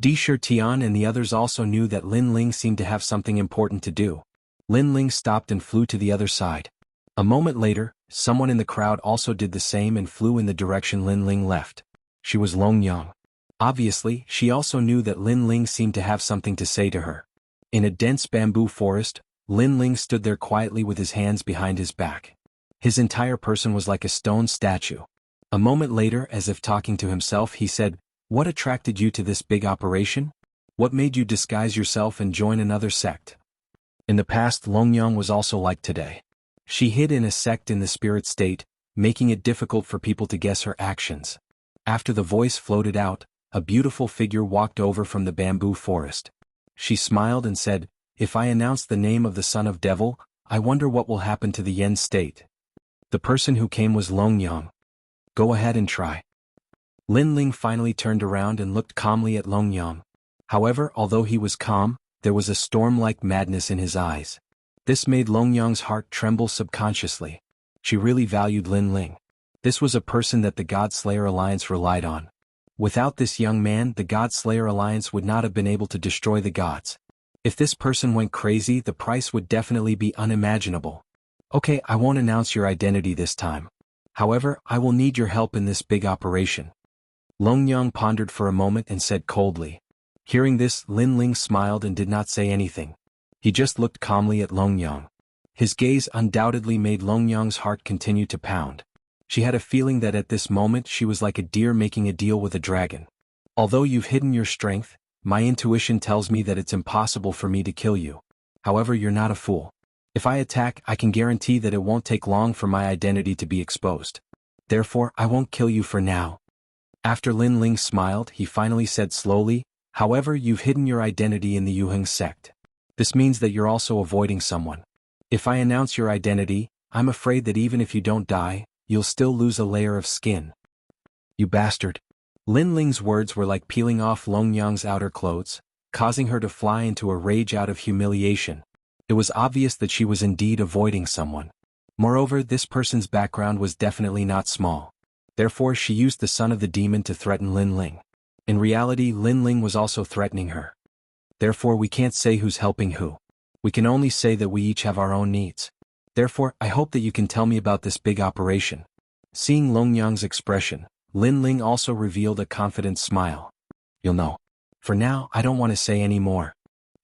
Tian and the others also knew that Lin Ling seemed to have something important to do. Lin Ling stopped and flew to the other side. A moment later, someone in the crowd also did the same and flew in the direction Lin Ling left. She was Long Yang. Obviously, she also knew that Lin Ling seemed to have something to say to her. In a dense bamboo forest, Lin Ling stood there quietly with his hands behind his back. His entire person was like a stone statue. A moment later, as if talking to himself, he said, "What attracted you to this big operation? What made you disguise yourself and join another sect?" In the past, Long Yang was also like today. She hid in a sect in the spirit state, making it difficult for people to guess her actions. After the voice floated out, a beautiful figure walked over from the bamboo forest. She smiled and said, "If I announce the name of the son of devil, I wonder what will happen to the Yen state." The person who came was Long Yang. "Go ahead and try." Lin Ling finally turned around and looked calmly at Long Yang. However, although he was calm, there was a storm-like madness in his eyes. This made Long Yang's heart tremble subconsciously. She really valued Lin Ling. This was a person that the God Slayer Alliance relied on. Without this young man, the God Slayer Alliance would not have been able to destroy the gods. If this person went crazy, the price would definitely be unimaginable. "Okay, I won't announce your identity this time. However, I will need your help in this big operation." Long Yang pondered for a moment and said coldly. Hearing this, Lin Ling smiled and did not say anything. He just looked calmly at Long Yang. His gaze undoubtedly made Long Yang's heart continue to pound. She had a feeling that at this moment she was like a deer making a deal with a dragon. "Although you've hidden your strength, my intuition tells me that it's impossible for me to kill you. However, you're not a fool. If I attack, I can guarantee that it won't take long for my identity to be exposed. Therefore, I won't kill you for now." After Lin Ling smiled, he finally said slowly, "However, you've hidden your identity in the Yuheng sect. This means that you're also avoiding someone. If I announce your identity, I'm afraid that even if you don't die, you'll still lose a layer of skin." "You bastard." Lin Ling's words were like peeling off Long Yang's outer clothes, causing her to fly into a rage out of humiliation. It was obvious that she was indeed avoiding someone. Moreover, this person's background was definitely not small. Therefore, she used the son of the demon to threaten Lin Ling. In reality, Lin Ling was also threatening her. Therefore, we can't say who's helping who. We can only say that we each have our own needs. Therefore, I hope that you can tell me about this big operation." Seeing Long Yang's expression, Lin Ling also revealed a confident smile. "You'll know. For now, I don't want to say any more."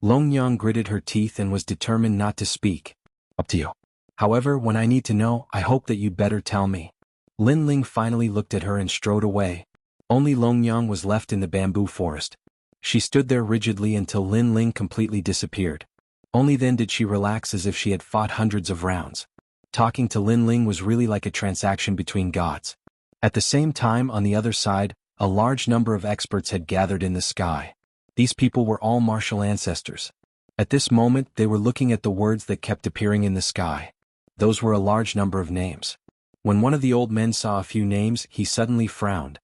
Long Yang gritted her teeth and was determined not to speak. "Up to you. However, when I need to know, I hope that you'd better tell me." Lin Ling finally looked at her and strode away. Only Long Yang was left in the bamboo forest. She stood there rigidly until Lin Ling completely disappeared. Only then did she relax as if she had fought hundreds of rounds. Talking to Lin Ling was really like a transaction between gods. At the same time, on the other side, a large number of experts had gathered in the sky. These people were all martial ancestors. At this moment, they were looking at the words that kept appearing in the sky. Those were a large number of names. When one of the old men saw a few names, he suddenly frowned.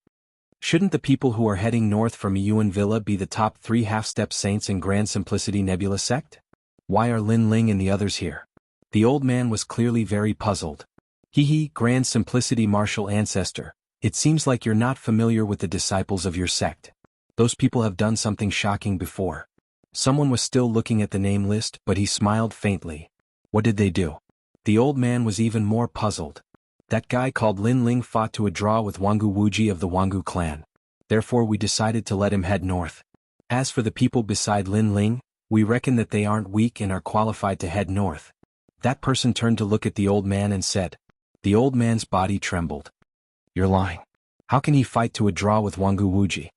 Shouldn't the people who are heading north from Yuan Villa be the top 3 half-step saints in Grand Simplicity Nebula sect? Why are Lin Ling and the others here? The old man was clearly very puzzled. Hee, Grand Simplicity Martial Ancestor, it seems like you're not familiar with the disciples of your sect. Those people have done something shocking before. Someone was still looking at the name list, but he smiled faintly. What did they do? The old man was even more puzzled. That guy called Lin Ling fought to a draw with Wangu Wuji of the Wangu clan. Therefore we decided to let him head north. As for the people beside Lin Ling, we reckon that they aren't weak and are qualified to head north. That person turned to look at the old man and said. The old man's body trembled. You're lying. How can he fight to a draw with Wangu Wuji?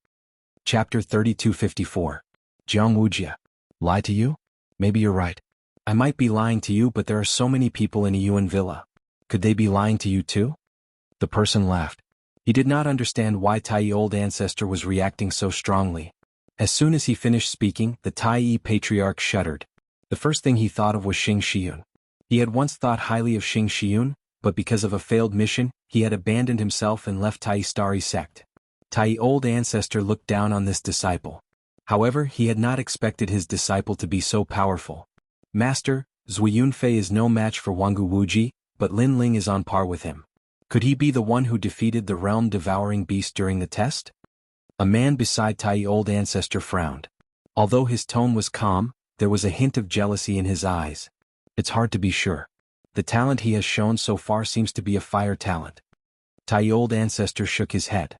Chapter 3254. Jianghu. Lie to you? Maybe you're right. I might be lying to you, but there are so many people in a Yuan villa. Could they be lying to you too? The person laughed. He did not understand why Tai old ancestor was reacting so strongly. As soon as he finished speaking, the Tai patriarch shuddered. The first thing he thought of was Xianxia. He had once thought highly of Xianxia, but because of a failed mission, he had abandoned himself and left Tai Starry sect. Tai old ancestor looked down on this disciple. However, he had not expected his disciple to be so powerful. Master, Zui Yunfei is no match for Wangu Wuji, but Lin Ling is on par with him. Could he be the one who defeated the realm-devouring beast during the test? A man beside Tai old ancestor frowned. Although his tone was calm, there was a hint of jealousy in his eyes. It's hard to be sure. The talent he has shown so far seems to be a fire talent. Tai old ancestor shook his head.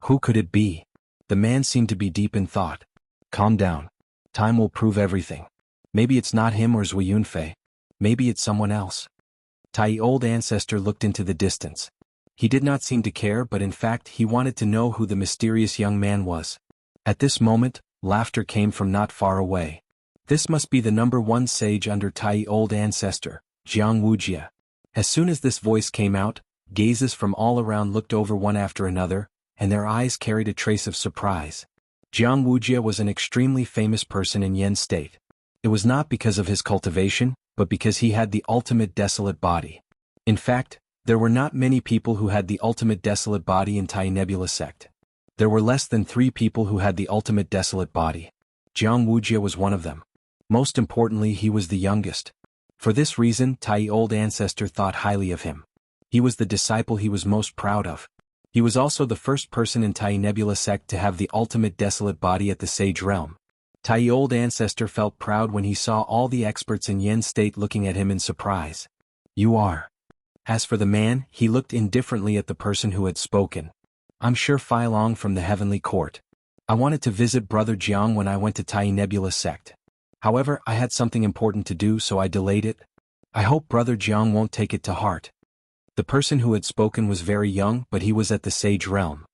Who could it be? The man seemed to be deep in thought. Calm down. Time will prove everything. Maybe it's not him or Zui Yunfei. Maybe it's someone else. Tai old ancestor looked into the distance. He did not seem to care, but in fact he wanted to know who the mysterious young man was. At this moment, laughter came from not far away. This must be the number one sage under Tai old ancestor, Jianghu. As soon as this voice came out, gazes from all around looked over one after another, and their eyes carried a trace of surprise. Jianghu was an extremely famous person in Yen State. It was not because of his cultivation, but because he had the ultimate desolate body. In fact, there were not many people who had the ultimate desolate body in Tai Nebula sect. There were less than 3 people who had the ultimate desolate body. Jianghu was one of them. Most importantly, he was the youngest. For this reason, Tai old ancestor thought highly of him. He was the disciple he was most proud of. He was also the first person in Tai Nebula sect to have the ultimate desolate body at the sage realm. Tai old ancestor felt proud when he saw all the experts in Yen State looking at him in surprise. You are. As for the man, he looked indifferently at the person who had spoken. I'm sure Fai Long from the Heavenly Court. I wanted to visit Brother Jiang when I went to Tai Nebula sect. However, I had something important to do, so I delayed it. I hope Brother Jiang won't take it to heart. The person who had spoken was very young, but he was at the sage realm.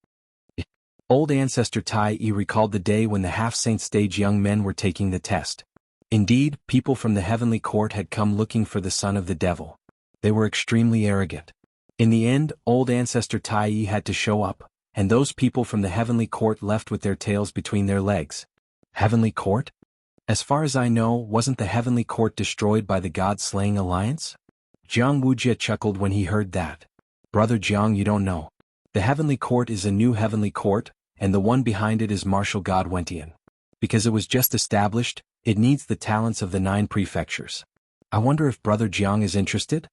Old ancestor Tai Yi recalled the day when the half-saint stage young men were taking the test. Indeed, people from the Heavenly Court had come looking for the son of the devil. They were extremely arrogant. In the end, old ancestor Tai Yi had to show up, and those people from the Heavenly Court left with their tails between their legs. Heavenly Court? As far as I know, wasn't the Heavenly Court destroyed by the God-slaying alliance? Jianghu chuckled when he heard that. Brother Jiang, you don't know. The Heavenly Court is a new Heavenly Court, and the one behind it is Martial God Wentian. Because it was just established, it needs the talents of the 9 prefectures. I wonder if Brother Jiang is interested?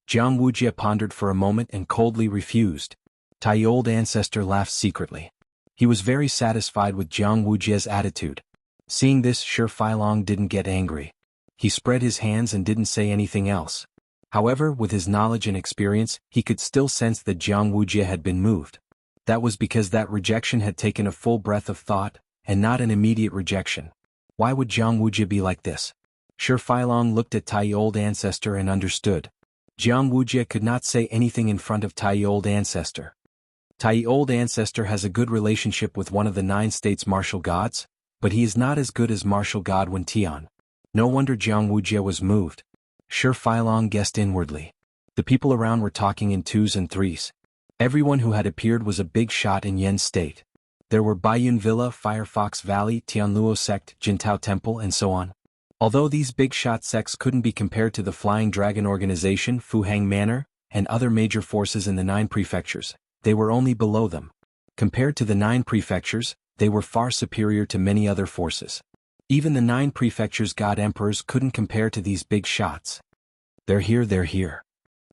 Jianghu pondered for a moment and coldly refused. Tai old ancestor laughed secretly. He was very satisfied with Jianghu's attitude. Seeing this, Shi Failong didn't get angry. He spread his hands and didn't say anything else. However, with his knowledge and experience, he could still sense that Jianghu had been moved. That was because that rejection had taken a full breath of thought, and not an immediate rejection. Why would Jianghu be like this? Shi Failong looked at Tai old ancestor and understood. Jianghu could not say anything in front of Tai old ancestor. Tai old ancestor has a good relationship with one of the 9 states martial gods, but he is not as good as martial god Wentian. No wonder Jianghu was moved. Shi Failong guessed inwardly. The people around were talking in 2s and 3s. Everyone who had appeared was a big shot in Yen State. There were Baiyun Villa, Firefox Valley, Tianluo Sect, Jintao Temple, and so on. Although these big shot sects couldn't be compared to the Flying Dragon Organization, Fuhang Manor, and other major forces in the 9 prefectures, they were only below them. Compared to the 9 prefectures, they were far superior to many other forces. Even the 9 prefectures' god emperors couldn't compare to these big shots. They're here.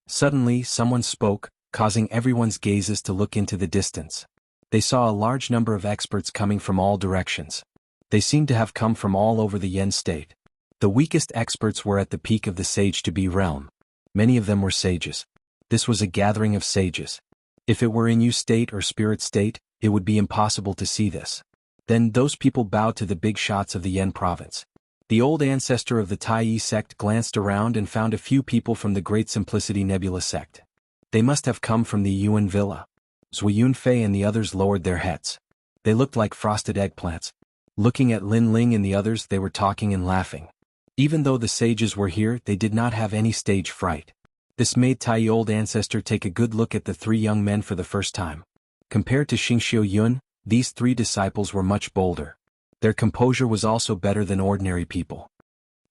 Suddenly, someone spoke, causing everyone's gazes to look into the distance. They saw a large number of experts coming from all directions. They seemed to have come from all over the Yen State. The weakest experts were at the peak of the Sage-to-be realm. Many of them were sages. This was a gathering of sages. If it were in Yu State or Spirit State, it would be impossible to see this. Then those people bowed to the big shots of the Yen province. The old ancestor of the Tai Yi sect glanced around and found a few people from the Great Simplicity Nebula sect. They must have come from the Yuan Villa. Zui Yunfei and the others lowered their heads. They looked like frosted eggplants. Looking at Lin Ling and the others, they were talking and laughing. Even though the sages were here, they did not have any stage fright. This made Tai old ancestor take a good look at the 3 young men for the first time. Compared to Xianxia Yun, these 3 disciples were much bolder. Their composure was also better than ordinary people.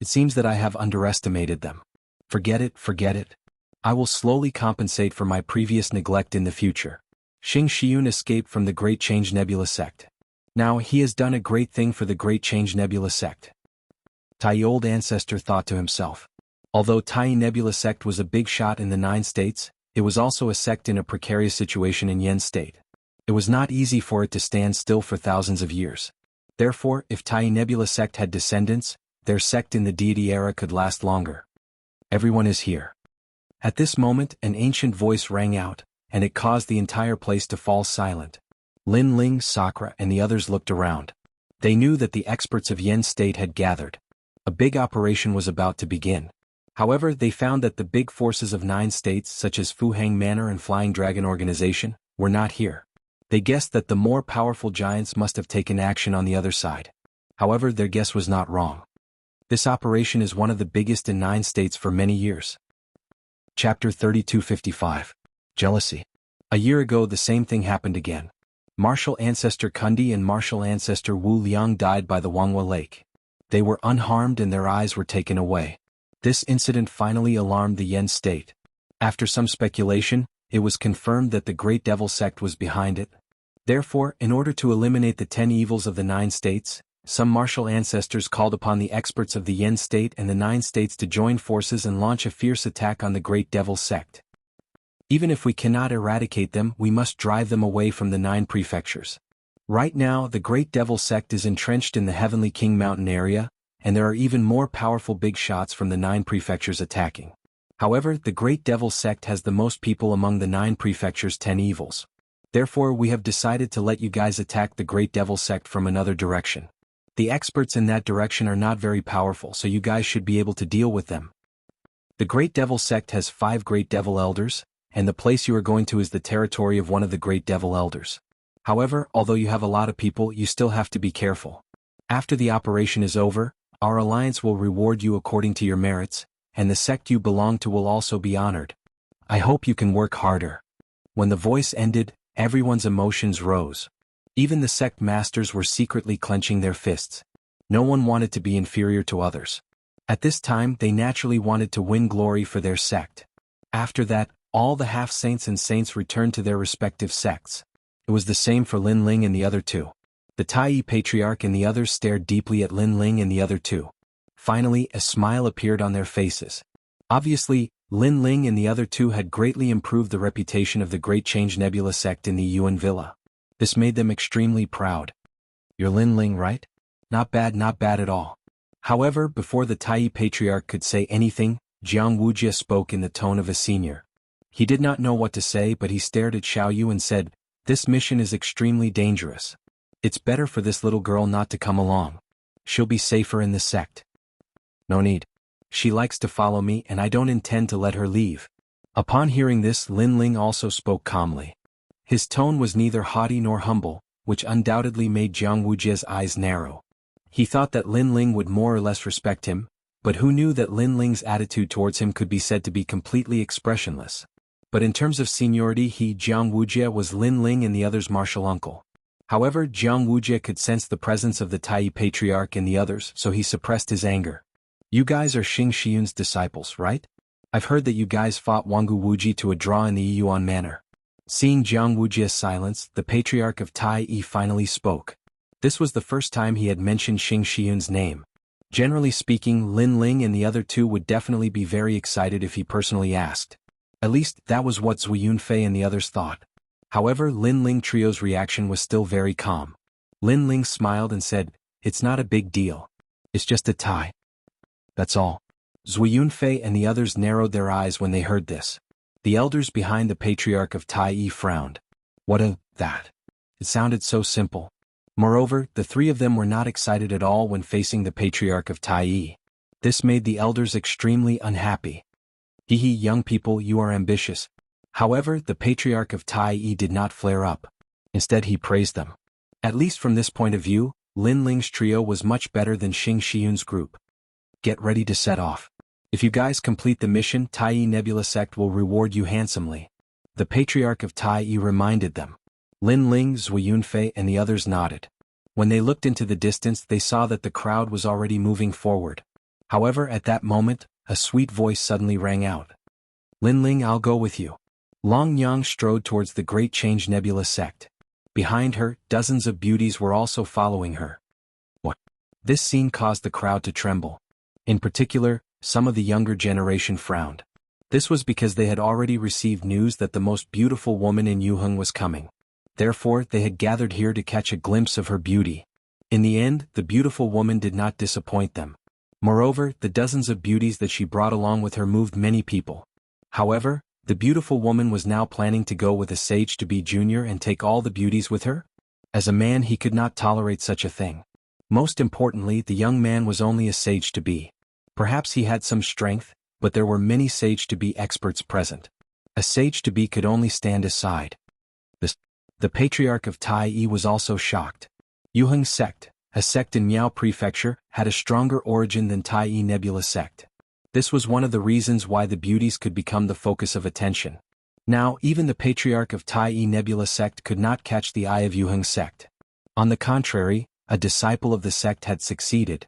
It seems that I have underestimated them. Forget it. I will slowly compensate for my previous neglect in the future. Xing Shiyun escaped from the Great Change Nebula sect. Now he has done a great thing for the Great Change Nebula sect. Tai old ancestor thought to himself. Although Tai Nebula sect was a big shot in the 9 states, it was also a sect in a precarious situation in Yen State. It was not easy for it to stand still for thousands of years. Therefore, if Tai Nebula sect had descendants, their sect in the deity era could last longer. Everyone is here. At this moment, an ancient voice rang out, and it caused the entire place to fall silent. Lin Ling, Sakura, and the others looked around. They knew that the experts of Yen State had gathered. A big operation was about to begin. However, they found that the big forces of 9 states such as Fuhang Manor and Flying Dragon Organization were not here. They guessed that the more powerful giants must have taken action on the other side. However, their guess was not wrong. This operation is one of the biggest in 9 states for many years. Chapter 3255. Jealousy. A year ago the same thing happened again. Martial ancestor Kundi and martial ancestor Wu Liang died by the Wanghua Lake. They were unharmed and their eyes were taken away. This incident finally alarmed the Yen state. After some speculation, it was confirmed that the Great Devil sect was behind it. Therefore, in order to eliminate the 10 evils of the 9 states, some martial ancestors called upon the experts of the Yen state and the 9 states to join forces and launch a fierce attack on the Great Devil sect. Even if we cannot eradicate them, we must drive them away from the 9 prefectures. Right now, the Great Devil sect is entrenched in the Heavenly King Mountain area, and there are even more powerful big shots from the 9 prefectures attacking. However, the Great Devil sect has the most people among the 9 prefectures' 10 evils. Therefore, we have decided to let you guys attack the Great Devil sect from another direction. The experts in that direction are not very powerful, so you guys should be able to deal with them. The Great Devil sect has 5 Great Devil Elders, and the place you are going to is the territory of one of the Great Devil Elders. However, although you have a lot of people, you still have to be careful. After the operation is over, our alliance will reward you according to your merits, and the sect you belong to will also be honored. I hope you can work harder. When the voice ended, everyone's emotions rose. Even the sect masters were secretly clenching their fists. No one wanted to be inferior to others. At this time, they naturally wanted to win glory for their sect. After that, all the half-saints and saints returned to their respective sects. It was the same for Lin Ling and the other 2. The Tai Patriarch and the others stared deeply at Lin Ling and the other 2. Finally, a smile appeared on their faces. Obviously, Lin Ling and the other 2 had greatly improved the reputation of the Great Change Nebula sect in the Yuan Villa. This made them extremely proud. You're Lin Ling, right? Not bad at all. However, before the Tai Patriarch could say anything, Wuxia spoke in the tone of a senior. He did not know what to say, but he stared at Xiaoyu and said, "This mission is extremely dangerous. It's better for this little girl not to come along. She'll be safer in the sect." "No need. She likes to follow me and I don't intend to let her leave." Upon hearing this, Lin Ling also spoke calmly. His tone was neither haughty nor humble, which undoubtedly made Wuxia's eyes narrow. He thought that Lin Ling would more or less respect him, but who knew that Lin Ling's attitude towards him could be said to be completely expressionless. But in terms of seniority, Wuxia was Lin Ling and the others' martial uncle. However, Wuxia could sense the presence of the Tai Patriarch and the others, so he suppressed his anger. "You guys are Xing Xiun's disciples, right? I've heard that you guys fought Wangu Wuji to a draw in the Yuan Manor." Seeing Wuxia's silence, the Patriarch of Tai finally spoke. This was the first time he had mentioned Xing Xiun's name. Generally speaking, Lin Ling and the other 2 would definitely be very excited if he personally asked. At least, that was what Zui Yunfei and the others thought. However, Lin Ling Trio's reaction was still very calm. Lin Ling smiled and said, "It's not a big deal. It's just a tie. That's all." Zui Yunfei and the others narrowed their eyes when they heard this. The elders behind the Patriarch of Tai frowned. That? It sounded so simple. Moreover, the 3 of them were not excited at all when facing the Patriarch of Tai. This made the elders extremely unhappy. Young people, you are ambitious." However, the Patriarch of Tai did not flare up. Instead, he praised them. At least from this point of view, Lin Ling's trio was much better than Xing Xiun's group. "Get ready to set off. If you guys complete the mission, Tai Nebula sect will reward you handsomely." The Patriarch of Tai reminded them. Lin Ling, Zui Yunfei and the others nodded. When they looked into the distance, they saw that the crowd was already moving forward. However, at that moment, a sweet voice suddenly rang out. "Lin Ling, I'll go with you." Long Yang strode towards the Great Change Nebula sect. Behind her, dozens of beauties were also following her. What? This scene caused the crowd to tremble. In particular, some of the younger generation frowned. This was because they had already received news that the most beautiful woman in Yuheng was coming. Therefore, they had gathered here to catch a glimpse of her beauty. In the end, the beautiful woman did not disappoint them. Moreover, the dozens of beauties that she brought along with her moved many people. However, the beautiful woman was now planning to go with a sage to be junior and take all the beauties with her? As a man he could not tolerate such a thing. Most importantly, the young man was only a sage to be. Perhaps he had some strength, but there were many sage to be experts present. A sage to be could only stand aside. The patriarch of Tai was also shocked. Yuheng sect, a sect in Miao Prefecture, had a stronger origin than Tai Nebula sect. This was one of the reasons why the beauties could become the focus of attention. Now, even the patriarch of Tai Nebula sect could not catch the eye of Yuheng sect. On the contrary, a disciple of the sect had succeeded.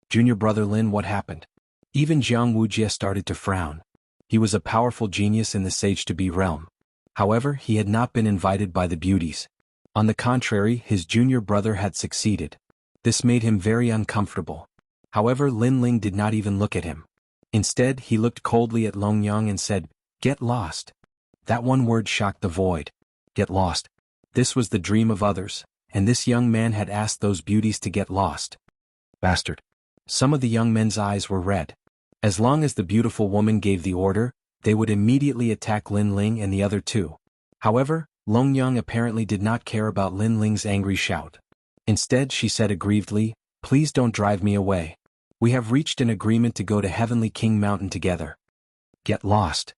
Junior brother Lin, what happened? Even Jianghu started to frown. He was a powerful genius in the sage-to-be realm. However, he had not been invited by the beauties. On the contrary, his junior brother had succeeded. This made him very uncomfortable. However, Lin Ling did not even look at him. Instead, he looked coldly at Longyang and said, "Get lost." That one word shocked the void. Get lost. This was the dream of others, and this young man had asked those beauties to get lost. Bastard. Some of the young men's eyes were red. As long as the beautiful woman gave the order, they would immediately attack Lin Ling and the other two. However, Longyang apparently did not care about Lin Ling's angry shout. Instead, she said aggrievedly, "Please don't drive me away. We have reached an agreement to go to Heavenly King Mountain together." Get lost.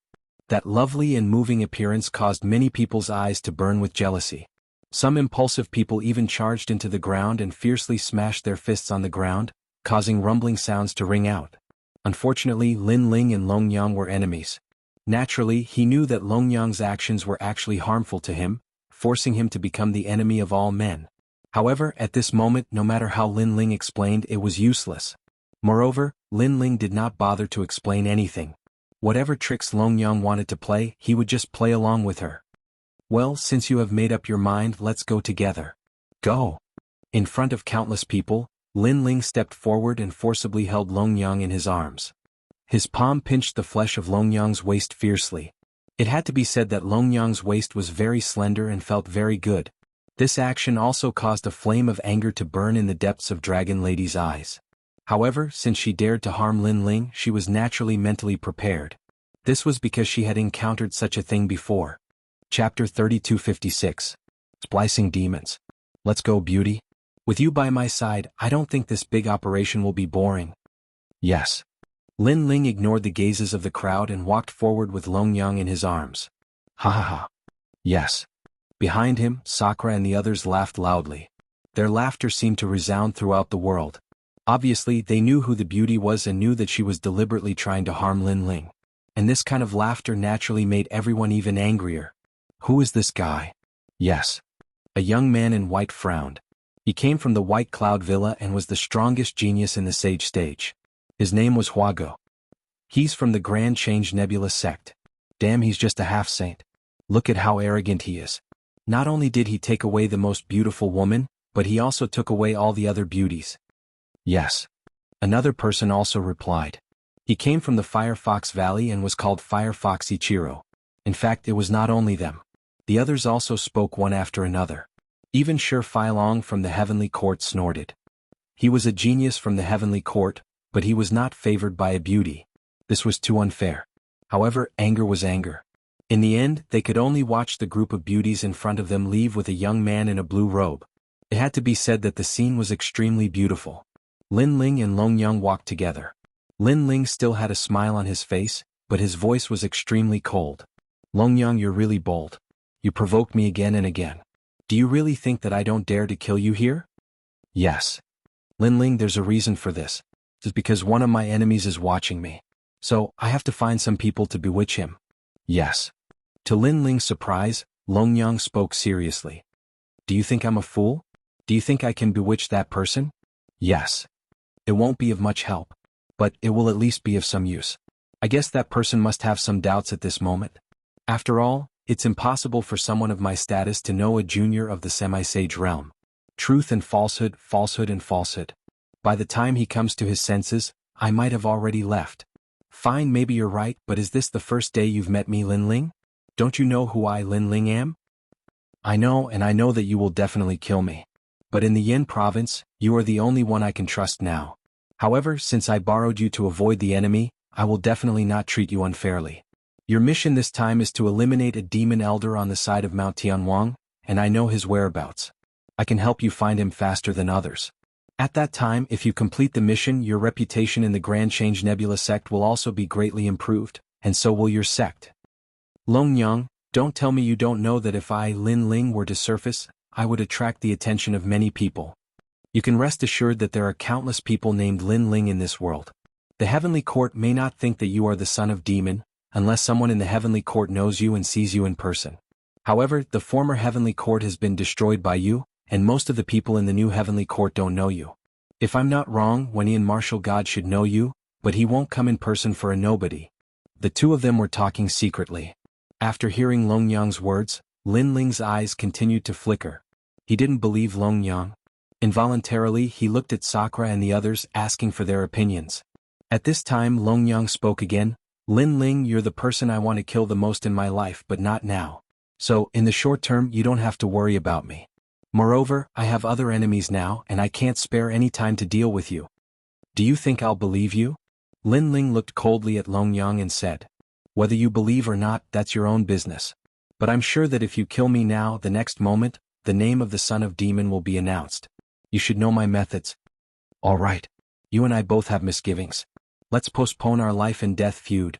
That lovely and moving appearance caused many people's eyes to burn with jealousy. Some impulsive people even charged into the ground and fiercely smashed their fists on the ground, causing rumbling sounds to ring out. Unfortunately, Lin Ling and Longyang were enemies. Naturally, he knew that Longyang's actions were actually harmful to him, forcing him to become the enemy of all men. However, at this moment, no matter how Lin Ling explained, it was useless. Moreover, Lin Ling did not bother to explain anything. Whatever tricks Longyang wanted to play, he would just play along with her. "Well, since you have made up your mind, let's go together." Go. In front of countless people, Lin Ling stepped forward and forcibly held Longyang in his arms. His palm pinched the flesh of Longyang's waist fiercely. It had to be said that Longyang's waist was very slender and felt very good. This action also caused a flame of anger to burn in the depths of Dragon Lady's eyes. However, since she dared to harm Lin Ling, she was naturally mentally prepared. This was because she had encountered such a thing before. Chapter 3256. Splicing Demons. Let's go, beauty. With you by my side, I don't think this big operation will be boring. Yes. Lin Ling ignored the gazes of the crowd and walked forward with Longyang in his arms. Ha ha ha. Yes. Behind him, Sakura and the others laughed loudly. Their laughter seemed to resound throughout the world. Obviously, they knew who the beauty was and knew that she was deliberately trying to harm Lin Ling. And this kind of laughter naturally made everyone even angrier. Who is this guy? Yes. A young man in white frowned. He came from the White Cloud Villa and was the strongest genius in the Sage stage. His name was Huago. He's from the Grand Change Nebula sect. Damn, he's just a half-saint. Look at how arrogant he is. Not only did he take away the most beautiful woman, but he also took away all the other beauties. Yes. Another person also replied. He came from the Firefox Valley and was called Firefox Ichiro. In fact, it was not only them. The others also spoke one after another. Even Shi Feilong from the Heavenly Court snorted. He was a genius from the Heavenly Court, but he was not favored by a beauty. This was too unfair. However, anger was anger. In the end, they could only watch the group of beauties in front of them leave with a young man in a blue robe. It had to be said that the scene was extremely beautiful. Lin Ling and Longyang walked together. Lin Ling still had a smile on his face, but his voice was extremely cold. Longyang, you're really bold. You provoke me again and again. Do you really think that I don't dare to kill you here? Yes. Lin Ling, there's a reason for this. It's because one of my enemies is watching me. So, I have to find some people to bewitch him. Yes. To Lin Ling's surprise, Longyang spoke seriously. Do you think I'm a fool? Do you think I can bewitch that person? Yes. It won't be of much help. But it will at least be of some use. I guess that person must have some doubts at this moment. After all, it's impossible for someone of my status to know a junior of the semi-sage realm. Truth and falsehood, falsehood and falsehood. By the time he comes to his senses, I might have already left. Fine, maybe you're right, but is this the first day you've met me, Lin Ling? Don't you know who I, Lin Ling, am? I know, and I know that you will definitely kill me. But in the Yin province, you are the only one I can trust now. However, since I borrowed you to avoid the enemy, I will definitely not treat you unfairly. Your mission this time is to eliminate a demon elder on the side of Mount Tianwang, and I know his whereabouts. I can help you find him faster than others. At that time, if you complete the mission, your reputation in the Grand Change Nebula sect will also be greatly improved, and so will your sect. Longyang, don't tell me you don't know that if I, Lin Ling, were to surface, I would attract the attention of many people. You can rest assured that there are countless people named Lin Ling in this world. The Heavenly Court may not think that you are the son of demon, unless someone in the Heavenly Court knows you and sees you in person. However, the former Heavenly Court has been destroyed by you, and most of the people in the new Heavenly Court don't know you. If I'm not wrong, Wenyi and Martial God should know you, but he won't come in person for a nobody. The two of them were talking secretly. After hearing Longyang's words, Lin Ling's eyes continued to flicker. He didn't believe Longyang. Involuntarily, he looked at Sakura and the others, asking for their opinions. At this time, Longyang spoke again. Lin Ling, you're the person I want to kill the most in my life, but not now. So, in the short term, you don't have to worry about me. Moreover, I have other enemies now, and I can't spare any time to deal with you. Do you think I'll believe you? Lin Ling looked coldly at Longyang and said, whether you believe or not, that's your own business. But I'm sure that if you kill me now, the next moment, the name of the son of demon will be announced. You should know my methods. All right. You and I both have misgivings. Let's postpone our life and death feud.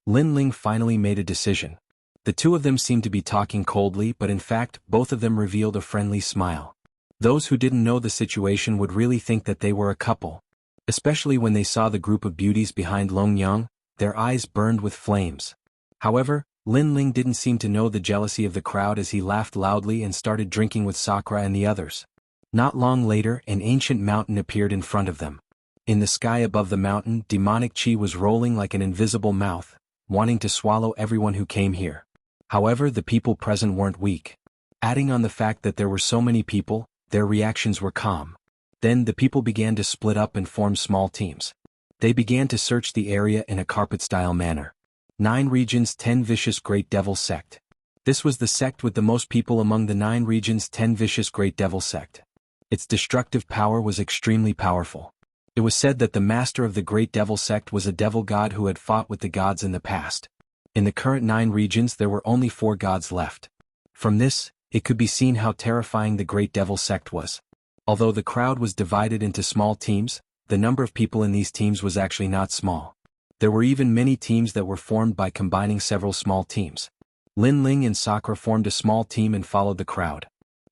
Lin Ling finally made a decision. The two of them seemed to be talking coldly, but in fact, both of them revealed a friendly smile. Those who didn't know the situation would really think that they were a couple. Especially when they saw the group of beauties behind Longyang, their eyes burned with flames. However, Lin Ling didn't seem to know the jealousy of the crowd as he laughed loudly and started drinking with Sakura and the others. Not long later, an ancient mountain appeared in front of them. In the sky above the mountain, demonic chi was rolling like an invisible mouth, wanting to swallow everyone who came here. However, the people present weren't weak. Adding on the fact that there were so many people, their reactions were calm. Then the people began to split up and form small teams. They began to search the area in a carpet-style manner. 9 regions 10 vicious great devil sect. This was the sect with the most people among the 9 regions 10 vicious great devil sect. Its destructive power was extremely powerful. It was said that the master of the great devil sect was a devil god who had fought with the gods in the past. In the current 9 regions there were only 4 gods left. From this, it could be seen how terrifying the great devil sect was. Although the crowd was divided into small teams, the number of people in these teams was actually not small. There were even many teams that were formed by combining several small teams. Lin Ling and Sakura formed a small team and followed the crowd.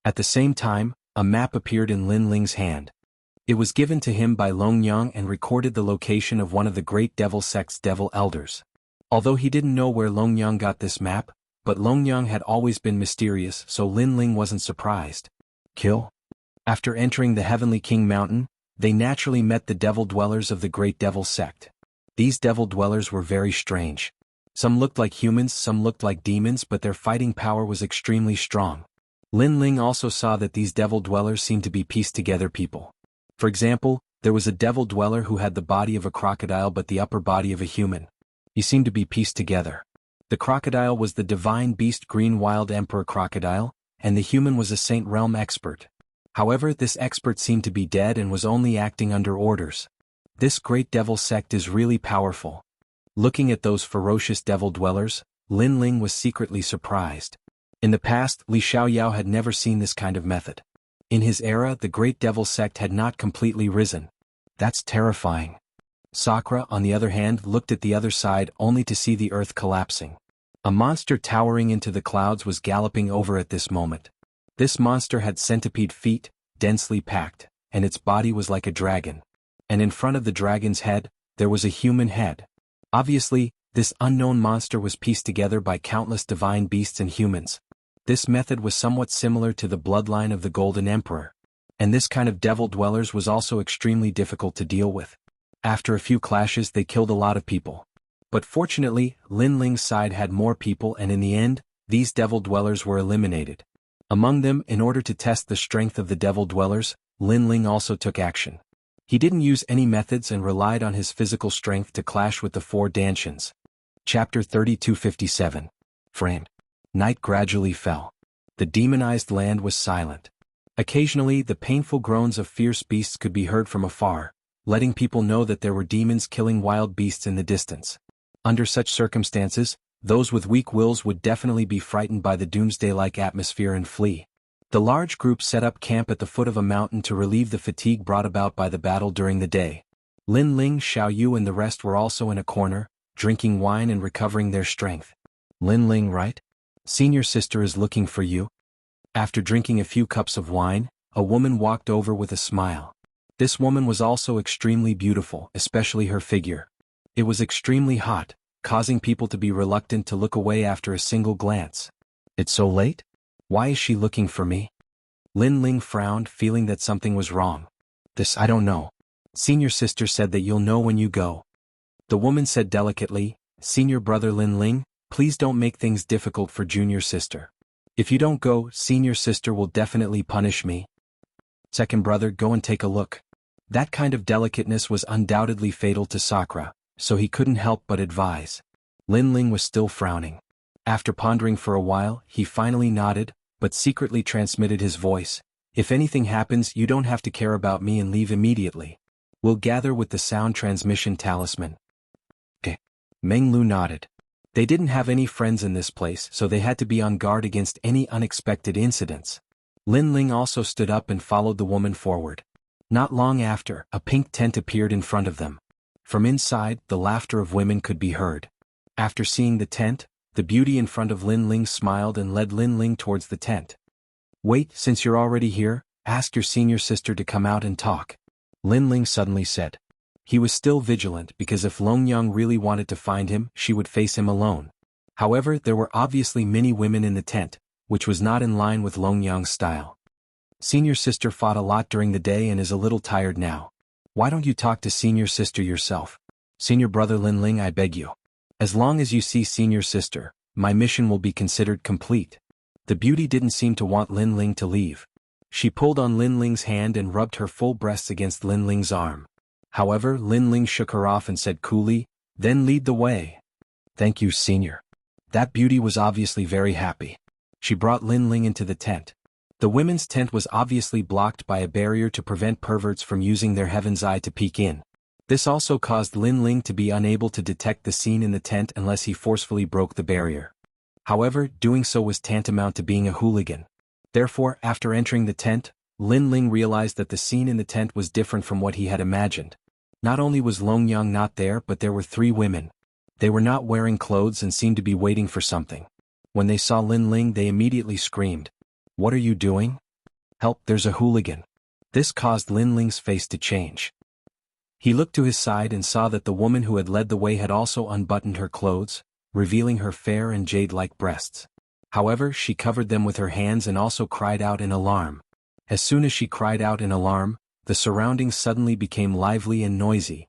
At the same time, a map appeared in Lin Ling's hand. It was given to him by Longyang and recorded the location of one of the great devil sect's devil elders. Although he didn't know where Longyang got this map, but Longyang had always been mysterious, so Lin Ling wasn't surprised. Kill? After entering the Heavenly King Mountain, they naturally met the devil dwellers of the great devil sect. These devil dwellers were very strange. Some looked like humans, some looked like demons, but their fighting power was extremely strong. Lin Ling also saw that these devil dwellers seemed to be pieced together people. For example, there was a devil dweller who had the body of a crocodile but the upper body of a human. He seemed to be pieced together. The crocodile was the divine beast Green Wild Emperor Crocodile, and the human was a Saint Realm expert. However, this expert seemed to be dead and was only acting under orders. This great devil sect is really powerful. Looking at those ferocious devil dwellers, Lin Ling was secretly surprised. In the past, Li Xiaoyao had never seen this kind of method. In his era, the great devil sect had not completely risen. That's terrifying. Sakura, on the other hand, looked at the other side only to see the earth collapsing. A monster towering into the clouds was galloping over at this moment. This monster had centipede feet, densely packed, and its body was like a dragon. And in front of the dragon's head, there was a human head. Obviously, this unknown monster was pieced together by countless divine beasts and humans. This method was somewhat similar to the bloodline of the Golden Emperor. And this kind of devil dwellers was also extremely difficult to deal with. After a few clashes they killed a lot of people. But fortunately, Lin Ling's side had more people and in the end, these devil dwellers were eliminated. Among them, in order to test the strength of the devil dwellers, Lin Ling also took action. He didn't use any methods and relied on his physical strength to clash with the 4 Dantians. Chapter 3257. Framed. Night gradually fell. The demonized land was silent. Occasionally the painful groans of fierce beasts could be heard from afar, letting people know that there were demons killing wild beasts in the distance. Under such circumstances, those with weak wills would definitely be frightened by the doomsday-like atmosphere and flee. The large group set up camp at the foot of a mountain to relieve the fatigue brought about by the battle during the day. Lin Ling, Xiao Yu and the rest were also in a corner, drinking wine and recovering their strength. Lin Ling, right? Senior sister is looking for you. After drinking a few cups of wine, a woman walked over with a smile. This woman was also extremely beautiful, especially her figure. It was extremely hot, causing people to be reluctant to look away after a single glance. It's so late? Why is she looking for me? Lin Ling frowned, feeling that something was wrong. I don't know. Senior sister said that you'll know when you go. The woman said delicately, Senior brother Lin Ling, please don't make things difficult for junior sister. If you don't go, senior sister will definitely punish me. Second brother, go and take a look. That kind of delicateness was undoubtedly fatal to Sakura, so he couldn't help but advise. Lin Ling was still frowning. After pondering for a while, he finally nodded, but secretly transmitted his voice. If anything happens, you don't have to care about me and leave immediately. We'll gather with the sound transmission talisman. Okay. Meng Lu nodded. They didn't have any friends in this place, so they had to be on guard against any unexpected incidents. Lin Ling also stood up and followed the woman forward. Not long after, a pink tent appeared in front of them. From inside, the laughter of women could be heard. After seeing the tent, the beauty in front of Lin Ling smiled and led Lin Ling towards the tent. Wait, since you're already here, ask your senior sister to come out and talk. Lin Ling suddenly said. He was still vigilant because if Longyang really wanted to find him, she would face him alone. However, there were obviously many women in the tent, which was not in line with Longyang's style. Senior sister fought a lot during the day and is a little tired now. Why don't you talk to senior sister yourself? Senior brother Lin Ling, I beg you. As long as you see senior sister, my mission will be considered complete. The beauty didn't seem to want Lin Ling to leave. She pulled on Lin Ling's hand and rubbed her full breasts against Lin Ling's arm. However, Lin Ling shook her off and said coolly, then lead the way. Thank you, senior. That beauty was obviously very happy. She brought Lin Ling into the tent. The women's tent was obviously blocked by a barrier to prevent perverts from using their heaven's eye to peek in. This also caused Lin Ling to be unable to detect the scene in the tent unless he forcefully broke the barrier. However, doing so was tantamount to being a hooligan. Therefore, after entering the tent, Lin Ling realized that the scene in the tent was different from what he had imagined. Not only was Longyang not there, but there were 3 women. They were not wearing clothes and seemed to be waiting for something. When they saw Lin Ling, they immediately screamed. What are you doing? Help, there's a hooligan. This caused Lin Ling's face to change. He looked to his side and saw that the woman who had led the way had also unbuttoned her clothes, revealing her fair and jade-like breasts. However, she covered them with her hands and also cried out in alarm. As soon as she cried out in alarm, the surroundings suddenly became lively and noisy.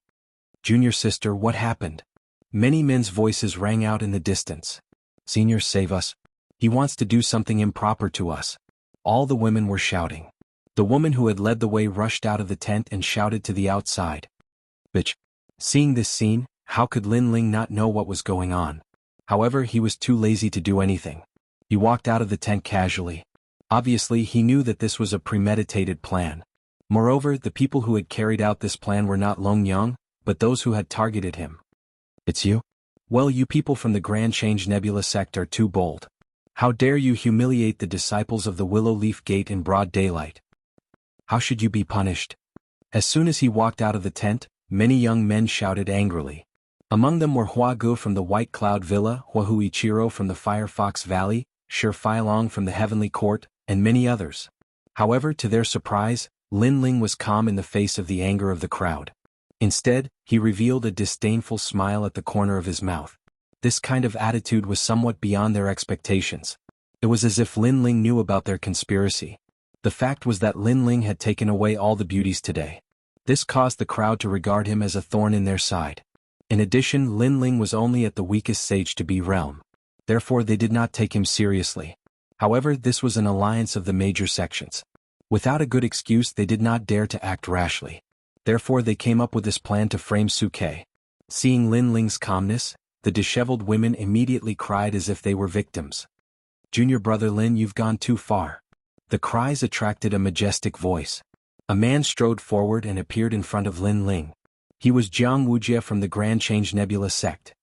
Junior sister, what happened? Many men's voices rang out in the distance. Senior, save us. He wants to do something improper to us. All the women were shouting. The woman who had led the way rushed out of the tent and shouted to the outside. Bitch. Seeing this scene, how could Lin Ling not know what was going on? However, he was too lazy to do anything. He walked out of the tent casually. Obviously, he knew that this was a premeditated plan. Moreover, the people who had carried out this plan were not Longyang, but those who had targeted him. It's you? Well, you people from the Grand Change Nebula sect are too bold. How dare you humiliate the disciples of the Willow Leaf Gate in broad daylight? How should you be punished? As soon as he walked out of the tent, many young men shouted angrily. Among them were Hua Gu from the White Cloud Villa, Hua Huichiro from the Firefox Valley, Shi Feilong from the Heavenly Court, and many others. However, to their surprise, Lin Ling was calm in the face of the anger of the crowd. Instead, he revealed a disdainful smile at the corner of his mouth. This kind of attitude was somewhat beyond their expectations. It was as if Lin Ling knew about their conspiracy. The fact was that Lin Ling had taken away all the beauties today. This caused the crowd to regard him as a thorn in their side. In addition, Lin Ling was only at the weakest stage to be realm. Therefore, they did not take him seriously. However, this was an alliance of the major sections. Without a good excuse, they did not dare to act rashly. Therefore, they came up with this plan to frame Suke. Seeing Lin Ling's calmness, the disheveled women immediately cried as if they were victims. Junior brother Lin, you've gone too far. The cries attracted a majestic voice. A man strode forward and appeared in front of Lin Ling. He was Jianghu from the Grand Change Nebula sect.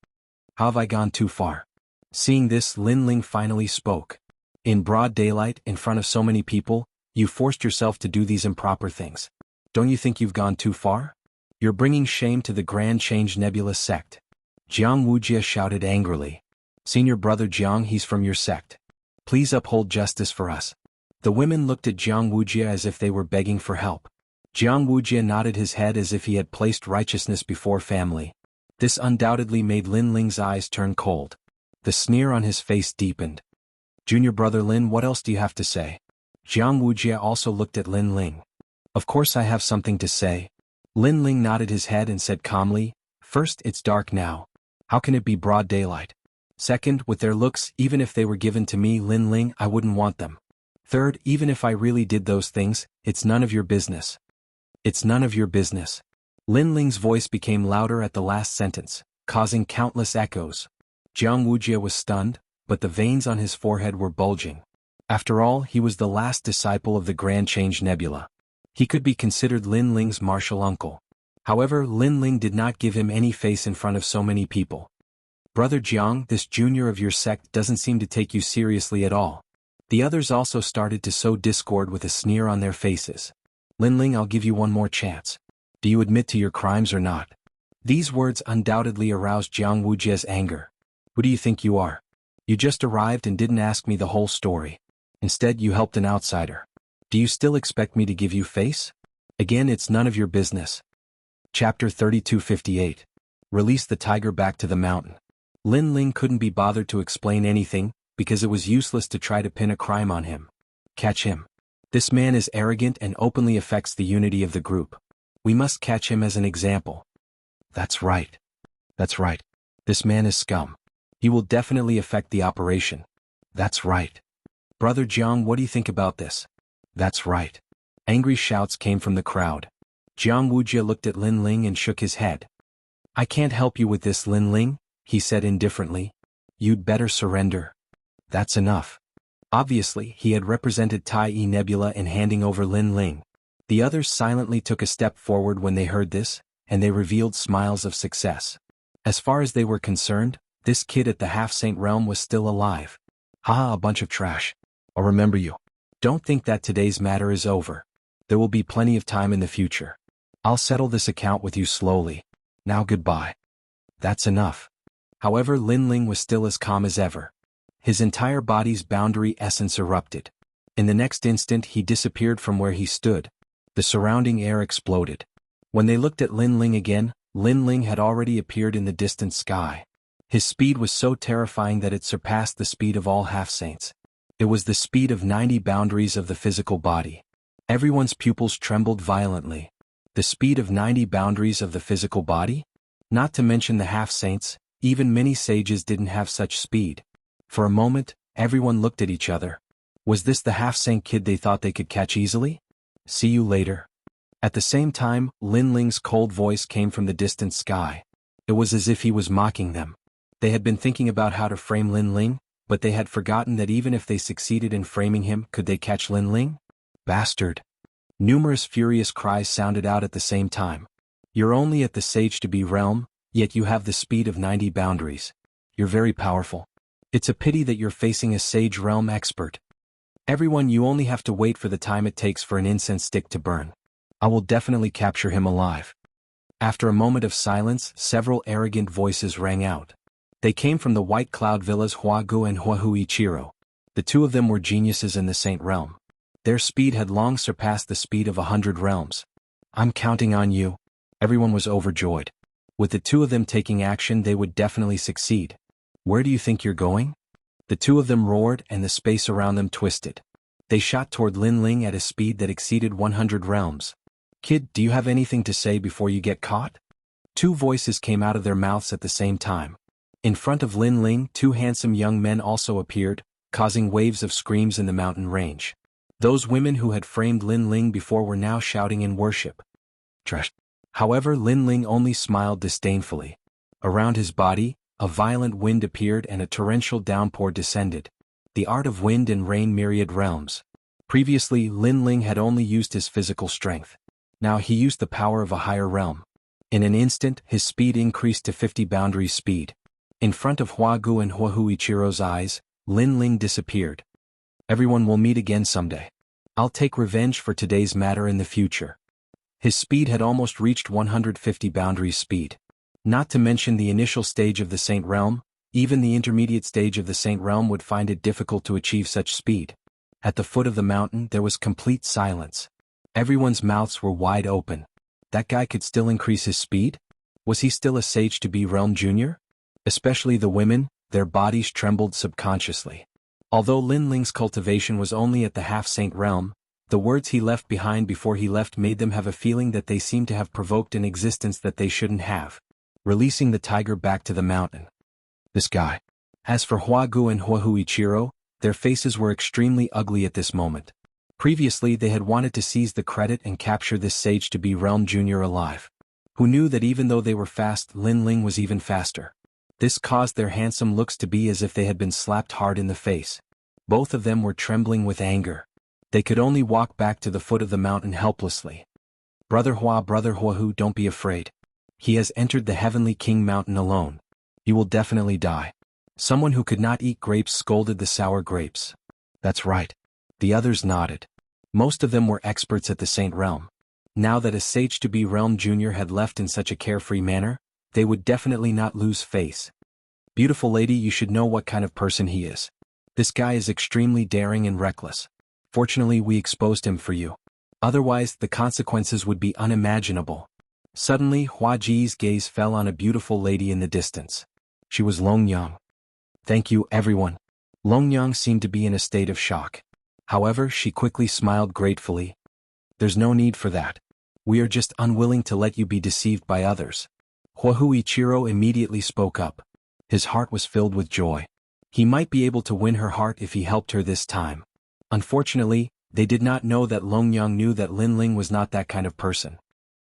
How have I gone too far? Seeing this, Lin Ling finally spoke. In broad daylight, in front of so many people, you forced yourself to do these improper things. Don't you think you've gone too far? You're bringing shame to the Grand Change Nebula sect. Jianghu shouted angrily. Senior brother Jiang, he's from your sect. Please uphold justice for us. The women looked at Jianghu as if they were begging for help. Jianghu nodded his head as if he had placed righteousness before family. This undoubtedly made Lin Ling's eyes turn cold. The sneer on his face deepened. Junior brother Lin, what else do you have to say? Jianghu also looked at Lin Ling. Of course I have something to say. Lin Ling nodded his head and said calmly, first, it's dark now. How can it be broad daylight? Second, with their looks, even if they were given to me, Lin Ling, I wouldn't want them. Third, even if I really did those things, it's none of your business. It's none of your business. Lin Ling's voice became louder at the last sentence, causing countless echoes. Jianghu was stunned, but the veins on his forehead were bulging. After all, he was the last disciple of the Grand Change Nebula. He could be considered Lin Ling's martial uncle. However, Lin Ling did not give him any face in front of so many people. Brother Jiang, this junior of your sect doesn't seem to take you seriously at all. The others also started to sow discord with a sneer on their faces. Lin Ling, I'll give you one more chance. Do you admit to your crimes or not? These words undoubtedly aroused Jianghu's anger. Who do you think you are? You just arrived and didn't ask me the whole story. Instead, you helped an outsider. Do you still expect me to give you face? Again, it's none of your business. Chapter 3258. Release the tiger back to the mountain. Lin Ling couldn't be bothered to explain anything, because it was useless to try to pin a crime on him. Catch him. This man is arrogant and openly affects the unity of the group. We must catch him as an example. That's right. That's right. This man is scum. He will definitely affect the operation. That's right. Brother Jiang, what do you think about this? That's right. Angry shouts came from the crowd. Jianghu looked at Lin Ling and shook his head. I can't help you with this, Lin Ling, he said indifferently. You'd better surrender. That's enough. Obviously, he had represented Tai E Nebula in handing over Lin Ling. The others silently took a step forward when they heard this, and they revealed smiles of success. As far as they were concerned, this kid at the Half-Saint realm was still alive. Haha, a bunch of trash. I'll remember you. Don't think that today's matter is over. There will be plenty of time in the future. I'll settle this account with you slowly. Now goodbye. That's enough. However, Lin Ling was still as calm as ever. His entire body's boundary essence erupted. In the next instant he disappeared from where he stood. The surrounding air exploded. When they looked at Lin Ling again, Lin Ling had already appeared in the distant sky. His speed was so terrifying that it surpassed the speed of all half-saints. It was the speed of 90 boundaries of the physical body. Everyone's pupils trembled violently. The speed of 90 boundaries of the physical body? Not to mention the half-saints, even many sages didn't have such speed. For a moment, everyone looked at each other. Was this the half-saint kid they thought they could catch easily? See you later. At the same time, Lin Ling's cold voice came from the distant sky. It was as if he was mocking them. They had been thinking about how to frame Lin Ling, but they had forgotten that even if they succeeded in framing him, could they catch Lin Ling? Bastard. Numerous furious cries sounded out at the same time. You're only at the Sage-to-be realm, yet you have the speed of 90 boundaries. You're very powerful. It's a pity that you're facing a Sage realm expert. Everyone, you only have to wait for the time it takes for an incense stick to burn. I will definitely capture him alive. After a moment of silence, several arrogant voices rang out. They came from the White Cloud Villas Huagu and Huahu Ichiro. The two of them were geniuses in the Saint realm. Their speed had long surpassed the speed of 100 realms. I'm counting on you. Everyone was overjoyed. With the two of them taking action, they would definitely succeed. Where do you think you're going? The two of them roared and the space around them twisted. They shot toward Lin Ling at a speed that exceeded 100 realms. Kid, do you have anything to say before you get caught? Two voices came out of their mouths at the same time. In front of Lin Ling, two handsome young men also appeared, causing waves of screams in the mountain range. Those women who had framed Lin Ling before were now shouting in worship. Trash. However, Lin Ling only smiled disdainfully. Around his body, a violent wind appeared and a torrential downpour descended. The art of wind and rain myriad realms. Previously, Lin Ling had only used his physical strength. Now he used the power of a higher realm. In an instant, his speed increased to 50 boundaries speed. In front of Hua Gu and Hua Huichiro's eyes, Lin Ling disappeared. Everyone will meet again someday. I'll take revenge for today's matter in the future. His speed had almost reached 150 boundaries speed. Not to mention the initial stage of the Saint Realm, even the intermediate stage of the Saint Realm would find it difficult to achieve such speed. At the foot of the mountain there was complete silence. Everyone's mouths were wide open. That guy could still increase his speed? Was he still a sage to be Realm Junior? Especially the women, their bodies trembled subconsciously. Although Lin Ling's cultivation was only at the half-saint realm, the words he left behind before he left made them have a feeling that they seemed to have provoked an existence that they shouldn't have, releasing the tiger back to the mountain. This guy. As for Hua Gu and Hua Huichiro, their faces were extremely ugly at this moment. Previously they had wanted to seize the credit and capture this sage to be Realm Junior alive. Who knew that even though they were fast, Lin Ling was even faster. This caused their handsome looks to be as if they had been slapped hard in the face. Both of them were trembling with anger. They could only walk back to the foot of the mountain helplessly. Brother Hua, don't be afraid. He has entered the Heavenly King Mountain alone. You will definitely die. Someone who could not eat grapes scolded the sour grapes. That's right. The others nodded. Most of them were experts at the Saint Realm. Now that a sage to be Realm Junior had left in such a carefree manner, they would definitely not lose face. Beautiful lady, you should know what kind of person he is. This guy is extremely daring and reckless. Fortunately we exposed him for you. Otherwise the consequences would be unimaginable. Suddenly Hua Ji's gaze fell on a beautiful lady in the distance. She was Longyang. Thank you, everyone. Longyang seemed to be in a state of shock. However, she quickly smiled gratefully. There's no need for that. We are just unwilling to let you be deceived by others. Hua Huichiro immediately spoke up. His heart was filled with joy. He might be able to win her heart if he helped her this time. Unfortunately, they did not know that Longyang knew that Lin Ling was not that kind of person.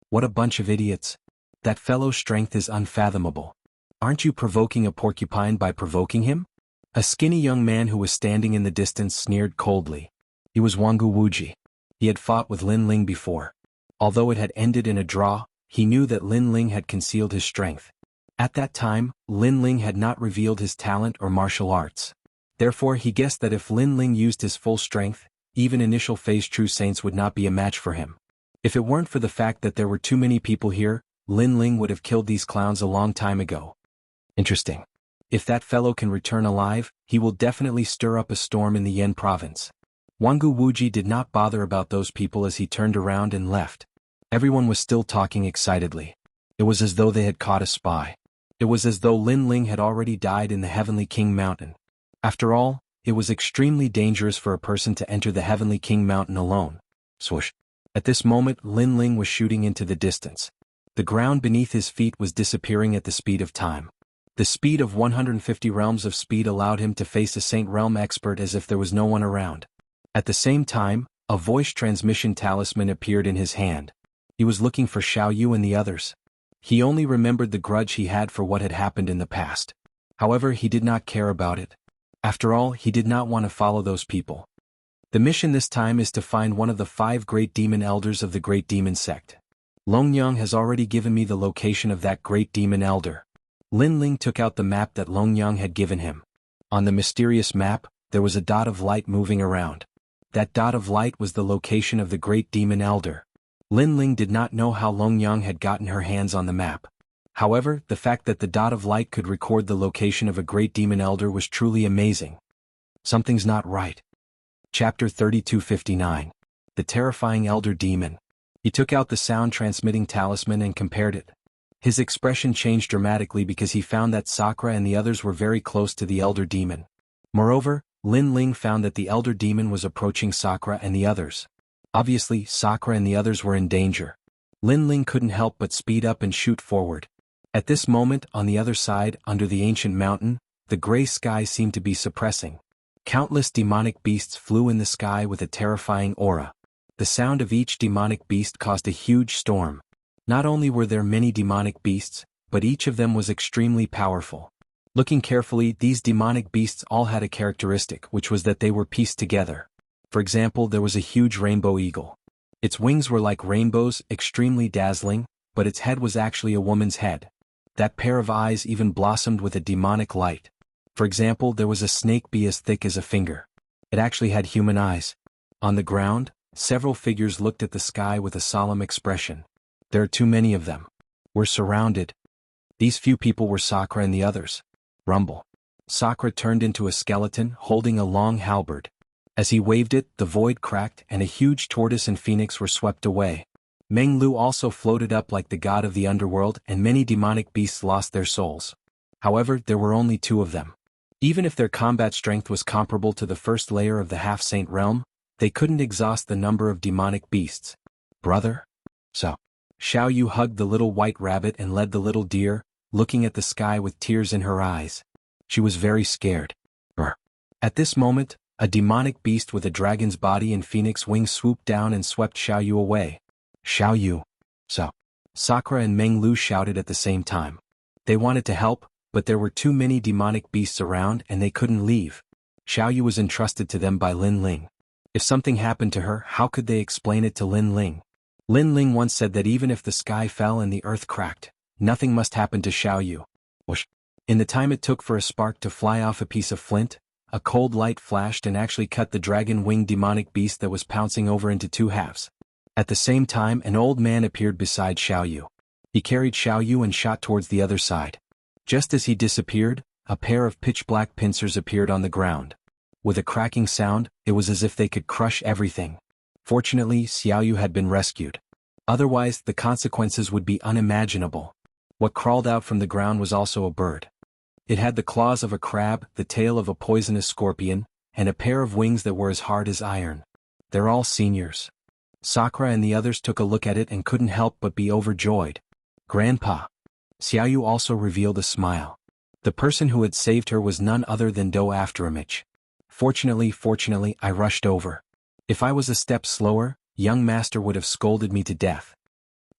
What a bunch of idiots. That fellow's strength is unfathomable. Aren't you provoking a porcupine by provoking him? A skinny young man who was standing in the distance sneered coldly. He was Wangu Wuji. He had fought with Lin Ling before. Although it had ended in a draw, he knew that Lin Ling had concealed his strength. At that time, Lin Ling had not revealed his talent or martial arts. Therefore he guessed that if Lin Ling used his full strength, even initial phase true saints would not be a match for him. If it weren't for the fact that there were too many people here, Lin Ling would have killed these clowns a long time ago. Interesting. If that fellow can return alive, he will definitely stir up a storm in the Yen province. Wangu Wuji did not bother about those people as he turned around and left. Everyone was still talking excitedly. It was as though they had caught a spy. It was as though Lin Ling had already died in the Heavenly King Mountain. After all, it was extremely dangerous for a person to enter the Heavenly King Mountain alone. Swoosh. At this moment Lin Ling was shooting into the distance. The ground beneath his feet was disappearing at the speed of time. The speed of 150 realms of speed allowed him to face a Saint Realm expert as if there was no one around. At the same time, a voice transmission talisman appeared in his hand. He was looking for Xiao Yu and the others. He only remembered the grudge he had for what had happened in the past. However, he did not care about it. After all, he did not want to follow those people. The mission this time is to find one of the 5 great demon elders of the great demon sect. Longyang has already given me the location of that great demon elder. Lin Ling took out the map that Longyang had given him. On the mysterious map, there was a dot of light moving around. That dot of light was the location of the great demon elder. Lin Ling did not know how Longyang had gotten her hands on the map. However, the fact that the dot of light could record the location of a great demon elder was truly amazing. Something's not right. Chapter 3259. The Terrifying Elder Demon. He took out the sound-transmitting talisman and compared it. His expression changed dramatically because he found that Sakura and the others were very close to the elder demon. Moreover, Lin Ling found that the elder demon was approaching Sakura and the others. Obviously, Sakura and the others were in danger. Lin Ling couldn't help but speed up and shoot forward. At this moment, on the other side, under the ancient mountain, the gray sky seemed to be suppressing. Countless demonic beasts flew in the sky with a terrifying aura. The sound of each demonic beast caused a huge storm. Not only were there many demonic beasts, but each of them was extremely powerful. Looking carefully, these demonic beasts all had a characteristic, which was that they were pieced together. For example, there was a huge rainbow eagle. Its wings were like rainbows, extremely dazzling, but its head was actually a woman's head. That pair of eyes even blossomed with a demonic light. For example, there was a snake bee as thick as a finger. It actually had human eyes. On the ground, several figures looked at the sky with a solemn expression. There are too many of them. We're surrounded. These few people were Sakura and the others. Rumble. Sakura turned into a skeleton, holding a long halberd. As he waved it, the void cracked and a huge tortoise and phoenix were swept away. Meng Lu also floated up like the god of the underworld, and many demonic beasts lost their souls. However, there were only 2 of them. Even if their combat strength was comparable to the first layer of the half-saint realm, they couldn't exhaust the number of demonic beasts. Brother? So. Xiao Yu hugged the little white rabbit and led the little deer, looking at the sky with tears in her eyes. She was very scared. At this moment, a demonic beast with a dragon's body and phoenix wings swooped down and swept Xiao Yu away. Xiao Yu. So. Sakura and Meng Lu shouted at the same time. They wanted to help, but there were too many demonic beasts around and they couldn't leave. Xiao Yu was entrusted to them by Lin Ling. If something happened to her, how could they explain it to Lin Ling? Lin Ling once said that even if the sky fell and the earth cracked, nothing must happen to Xiao Yu. Whoosh. In the time it took for a spark to fly off a piece of flint, a cold light flashed and actually cut the dragon-winged demonic beast that was pouncing over into 2 halves. At the same time, an old man appeared beside Xiao Yu. He carried Xiao Yu and shot towards the other side. Just as he disappeared, a pair of pitch-black pincers appeared on the ground. With a cracking sound, it was as if they could crush everything. Fortunately, Xiao Yu had been rescued. Otherwise, the consequences would be unimaginable. What crawled out from the ground was also a bird. It had the claws of a crab, the tail of a poisonous scorpion, and a pair of wings that were as hard as iron. They're all seniors. Sakura and the others took a look at it and couldn't help but be overjoyed. Grandpa. Xiao Yu also revealed a smile. The person who had saved her was none other than Do Afterimage. Fortunately, I rushed over. If I was a step slower, young master would have scolded me to death.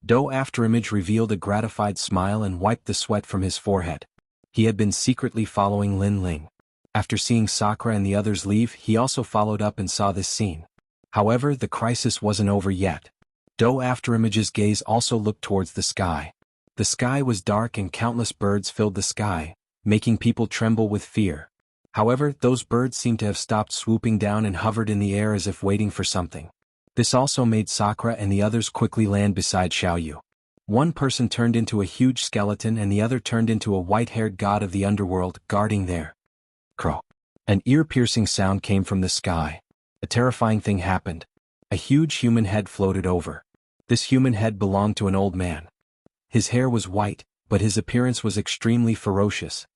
Do Afterimage revealed a gratified smile and wiped the sweat from his forehead. He had been secretly following Lin Ling. After seeing Sakura and the others leave, he also followed up and saw this scene. However, the crisis wasn't over yet. Do Afterimage's gaze also looked towards the sky. The sky was dark and countless birds filled the sky, making people tremble with fear. However, those birds seemed to have stopped swooping down and hovered in the air as if waiting for something. This also made Sakura and the others quickly land beside Xiao Yu. One person turned into a huge skeleton and the other turned into a white-haired god of the underworld, guarding their crow. An ear-piercing sound came from the sky. A terrifying thing happened. A huge human head floated over. This human head belonged to an old man. His hair was white, but his appearance was extremely ferocious.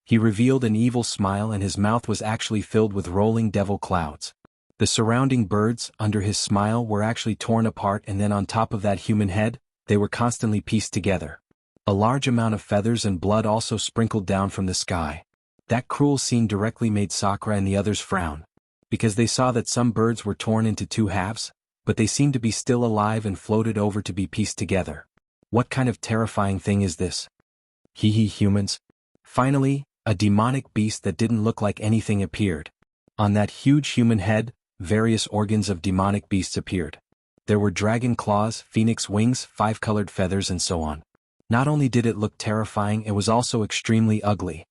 He revealed an evil smile and his mouth was actually filled with rolling devil clouds. The surrounding birds, under his smile, were actually torn apart, and then on top of that human head, they were constantly pieced together. A large amount of feathers and blood also sprinkled down from the sky. That cruel scene directly made Sakura and the others frown. Because they saw that some birds were torn into 2 halves, but they seemed to be still alive and floated over to be pieced together. What kind of terrifying thing is this? Humans. Finally, a demonic beast that didn't look like anything appeared. On that huge human head, various organs of demonic beasts appeared. There were dragon claws, phoenix wings, 5-colored feathers and so on. Not only did it look terrifying, it was also extremely ugly.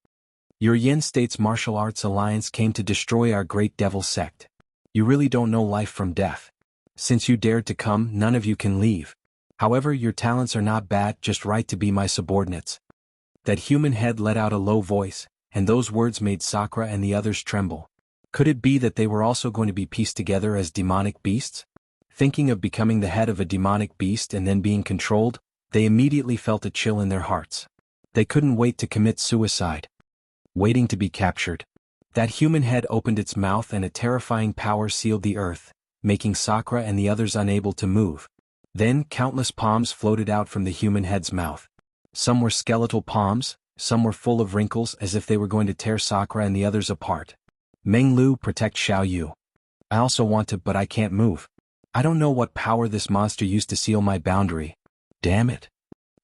Your Yin State's martial arts alliance came to destroy our great devil sect. You really don't know life from death. Since you dared to come, none of you can leave. However, your talents are not bad, just right to be my subordinates. That human head let out a low voice, and those words made Sakura and the others tremble. Could it be that they were also going to be pieced together as demonic beasts? Thinking of becoming the head of a demonic beast and then being controlled, they immediately felt a chill in their hearts. They couldn't wait to commit suicide. Waiting to be captured. That human head opened its mouth and a terrifying power sealed the earth, making Sakura and the others unable to move. Then countless palms floated out from the human head's mouth. Some were skeletal palms, some were full of wrinkles as if they were going to tear Sakura and the others apart. Meng Lu, protect Xiao Yu. I also want to, but I can't move. I don't know what power this monster used to seal my boundary. Damn it.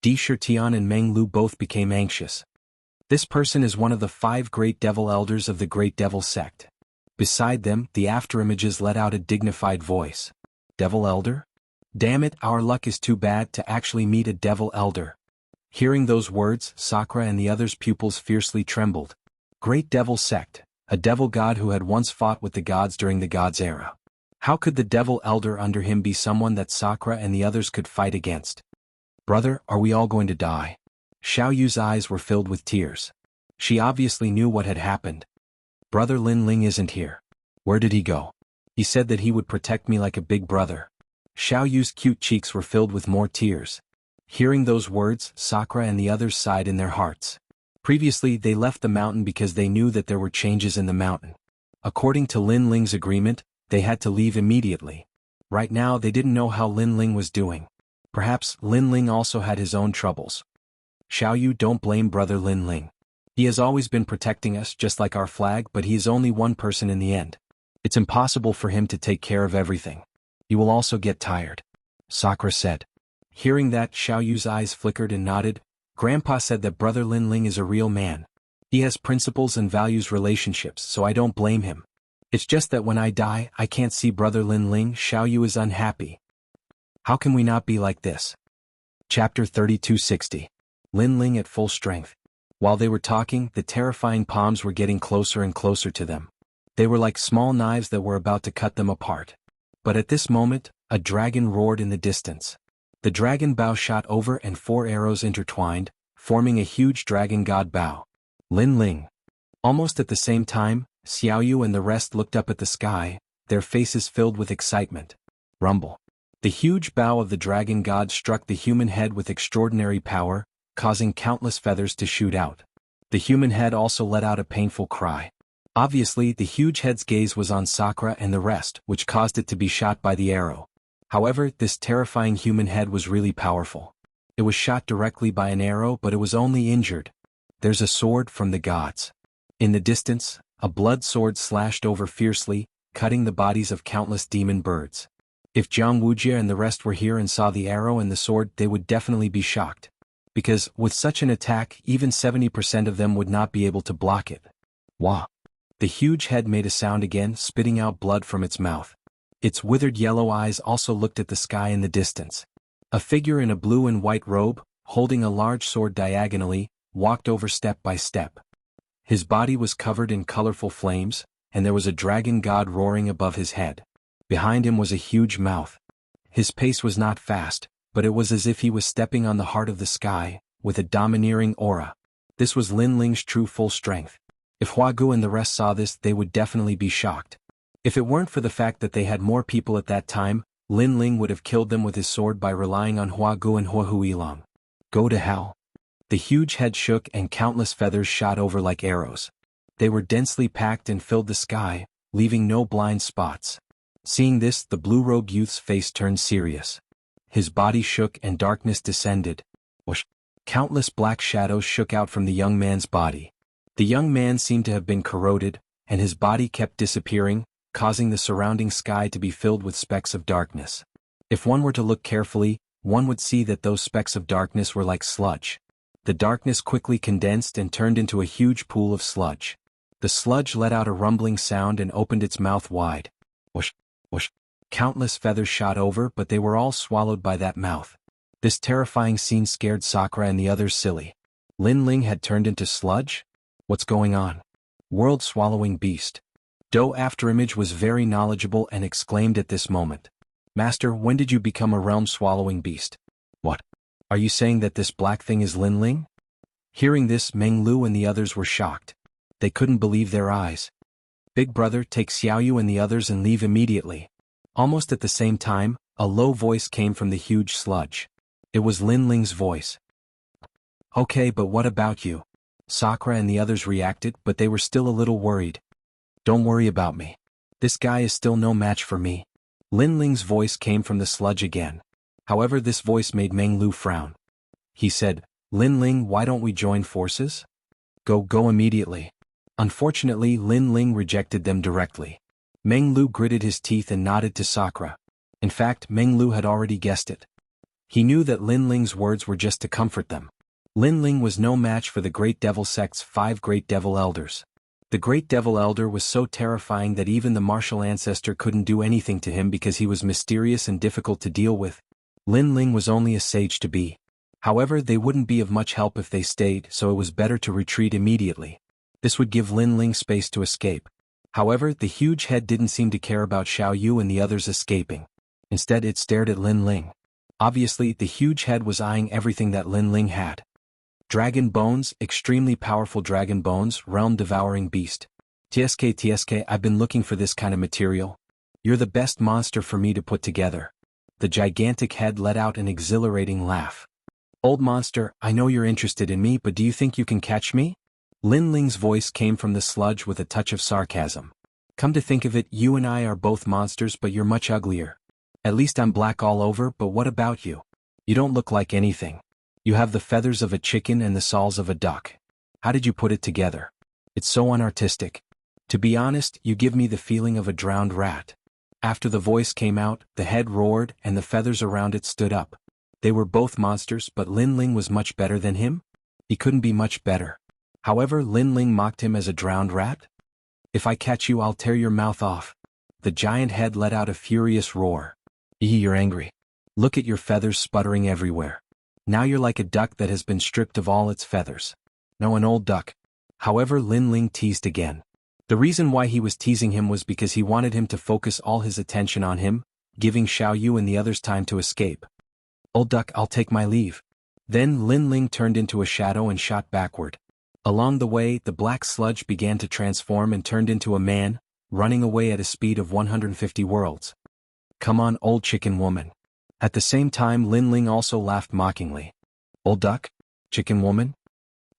Di Shirtian and Meng Lu both became anxious. This person is one of the 5 great devil elders of the great devil sect. Beside them, the afterimages let out a dignified voice. Devil Elder? Damn it, our luck is too bad to actually meet a Devil Elder. Hearing those words, Sakura and the others' pupils fiercely trembled. Great Devil Sect, a devil god who had once fought with the gods during the gods' era. How could the Devil Elder under him be someone that Sakura and the others could fight against? Brother, are we all going to die? Xiaoyu's eyes were filled with tears. She obviously knew what had happened. Brother Lin Ling isn't here. Where did he go? He said that he would protect me like a big brother. Xiaoyu's cute cheeks were filled with more tears. Hearing those words, Sakura and the others sighed in their hearts. Previously, they left the mountain because they knew that there were changes in the mountain. According to Lin Ling's agreement, they had to leave immediately. Right now, they didn't know how Lin Ling was doing. Perhaps Lin Ling also had his own troubles. Xiaoyu, don't blame brother Lin Ling. He has always been protecting us just like our flag, but he is only one person in the end. It's impossible for him to take care of everything. He will also get tired. Sakura said. Hearing that, Xiaoyu's eyes flickered and nodded. Grandpa said that brother Lin Ling is a real man. He has principles and values relationships, so I don't blame him. It's just that when I die, I can't see brother Lin Ling. Xiaoyu is unhappy. How can we not be like this? Chapter 3260. Lin Ling at full strength. While they were talking, the terrifying palms were getting closer and closer to them. They were like small knives that were about to cut them apart. But at this moment, a dragon roared in the distance. The dragon bow shot over and 4 arrows intertwined, forming a huge dragon god bow. Lin Ling. Almost at the same time, Xiaoyu and the rest looked up at the sky, their faces filled with excitement. Rumble. The huge bow of the dragon god struck the human head with extraordinary power, causing countless feathers to shoot out. The human head also let out a painful cry. Obviously, the huge head's gaze was on Sakura and the rest, which caused it to be shot by the arrow. However, this terrifying human head was really powerful. It was shot directly by an arrow, but it was only injured. There's a sword from the gods. In the distance, a blood sword slashed over fiercely, cutting the bodies of countless demon birds. If Jianghu and the rest were here and saw the arrow and the sword, they would definitely be shocked. Because, with such an attack, even 70% of them would not be able to block it. Wah! The huge head made a sound again, spitting out blood from its mouth. Its withered yellow eyes also looked at the sky in the distance. A figure in a blue and white robe, holding a large sword diagonally, walked over step by step. His body was covered in colorful flames, and there was a dragon god roaring above his head. Behind him was a huge mouth. His pace was not fast, but it was as if he was stepping on the heart of the sky, with a domineering aura. This was Lin Ling's true full strength. If Huagu and the rest saw this, they would definitely be shocked. If it weren't for the fact that they had more people at that time, Lin Ling would have killed them with his sword by relying on Huagu and Huahuilong. Go to hell. The huge head shook and countless feathers shot over like arrows. They were densely packed and filled the sky, leaving no blind spots. Seeing this, the blue-robed youth's face turned serious. His body shook and darkness descended. Whoosh! Countless black shadows shook out from the young man's body. The young man seemed to have been corroded, and his body kept disappearing, causing the surrounding sky to be filled with specks of darkness. If one were to look carefully, one would see that those specks of darkness were like sludge. The darkness quickly condensed and turned into a huge pool of sludge. The sludge let out a rumbling sound and opened its mouth wide. Whoosh! Whoosh! Countless feathers shot over, but they were all swallowed by that mouth. This terrifying scene scared Sakura and the others silly. Lin Ling had turned into sludge? What's going on? World-swallowing beast. Do Afterimage was very knowledgeable and exclaimed at this moment. Master, when did you become a realm-swallowing beast? What? Are you saying that this black thing is Lin Ling? Hearing this, Meng Lu and the others were shocked. They couldn't believe their eyes. Big brother, take Xiaoyu and the others and leave immediately. Almost at the same time, a low voice came from the huge sludge. It was Lin Ling's voice. Okay, but what about you? Sakura and the others reacted, but they were still a little worried. Don't worry about me. This guy is still no match for me. Lin Ling's voice came from the sludge again. However, this voice made Meng Lu frown. He said, Lin Ling, why don't we join forces? Go immediately. Unfortunately, Lin Ling rejected them directly. Meng Lu gritted his teeth and nodded to Sakura. In fact, Meng Lu had already guessed it. He knew that Lin Ling's words were just to comfort them. Lin Ling was no match for the Great Devil Sect's 5 Great Devil Elders. The great devil elder was so terrifying that even the martial ancestor couldn't do anything to him because he was mysterious and difficult to deal with. Lin Ling was only a sage to be. However, they wouldn't be of much help if they stayed, so it was better to retreat immediately. This would give Lin Ling space to escape. However, the huge head didn't seem to care about Xiao Yu and the others escaping. Instead, it stared at Lin Ling. Obviously, the huge head was eyeing everything that Lin Ling had. Dragon bones, extremely powerful dragon bones, realm-devouring beast. TSK, I've been looking for this kind of material. You're the best monster for me to put together. The gigantic head let out an exhilarating laugh. Old monster, I know you're interested in me, but do you think you can catch me? Lin Ling's voice came from the sludge with a touch of sarcasm. Come to think of it, you and I are both monsters, but you're much uglier. At least I'm black all over, but what about you? You don't look like anything. You have the feathers of a chicken and the saws of a duck. How did you put it together? It's so unartistic. To be honest, you give me the feeling of a drowned rat. After the voice came out, the head roared and the feathers around it stood up. They were both monsters, but Lin Ling was much better than him? He couldn't be much better. However, Lin Ling mocked him as a drowned rat? If I catch you, I'll tear your mouth off. The giant head let out a furious roar. You're angry. Look at your feathers sputtering everywhere. Now you're like a duck that has been stripped of all its feathers. No, an old duck. However, Lin Ling teased again. The reason why he was teasing him was because he wanted him to focus all his attention on him, giving Xiao Yu and the others time to escape. Old duck, I'll take my leave. Then Lin Ling turned into a shadow and shot backward. Along the way, the black sludge began to transform and turned into a man, running away at a speed of 150 worlds. Come on, old chicken woman. At the same time, Lin Ling also laughed mockingly. Old duck? Chicken woman?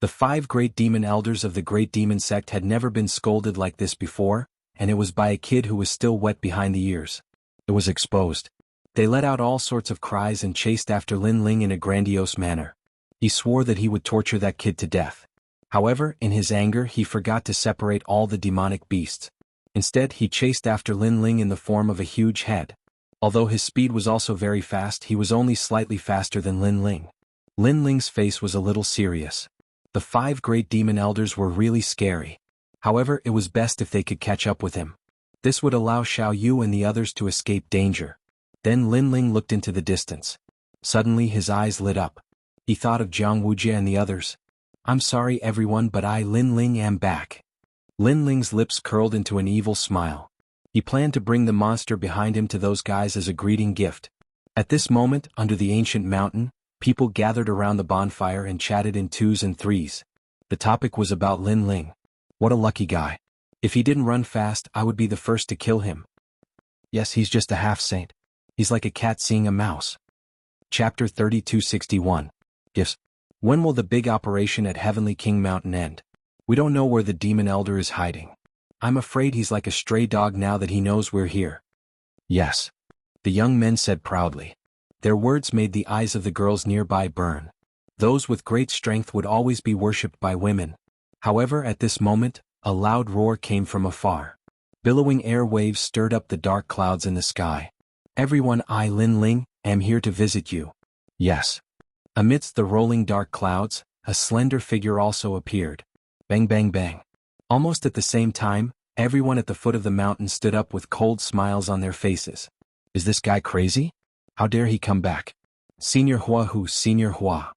The 5 great demon elders of the great demon sect had never been scolded like this before, and it was by a kid who was still wet behind the ears. It was exposed. They let out all sorts of cries and chased after Lin Ling in a grandiose manner. He swore that he would torture that kid to death. However, in his anger, he forgot to separate all the demonic beasts. Instead, he chased after Lin Ling in the form of a huge head. Although his speed was also very fast, he was only slightly faster than Lin Ling. Lin Ling's face was a little serious. The 5 great demon elders were really scary. However, it was best if they could catch up with him. This would allow Xiao Yu and the others to escape danger. Then Lin Ling looked into the distance. Suddenly his eyes lit up. He thought of Wuxia and the others. I'm sorry everyone, but I, Lin Ling, am back. Lin Ling's lips curled into an evil smile. He planned to bring the monster behind him to those guys as a greeting gift. At this moment, under the ancient mountain, people gathered around the bonfire and chatted in 2s and 3s. The topic was about Lin Ling. What a lucky guy. If he didn't run fast, I would be the first to kill him. Yes, he's just a half-saint. He's like a cat seeing a mouse. Chapter 3261. Gifts. When will the big operation at Heavenly King Mountain end? We don't know where the demon elder is hiding. I'm afraid he's like a stray dog now that he knows we're here. Yes. The young men said proudly. Their words made the eyes of the girls nearby burn. Those with great strength would always be worshipped by women. However, at this moment, a loud roar came from afar. Billowing air waves stirred up the dark clouds in the sky. Everyone, I, Lin Ling, am here to visit you. Yes. Amidst the rolling dark clouds, a slender figure also appeared. Bang bang bang. Almost at the same time, everyone at the foot of the mountain stood up with cold smiles on their faces. Is this guy crazy? How dare he come back? Senior Hua Hu, Senior Hua.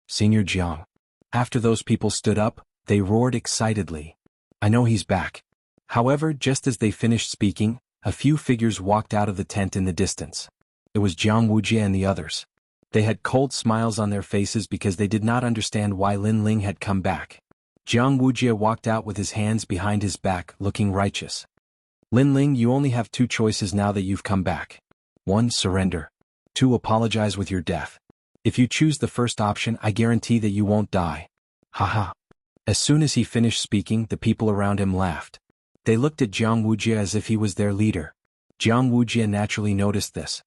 Senior Jiang. After those people stood up, they roared excitedly. I know he's back. However, just as they finished speaking, a few figures walked out of the tent in the distance. It was Wuxia and the others. They had cold smiles on their faces because they did not understand why Lin Ling had come back. Wuxia walked out with his hands behind his back, looking righteous. Lin Ling, you only have 2 choices now that you've come back. 1. Surrender. 2. Apologize with your death. If you choose the first option, I guarantee that you won't die. Haha. As soon as he finished speaking, the people around him laughed. They looked at Wuxia as if he was their leader. Wuxia naturally noticed this.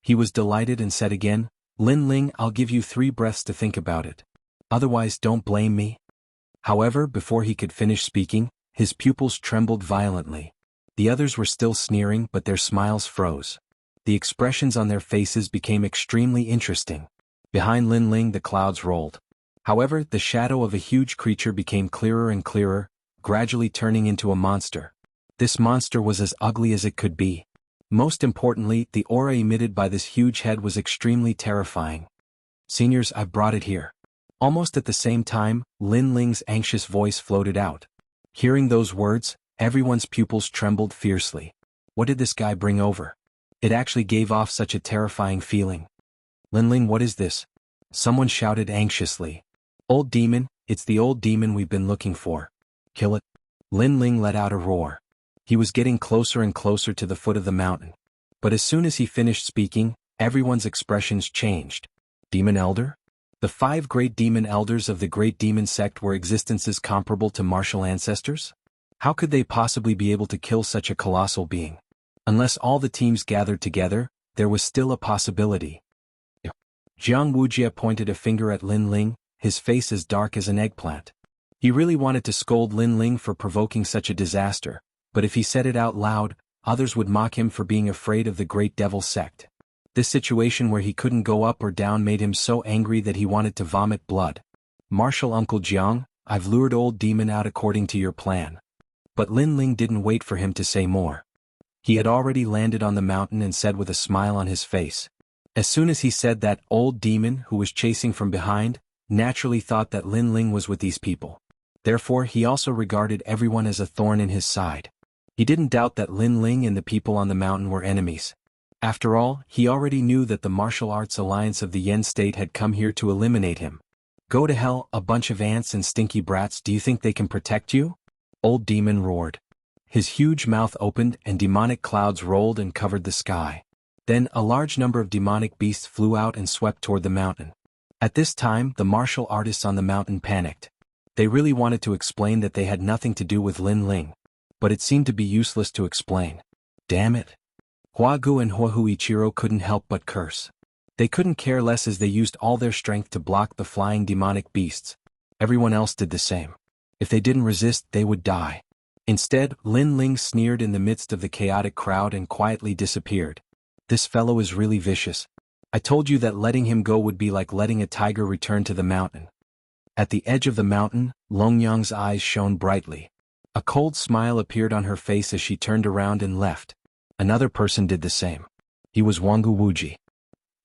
He was delighted and said again, Lin Ling, I'll give you 3 breaths to think about it. Otherwise, don't blame me. However, before he could finish speaking, his pupils trembled violently. The others were still sneering, but their smiles froze. The expressions on their faces became extremely interesting. Behind Lin Ling, the clouds rolled. However, the shadow of a huge creature became clearer and clearer, gradually turning into a monster. This monster was as ugly as it could be. Most importantly, the aura emitted by this huge head was extremely terrifying. "Seniors, I've brought it here." Almost at the same time, Lin Ling's anxious voice floated out. Hearing those words, everyone's pupils trembled fiercely. What did this guy bring over? It actually gave off such a terrifying feeling. "Lin Ling, what is this?" Someone shouted anxiously. "Old demon, it's the old demon we've been looking for. Kill it." Lin Ling let out a roar. He was getting closer and closer to the foot of the mountain. But as soon as he finished speaking, everyone's expressions changed. Demon Elder? The 5 great demon elders of the great demon sect were existences comparable to martial ancestors? How could they possibly be able to kill such a colossal being? Unless all the teams gathered together, there was still a possibility. Wuxia pointed a finger at Lin Ling, his face as dark as an eggplant. He really wanted to scold Lin Ling for provoking such a disaster, but if he said it out loud, others would mock him for being afraid of the great devil sect. This situation where he couldn't go up or down made him so angry that he wanted to vomit blood. "Martial Uncle Jiang, I've lured old demon out according to your plan." But Lin Ling didn't wait for him to say more. He had already landed on the mountain and said with a smile on his face. As soon as he said that, old demon who was chasing from behind, naturally thought that Lin Ling was with these people. Therefore he also regarded everyone as a thorn in his side. He didn't doubt that Lin Ling and the people on the mountain were enemies. After all, he already knew that the martial arts alliance of the Yen state had come here to eliminate him. "Go to hell, a bunch of ants and stinky brats, do you think they can protect you?" Old demon roared. His huge mouth opened and demonic clouds rolled and covered the sky. Then a large number of demonic beasts flew out and swept toward the mountain. At this time, the martial artists on the mountain panicked. They really wanted to explain that they had nothing to do with Lin Ling. But it seemed to be useless to explain. Damn it. Huagu and Huichiro couldn't help but curse. They couldn't care less as they used all their strength to block the flying demonic beasts. Everyone else did the same. If they didn't resist, they would die. Instead, Lin Ling sneered in the midst of the chaotic crowd and quietly disappeared. "This fellow is really vicious. I told you that letting him go would be like letting a tiger return to the mountain." At the edge of the mountain, Longyang's eyes shone brightly. A cold smile appeared on her face as she turned around and left. Another person did the same. He was Wuxia.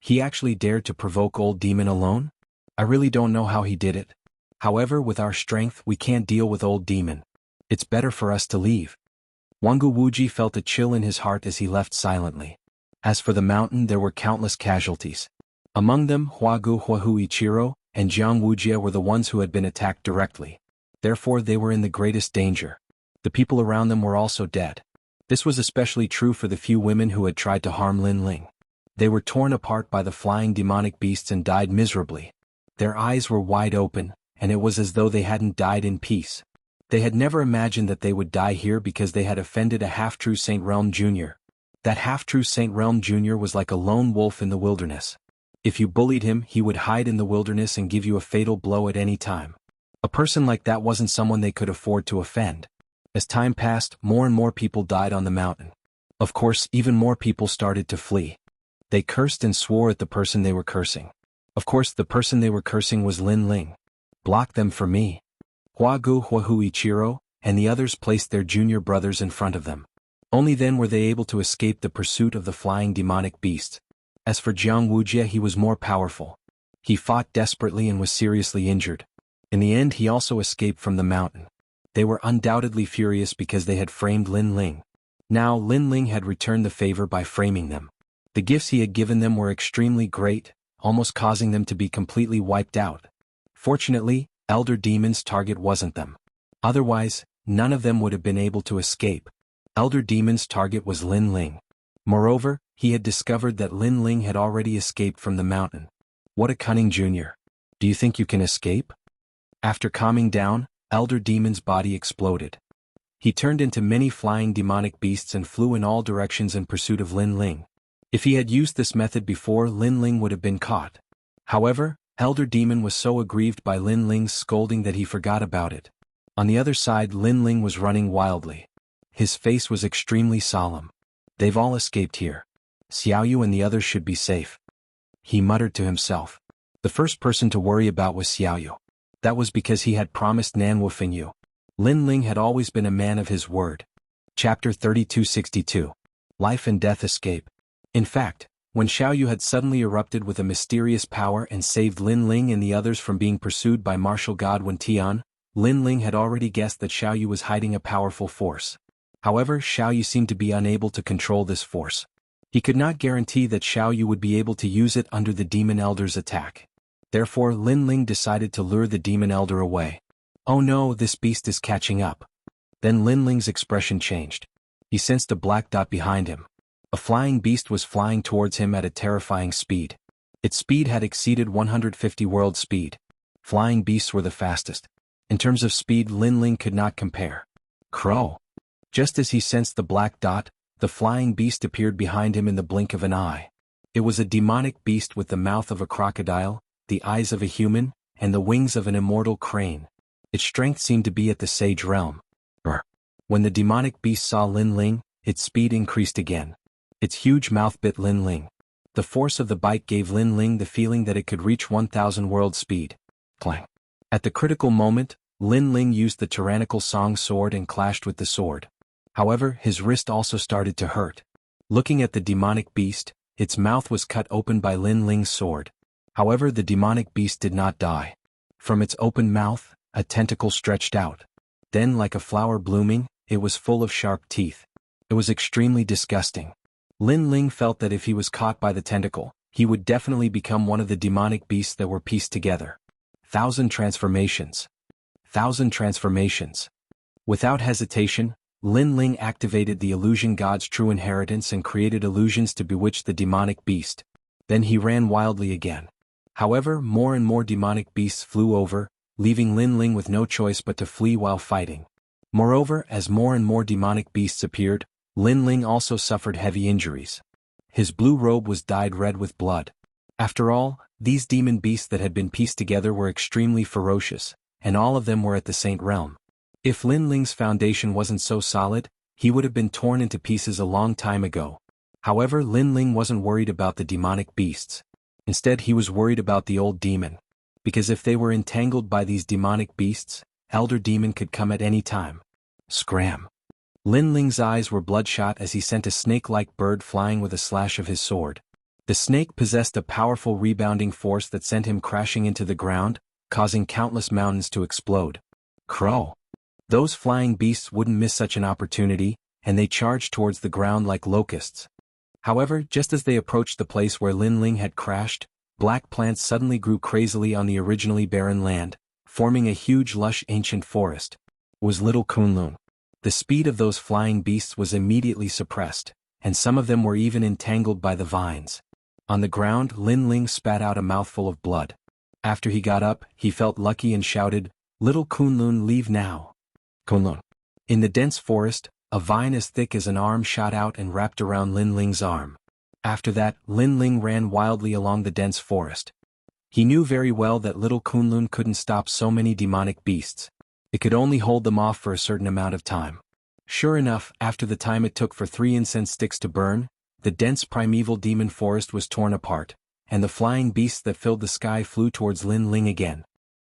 He actually dared to provoke old demon alone? I really don't know how he did it. However, with our strength, we can't deal with old demon. It's better for us to leave. Wuxia felt a chill in his heart as he left silently. As for the mountain, there were countless casualties. Among them, Huichiro and Wuxia were the ones who had been attacked directly. Therefore, they were in the greatest danger. The people around them were also dead. This was especially true for the few women who had tried to harm Lin Ling. They were torn apart by the flying demonic beasts and died miserably. Their eyes were wide open, and it was as though they hadn't died in peace. They had never imagined that they would die here because they had offended a half-true Saint Realm Jr. That half-true Saint Realm Jr. was like a lone wolf in the wilderness. If you bullied him, he would hide in the wilderness and give you a fatal blow at any time. A person like that wasn't someone they could afford to offend. As time passed, more and more people died on the mountain. Of course, even more people started to flee. They cursed and swore at the person they were cursing. Of course, the person they were cursing was Lin Ling. "Block them for me." Huichiro and the others placed their junior brothers in front of them. Only then were they able to escape the pursuit of the flying demonic beast. As for Wuxia, he was more powerful. He fought desperately and was seriously injured. In the end, he also escaped from the mountain. They were undoubtedly furious because they had framed Lin Ling. Now Lin Ling had returned the favor by framing them. The gifts he had given them were extremely great, almost causing them to be completely wiped out. Fortunately, Elder Demon's target wasn't them. Otherwise, none of them would have been able to escape. Elder Demon's target was Lin Ling. Moreover, he had discovered that Lin Ling had already escaped from the mountain. What a cunning junior. Do you think you can escape? After calming down, Elder Demon's body exploded. He turned into many flying demonic beasts and flew in all directions in pursuit of Lin Ling. If he had used this method before, Lin Ling would have been caught. However, Elder Demon was so aggrieved by Lin Ling's scolding that he forgot about it. On the other side, Lin Ling was running wildly. His face was extremely solemn. They've all escaped here. Xiaoyu and the others should be safe. He muttered to himself. The first person to worry about was Xiaoyu. That was because he had promised Nan Wufingyu. Lin Ling had always been a man of his word. Chapter 3262. Life and Death Escape. In fact, when Xiaoyu had suddenly erupted with a mysterious power and saved Lin Ling and the others from being pursued by martial god Wen Tian, Lin Ling had already guessed that Xiaoyu was hiding a powerful force. However, Xiaoyu seemed to be unable to control this force. He could not guarantee that Xiaoyu would be able to use it under the Demon Elder's attack. Therefore Lin Ling decided to lure the Demon Elder away. Oh no, this beast is catching up. Then Lin Ling's expression changed. He sensed a black dot behind him. A flying beast was flying towards him at a terrifying speed. Its speed had exceeded 150 world speed. Flying beasts were the fastest. In terms of speed, Lin Ling could not compare. Crow. Just as he sensed the black dot, the flying beast appeared behind him in the blink of an eye. It was a demonic beast with the mouth of a crocodile, the eyes of a human, and the wings of an immortal crane. Its strength seemed to be at the sage realm. When the demonic beast saw Lin Ling, its speed increased again. Its huge mouth bit Lin Ling. The force of the bite gave Lin Ling the feeling that it could reach 1,000 world speed. Clang. At the critical moment, Lin Ling used the tyrannical song sword and clashed with the sword. However, his wrist also started to hurt. Looking at the demonic beast, its mouth was cut open by Lin Ling's sword. However, the demonic beast did not die. From its open mouth, a tentacle stretched out. Then, like a flower blooming, it was full of sharp teeth. It was extremely disgusting. Lin Ling felt that if he was caught by the tentacle, he would definitely become one of the demonic beasts that were pieced together. 1,000 transformations. 1,000 transformations. Without hesitation, Lin Ling activated the illusion god's true inheritance and created illusions to bewitch the demonic beast. Then he ran wildly again. However, more and more demonic beasts flew over, leaving Lin Ling with no choice but to flee while fighting. Moreover, as more and more demonic beasts appeared, Lin Ling also suffered heavy injuries. His blue robe was dyed red with blood. After all, these demon beasts that had been pieced together were extremely ferocious, and all of them were at the Saint Realm. If Lin Ling's foundation wasn't so solid, he would have been torn into pieces a long time ago. However, Lin Ling wasn't worried about the demonic beasts. Instead, he was worried about the old demon. Because if they were entangled by these demonic beasts, Elder Demon could come at any time. Scram. Lin Ling's eyes were bloodshot as he sent a snake-like bird flying with a slash of his sword. The snake possessed a powerful rebounding force that sent him crashing into the ground, causing countless mountains to explode. Crow. Those flying beasts wouldn't miss such an opportunity, and they charged towards the ground like locusts. However, just as they approached the place where Lin Ling had crashed, black plants suddenly grew crazily on the originally barren land, forming a huge lush ancient forest. It was Little Kunlun. The speed of those flying beasts was immediately suppressed, and some of them were even entangled by the vines. On the ground, Lin Ling spat out a mouthful of blood. After he got up, he felt lucky and shouted, "Little Kunlun, leave now." Kunlun. In the dense forest, a vine as thick as an arm shot out and wrapped around Lin Ling's arm. After that, Lin Ling ran wildly along the dense forest. He knew very well that Little Kunlun couldn't stop so many demonic beasts. It could only hold them off for a certain amount of time. Sure enough, after the time it took for 3 incense sticks to burn, the dense primeval demon forest was torn apart, and the flying beasts that filled the sky flew towards Lin Ling again.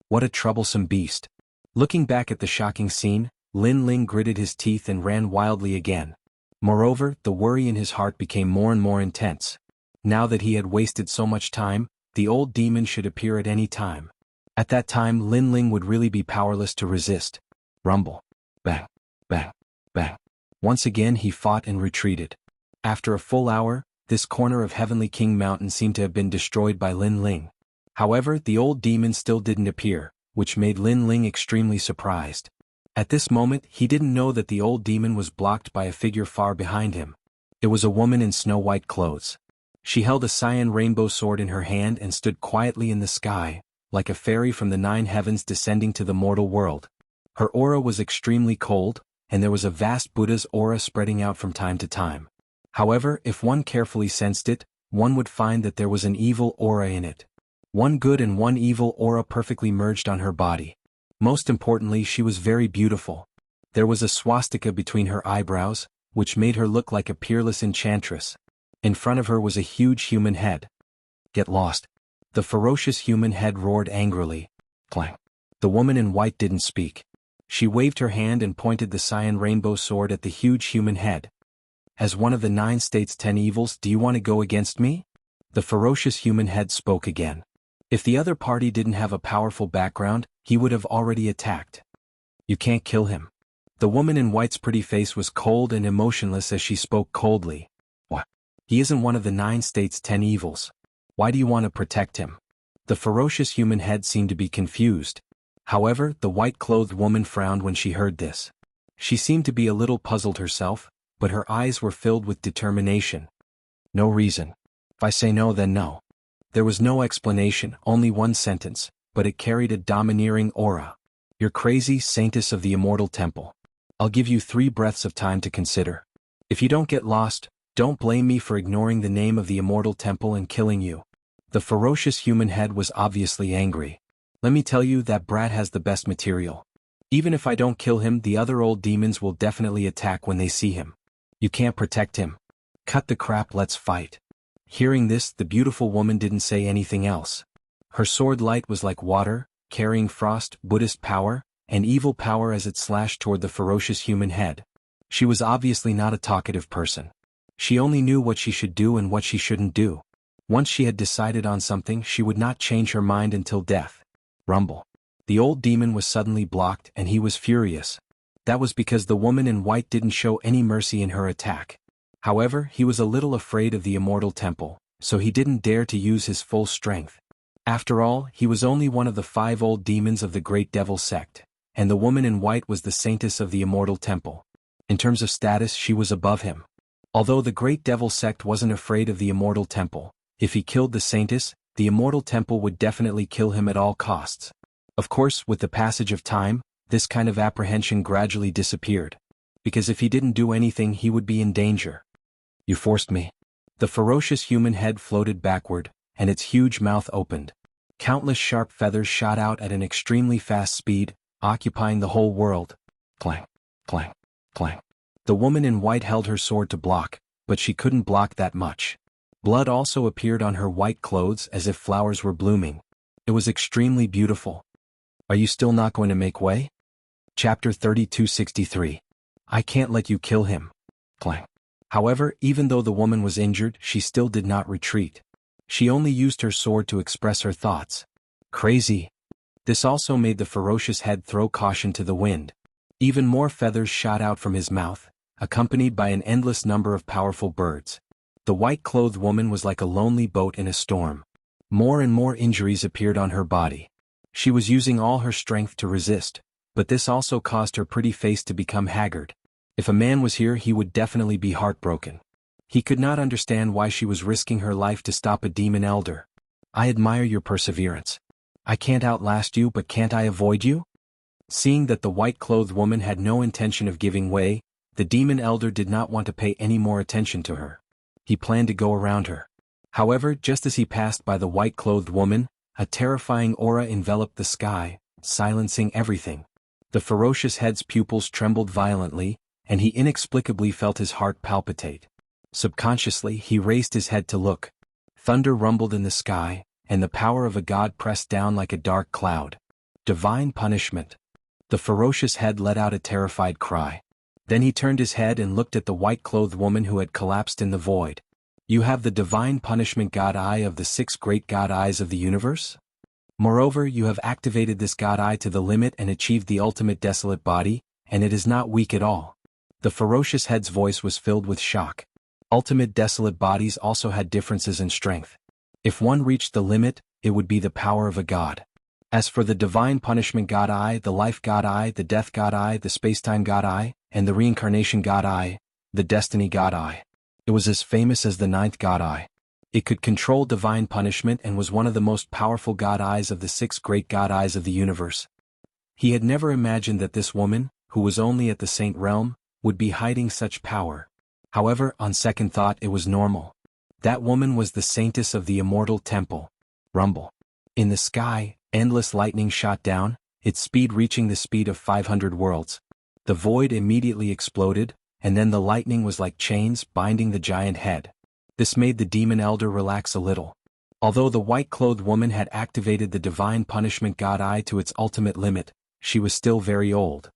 What a troublesome beast. Looking back at the shocking scene, Lin Ling gritted his teeth and ran wildly again. Moreover, the worry in his heart became more and more intense. Now that he had wasted so much time, the old demon should appear at any time. At that time, Lin Ling would really be powerless to resist. Rumble. Bang. Bang. Bang. Once again he fought and retreated. After a full hour, this corner of Heavenly King Mountain seemed to have been destroyed by Lin Ling. However, the old demon still didn't appear, which made Lin Ling extremely surprised. At this moment, he didn't know that the old demon was blocked by a figure far behind him. It was a woman in snow-white clothes. She held a cyan rainbow sword in her hand and stood quietly in the sky, like a fairy from the 9 heavens descending to the mortal world. Her aura was extremely cold, and there was a vast Buddha's aura spreading out from time to time. However, if one carefully sensed it, one would find that there was an evil aura in it. One good and one evil aura perfectly merged on her body. Most importantly, she was very beautiful. There was a swastika between her eyebrows, which made her look like a peerless enchantress. In front of her was a huge human head. Get lost. The ferocious human head roared angrily. Clang. The woman in white didn't speak. She waved her hand and pointed the cyan rainbow sword at the huge human head. As one of the 9 states' 10 evils, do you want to go against me? The ferocious human head spoke again. If the other party didn't have a powerful background, he would have already attacked. You can't kill him. The woman in white's pretty face was cold and emotionless as she spoke coldly. What? He isn't one of the 9 states' 10 evils. Why do you want to protect him? The ferocious human head seemed to be confused. However, the white-clothed woman frowned when she heard this. She seemed to be a little puzzled herself, but her eyes were filled with determination. No reason. If I say no, then no. There was no explanation, only one sentence, but it carried a domineering aura. You're crazy, saintess of the Immortal Temple. I'll give you 3 breaths of time to consider. If you don't get lost, don't blame me for ignoring the name of the Immortal Temple and killing you. The ferocious human head was obviously angry. Let me tell you, that brat has the best material. Even if I don't kill him, the other old demons will definitely attack when they see him. You can't protect him. Cut the crap, let's fight. Hearing this, the beautiful woman didn't say anything else. Her sword light was like water, carrying frost, Buddhist power, and evil power as it slashed toward the ferocious human head. She was obviously not a talkative person. She only knew what she should do and what she shouldn't do. Once she had decided on something, she would not change her mind until death. Rumble. The old demon was suddenly blocked and he was furious. That was because the woman in white didn't show any mercy in her attack. However, he was a little afraid of the Immortal Temple, so he didn't dare to use his full strength. After all, he was only one of the 5 old demons of the Great Devil sect, and the woman in white was the saintess of the Immortal Temple. In terms of status, she was above him. Although the Great Devil sect wasn't afraid of the Immortal Temple, if he killed the saintess, the Immortal Temple would definitely kill him at all costs. Of course, with the passage of time, this kind of apprehension gradually disappeared. Because if he didn't do anything, he would be in danger. You forced me. The ferocious human head floated backward, and its huge mouth opened. Countless sharp feathers shot out at an extremely fast speed, occupying the whole world. Clang, clang, clang. The woman in white held her sword to block, but she couldn't block that much. Blood also appeared on her white clothes as if flowers were blooming. It was extremely beautiful. Are you still not going to make way? Chapter 3263. I can't let you kill him. Clang. However, even though the woman was injured, she still did not retreat. She only used her sword to express her thoughts. Crazy. This also made the ferocious head throw caution to the wind. Even more feathers shot out from his mouth, accompanied by an endless number of powerful birds. The white-clothed woman was like a lonely boat in a storm. More and more injuries appeared on her body. She was using all her strength to resist, but this also caused her pretty face to become haggard. If a man was here, he would definitely be heartbroken. He could not understand why she was risking her life to stop a demon elder. I admire your perseverance. I can't outlast you, but can't I avoid you? Seeing that the white-clothed woman had no intention of giving way, the demon elder did not want to pay any more attention to her. He planned to go around her. However, just as he passed by the white-clothed woman, a terrifying aura enveloped the sky, silencing everything. The ferocious head's pupils trembled violently, and he inexplicably felt his heart palpitate. Subconsciously, he raised his head to look. Thunder rumbled in the sky, and the power of a god pressed down like a dark cloud. Divine punishment. The ferocious head let out a terrified cry. Then he turned his head and looked at the white-clothed woman who had collapsed in the void. You have the divine punishment god eye of the 6 great god eyes of the universe? Moreover, you have activated this god eye to the limit and achieved the ultimate desolate body, and it is not weak at all. The ferocious head's voice was filled with shock. Ultimate desolate bodies also had differences in strength. If one reached the limit, it would be the power of a god. As for the divine punishment god eye, the life god eye, the death god eye, the spacetime god eye, and the reincarnation god eye, the destiny god eye. It was as famous as the 9th god eye. It could control divine punishment and was one of the most powerful god eyes of the 6 great god eyes of the universe. He had never imagined that this woman, who was only at the saint realm, would be hiding such power. However, on second thought, it was normal. That woman was the saintess of the Immortal Temple. Rumble. In the sky, endless lightning shot down, its speed reaching the speed of 500 worlds. The void immediately exploded, and then the lightning was like chains binding the giant head. This made the demon elder relax a little. Although the white-clothed woman had activated the divine punishment god eye to its ultimate limit, she was still very old.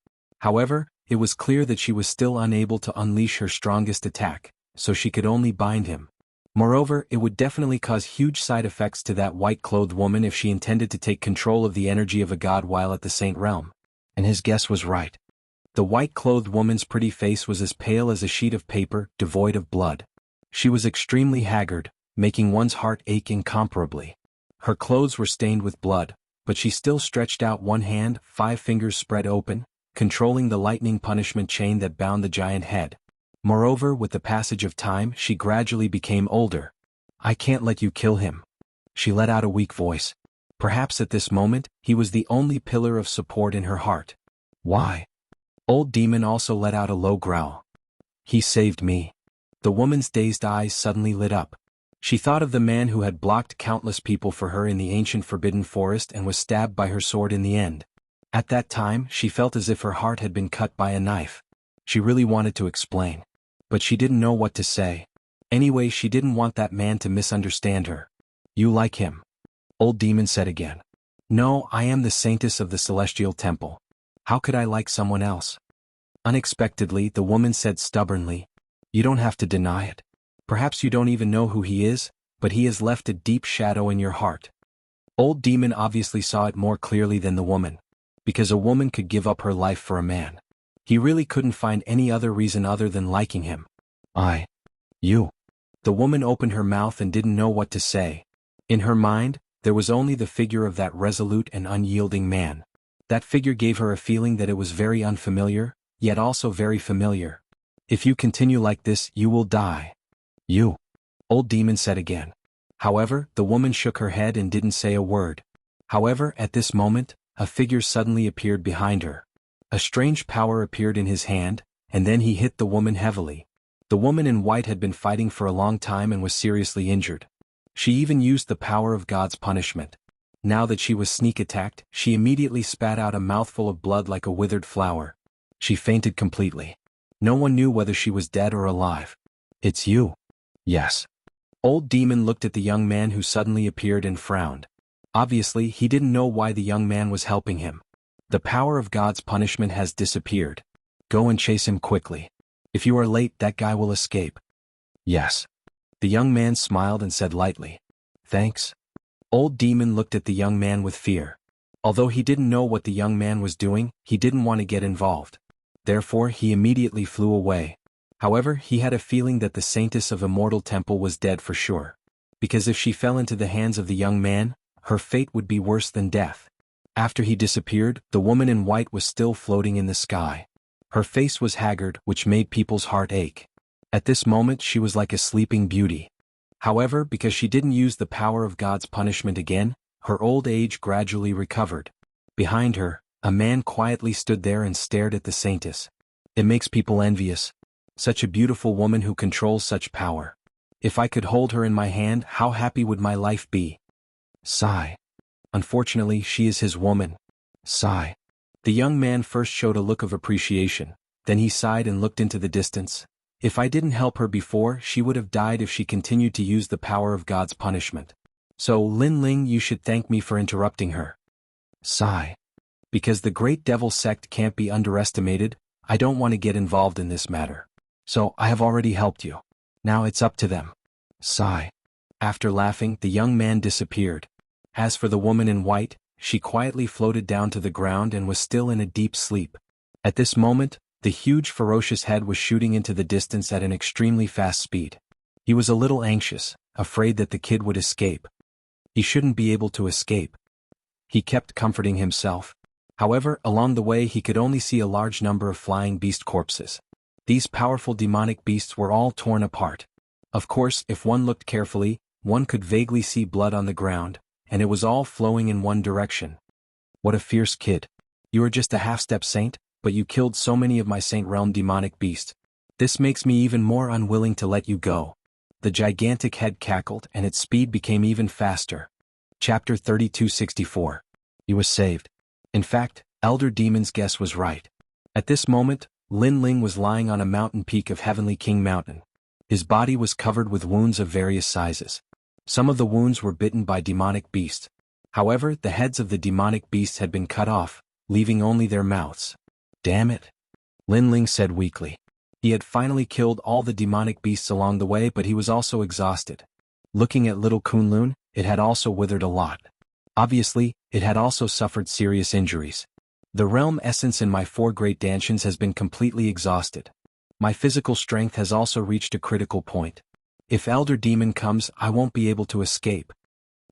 However, it was clear that she was still unable to unleash her strongest attack, so she could only bind him. Moreover, it would definitely cause huge side effects to that white-clothed woman if she intended to take control of the energy of a god while at the Saint Realm. And his guess was right. The white-clothed woman's pretty face was as pale as a sheet of paper, devoid of blood. She was extremely haggard, making one's heart ache incomparably. Her clothes were stained with blood, but she still stretched out one hand, 5 fingers spread open, controlling the lightning punishment chain that bound the giant head. Moreover, with the passage of time, she gradually became older. "I can't let you kill him." She let out a weak voice. Perhaps at this moment, he was the only pillar of support in her heart. "Why?" Old Demon also let out a low growl. "He saved me." The woman's dazed eyes suddenly lit up. She thought of the man who had blocked countless people for her in the ancient forbidden forest and was stabbed by her sword in the end. At that time, she felt as if her heart had been cut by a knife. She really wanted to explain. But she didn't know what to say. Anyway, she didn't want that man to misunderstand her. "You like him?" Old Demon said again. "No, I am the saintess of the celestial temple. How could I like someone else?" Unexpectedly, the woman said stubbornly, "You don't have to deny it. Perhaps you don't even know who he is, but he has left a deep shadow in your heart." Old Demon obviously saw it more clearly than the woman. Because a woman could give up her life for a man. He really couldn't find any other reason other than liking him. You. The woman opened her mouth and didn't know what to say. In her mind, there was only the figure of that resolute and unyielding man. That figure gave her a feeling that it was very unfamiliar, yet also very familiar. "If you continue like this, you will die." "You." Old Demon said again. However, the woman shook her head and didn't say a word. However, at this moment, a figure suddenly appeared behind her. A strange power appeared in his hand, and then he hit the woman heavily. The woman in white had been fighting for a long time and was seriously injured. She even used the power of God's punishment. Now that she was sneak attacked, she immediately spat out a mouthful of blood like a withered flower. She fainted completely. No one knew whether she was dead or alive. "It's you." "Yes." Old Demon looked at the young man who suddenly appeared and frowned. Obviously, he didn't know why the young man was helping him. "The power of God's punishment has disappeared. Go and chase him quickly. If you are late, that guy will escape." "Yes." The young man smiled and said lightly, "Thanks." Old Demon looked at the young man with fear. Although he didn't know what the young man was doing, he didn't want to get involved. Therefore, he immediately flew away. However, he had a feeling that the saintess of Immortal Temple was dead for sure. Because if she fell into the hands of the young man, her fate would be worse than death. After he disappeared, the woman in white was still floating in the sky. Her face was haggard, which made people's heart ache. At this moment she was like a sleeping beauty. However, because she didn't use the power of God's punishment again, her old age gradually recovered. Behind her, a man quietly stood there and stared at the saintess. It makes people envious. Such a beautiful woman who controls such power. If I could hold her in my hand, how happy would my life be? Sigh. Unfortunately, she is his woman. Sigh. The young man first showed a look of appreciation, then he sighed and looked into the distance. If I didn't help her before, she would have died if she continued to use the power of God's punishment. So, Lin Ling, you should thank me for interrupting her. Sigh. Because the great devil sect can't be underestimated, I don't want to get involved in this matter. So, I have already helped you. Now it's up to them. Sigh. After laughing, the young man disappeared. As for the woman in white, she quietly floated down to the ground and was still in a deep sleep. At this moment, the huge ferocious head was shooting into the distance at an extremely fast speed. He was a little anxious, afraid that the kid would escape. He shouldn't be able to escape. He kept comforting himself. However, along the way he could only see a large number of flying beast corpses. These powerful demonic beasts were all torn apart. Of course, if one looked carefully, one could vaguely see blood on the ground, and it was all flowing in one direction. What a fierce kid. You are just a half-step saint, but you killed so many of my Saint Realm demonic beasts. This makes me even more unwilling to let you go. The gigantic head cackled and its speed became even faster. Chapter 3264. He was saved. In fact, Elder Demon's guess was right. At this moment, Lin Ling was lying on a mountain peak of Heavenly King Mountain. His body was covered with wounds of various sizes. Some of the wounds were bitten by demonic beasts. However, the heads of the demonic beasts had been cut off, leaving only their mouths. Damn it, Lin Ling said weakly. He had finally killed all the demonic beasts along the way, but he was also exhausted. Looking at little Kunlun, it had also withered a lot. Obviously, it had also suffered serious injuries. The realm essence in my 4 great dantians has been completely exhausted. My physical strength has also reached a critical point. If Elder Demon comes, I won't be able to escape.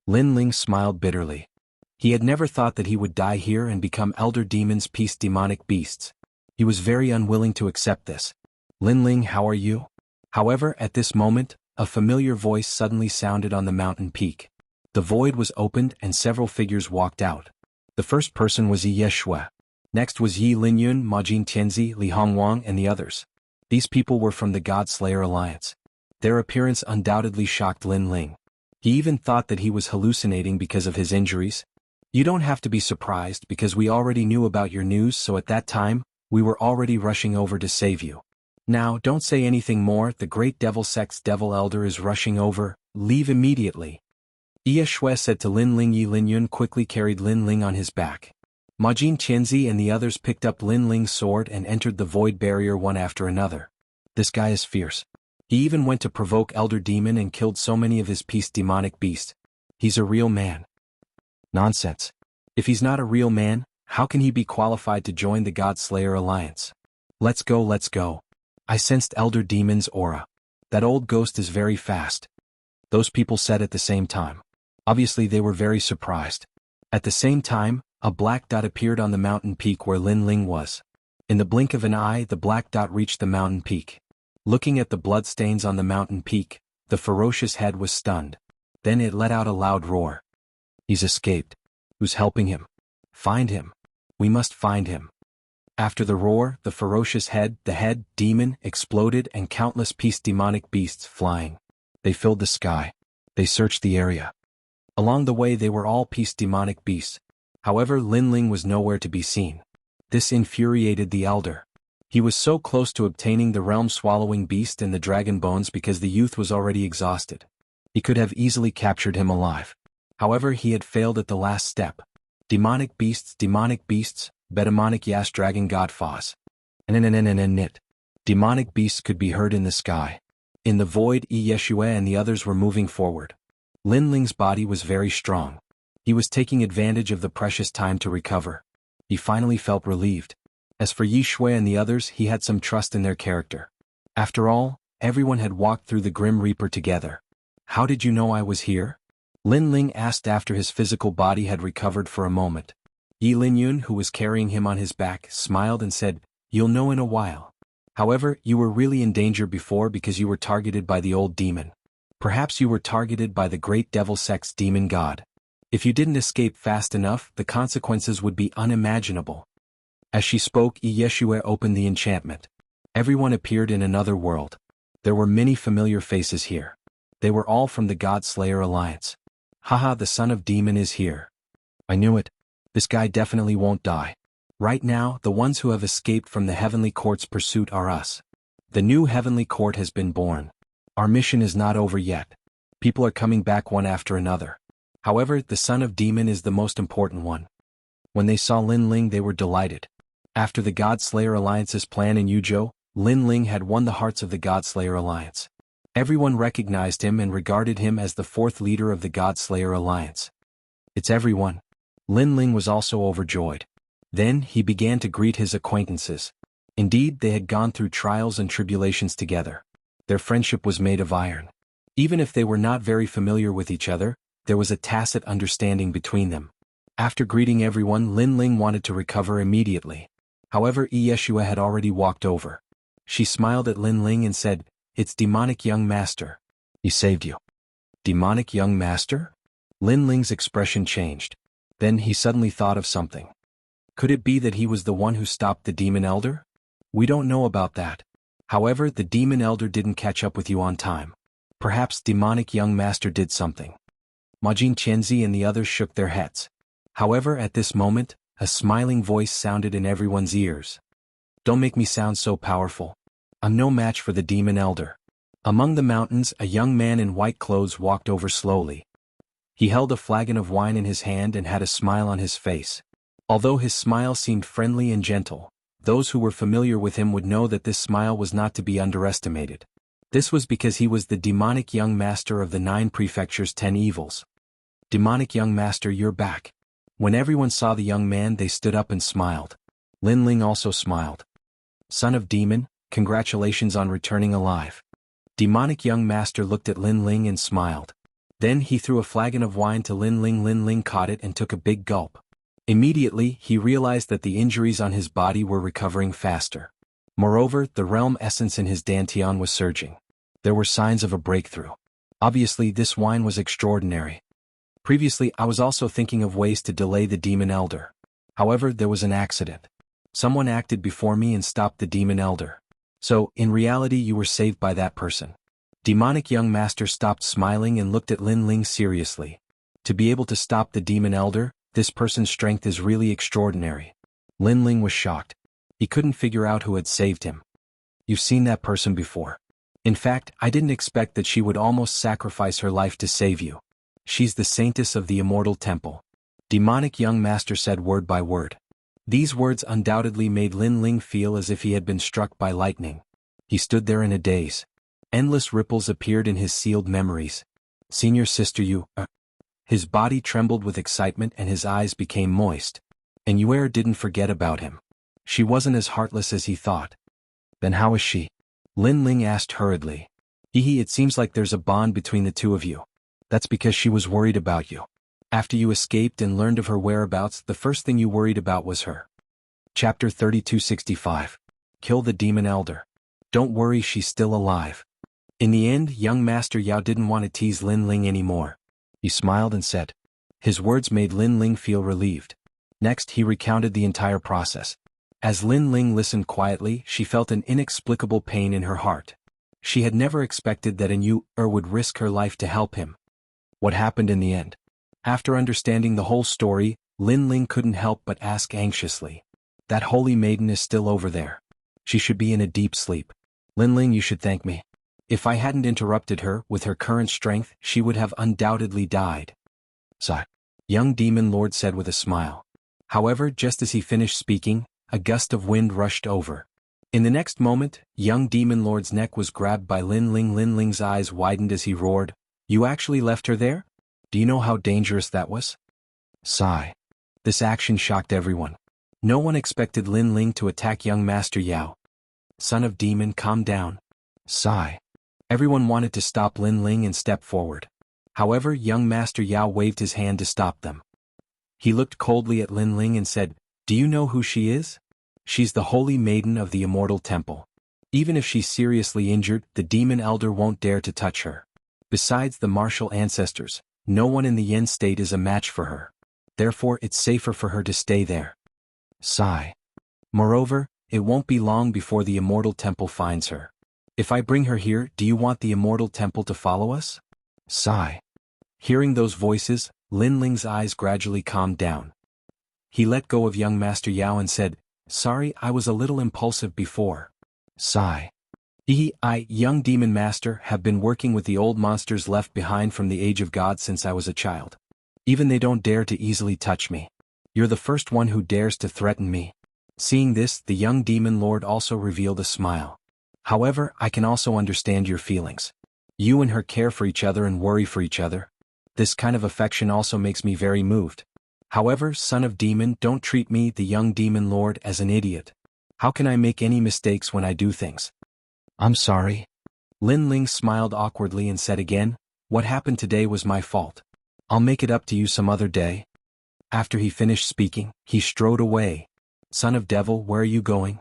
Lin Ling smiled bitterly. He had never thought that he would die here and become Elder Demon's peace demonic beasts. He was very unwilling to accept this. Lin Ling, how are you? However, at this moment, a familiar voice suddenly sounded on the mountain peak. The void was opened and several figures walked out. The first person was Yi Yeshue. Next was Yi Linyun, Ma Jin Tianzi, Li Hongwang and the others. These people were from the God Slayer Alliance. Their appearance undoubtedly shocked Lin Ling. He even thought that he was hallucinating because of his injuries. You don't have to be surprised because we already knew about your news, so at that time, we were already rushing over to save you. Now, don't say anything more. The great devil sect's devil elder is rushing over. Leave immediately. Yi Yeshue said to Lin Ling. Yi Linyun quickly carried Lin Ling on his back. Ma Jin Tianzi and the others picked up Lin Ling's sword and entered the void barrier one after another. This guy is fierce. He even went to provoke Elder Demon and killed so many of his peace demonic beasts. He's a real man. Nonsense. If he's not a real man, how can he be qualified to join the God Slayer Alliance? Let's go, let's go. I sensed Elder Demon's aura. That old ghost is very fast. Those people said at the same time. Obviously they were very surprised. At the same time, a black dot appeared on the mountain peak where Lin Ling was. In the blink of an eye, the black dot reached the mountain peak. Looking at the bloodstains on the mountain peak, the ferocious head was stunned. Then it let out a loud roar. He's escaped. Who's helping him? Find him. We must find him. After the roar, the ferocious head, the head demon, exploded and countless peace demonic beasts flying. They filled the sky. They searched the area. Along the way they were all peace demonic beasts. However, Lin Ling was nowhere to be seen. This infuriated the elder. He was so close to obtaining the realm-swallowing beast and the dragon bones because the youth was already exhausted. He could have easily captured him alive. However, he had failed at the last step. Demonic beasts, Bedemonic Yas Dragon God Foz. Nit. Demonic beasts could be heard in the sky. In the void, Yi Yeshue and the others were moving forward. Lin Ling's body was very strong. He was taking advantage of the precious time to recover. He finally felt relieved. As for Yi Shui and the others, he had some trust in their character. After all, everyone had walked through the Grim Reaper together. How did you know I was here? Lin Ling asked after his physical body had recovered for a moment. Yi Linyun, who was carrying him on his back, smiled and said, "You'll know in a while. However, you were really in danger before because you were targeted by the old demon. Perhaps you were targeted by the great devil sect's demon god. If you didn't escape fast enough, the consequences would be unimaginable." As she spoke, Yi Yeshue opened the enchantment. Everyone appeared in another world. There were many familiar faces here. They were all from the God Slayer Alliance. Haha, the son of demon is here. I knew it. This guy definitely won't die. Right now, the ones who have escaped from the Heavenly Court's pursuit are us. The new Heavenly Court has been born. Our mission is not over yet. People are coming back one after another. However, the son of demon is the most important one. When they saw Lin Ling, they were delighted. After the God Slayer Alliance's plan in Yuzhou, Lin Ling had won the hearts of the God Slayer Alliance. Everyone recognized him and regarded him as the fourth leader of the God Slayer Alliance. It's everyone. Lin Ling was also overjoyed. Then he began to greet his acquaintances. Indeed, they had gone through trials and tribulations together. Their friendship was made of iron. Even if they were not very familiar with each other, there was a tacit understanding between them. After greeting everyone, Lin Ling wanted to recover immediately. However, Yi Yeshue had already walked over. She smiled at Lin Ling and said, "It's demonic young master. He saved you." Demonic young master? Lin Ling's expression changed. Then he suddenly thought of something. Could it be that he was the one who stopped the demon elder? We don't know about that. However, the demon elder didn't catch up with you on time. Perhaps demonic young master did something. Majin Qianzi and the others shook their heads. However, at this moment, a smiling voice sounded in everyone's ears. Don't make me sound so powerful. I'm no match for the demon elder. Among the mountains, a young man in white clothes walked over slowly. He held a flagon of wine in his hand and had a smile on his face. Although his smile seemed friendly and gentle, Those who were familiar with him would know that this smile was not to be underestimated. This was because he was the demonic young master of the 9 prefectures' 10 evils. Demonic young master, you're back. When everyone saw the young man, they stood up and smiled. Lin Ling also smiled. Son of demon, congratulations on returning alive. Demonic young master looked at Lin Ling and smiled. Then he threw a flagon of wine to Lin Ling. Lin Ling caught it and took a big gulp. Immediately, he realized that the injuries on his body were recovering faster. Moreover, the realm essence in his dantian was surging. There were signs of a breakthrough. Obviously, this wine was extraordinary. Previously, I was also thinking of ways to delay the demon elder. However, there was an accident. Someone acted before me and stopped the demon elder. So, in reality, you were saved by that person. Demonic young master stopped smiling and looked at Lin Ling seriously. To be able to stop the demon elder, this person's strength is really extraordinary. Lin Ling was shocked. He couldn't figure out who had saved him. You've seen that person before. In fact, I didn't expect that she would almost sacrifice her life to save you. She's the saintess of the Immortal Temple. Demonic young master said word by word. These words undoubtedly made Lin Ling feel as if he had been struck by lightning. He stood there in a daze. Endless ripples appeared in his sealed memories. Senior sister, you. His body trembled with excitement and his eyes became moist. And Yuer didn't forget about him. She wasn't as heartless as he thought. Then how is she? Lin Ling asked hurriedly. It seems like there's a bond between the two of you. That's because she was worried about you. After you escaped and learned of her whereabouts, the first thing you worried about was her. Chapter 3265. Kill the Demon Elder. Don't worry, she's still alive. In the end, young Master Yao didn't want to tease Lin Ling anymore. He smiled and said. His words made Lin Ling feel relieved. Next, he recounted the entire process. As Lin Ling listened quietly, she felt an inexplicable pain in her heart. She had never expected that Yuer would risk her life to help him. What happened in the end? After understanding the whole story, Lin Ling couldn't help but ask anxiously. That holy maiden is still over there. She should be in a deep sleep. Lin Ling, you should thank me. If I hadn't interrupted her, with her current strength, she would have undoubtedly died. Sigh. Young Demon Lord said with a smile. However, just as he finished speaking, a gust of wind rushed over. In the next moment, young Demon Lord's neck was grabbed by Lin Ling. Lin Ling's eyes widened as he roared. You actually left her there? Do you know how dangerous that was? Sigh. This action shocked everyone. No one expected Lin Ling to attack young Master Yao. Son of Demon, calm down. Sigh. Everyone wanted to stop Lin Ling and step forward. However, young Master Yao waved his hand to stop them. He looked coldly at Lin Ling and said, Do you know who she is? She's the Holy Maiden of the Immortal Temple. Even if she's seriously injured, the Demon Elder won't dare to touch her. Besides the martial ancestors, no one in the Yen state is a match for her. Therefore, it's safer for her to stay there. Sigh. Moreover, it won't be long before the Immortal Temple finds her. If I bring her here, do you want the Immortal Temple to follow us? Sigh. Hearing those voices, Lin Ling's eyes gradually calmed down. He let go of young Master Yao and said, Sorry, I was a little impulsive before. Sigh. Young Demon Master, have been working with the old monsters left behind from the Age of God since I was a child. Even they don't dare to easily touch me. You're the first one who dares to threaten me. Seeing this, the young Demon Lord also revealed a smile. However, I can also understand your feelings. You and her care for each other and worry for each other. This kind of affection also makes me very moved. However, son of demon, don't treat me, the young Demon Lord, as an idiot. How can I make any mistakes when I do things? I'm sorry. Lin Ling smiled awkwardly and said again, What happened today was my fault. I'll make it up to you some other day. After he finished speaking, he strode away. Son of devil, where are you going?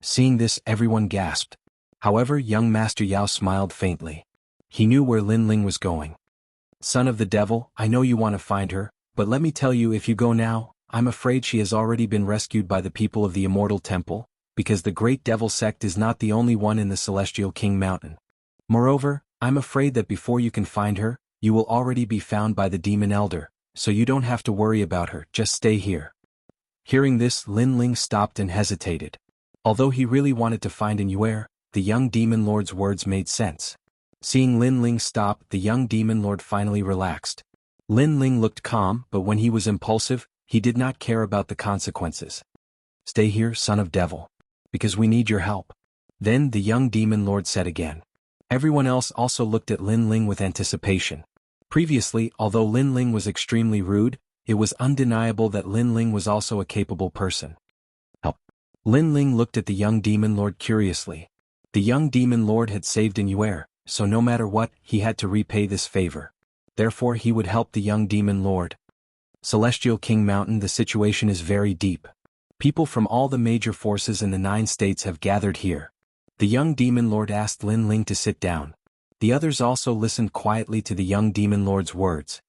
Seeing this, everyone gasped. However, young Master Yao smiled faintly. He knew where Lin Ling was going. Son of the devil, I know you want to find her, but let me tell you, if you go now, I'm afraid she has already been rescued by the people of the Immortal Temple, because the Great Devil Sect is not the only one in the Celestial King Mountain. Moreover, I'm afraid that before you can find her, you will already be found by the Demon Elder, so you don't have to worry about her, just stay here. Hearing this, Lin Ling stopped and hesitated. Although he really wanted to find Yuer, the young Demon Lord's words made sense. Seeing Lin Ling stop, the young Demon Lord finally relaxed. Lin Ling looked calm, but when he was impulsive, he did not care about the consequences. Stay here, son of devil. Because we need your help. Then the young demon lord said again. Everyone else also looked at Lin Ling with anticipation. Previously, although Lin Ling was extremely rude, it was undeniable that Lin Ling was also a capable person. Help. Lin Ling looked at the young demon lord curiously. The young demon lord had saved Inyuer, so no matter what, he had to repay this favor. Therefore he would help the young demon lord. Celestial King Mountain. The situation is very deep. People from all the major forces in the 9 states have gathered here. The young demon lord asked Lin Ling to sit down. The others also listened quietly to the young demon lord's words.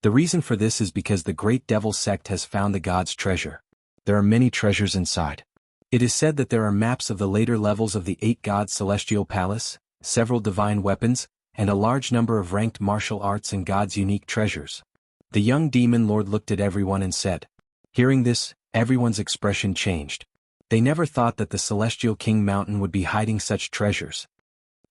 The reason for this is because the great devil sect has found the god's treasure. There are many treasures inside. It is said that there are maps of the later levels of the 8 gods' celestial palace, several divine weapons, and a large number of ranked martial arts and gods' unique treasures. The young demon lord looked at everyone and said. Hearing this, everyone's expression changed. They never thought that the Celestial King Mountain would be hiding such treasures.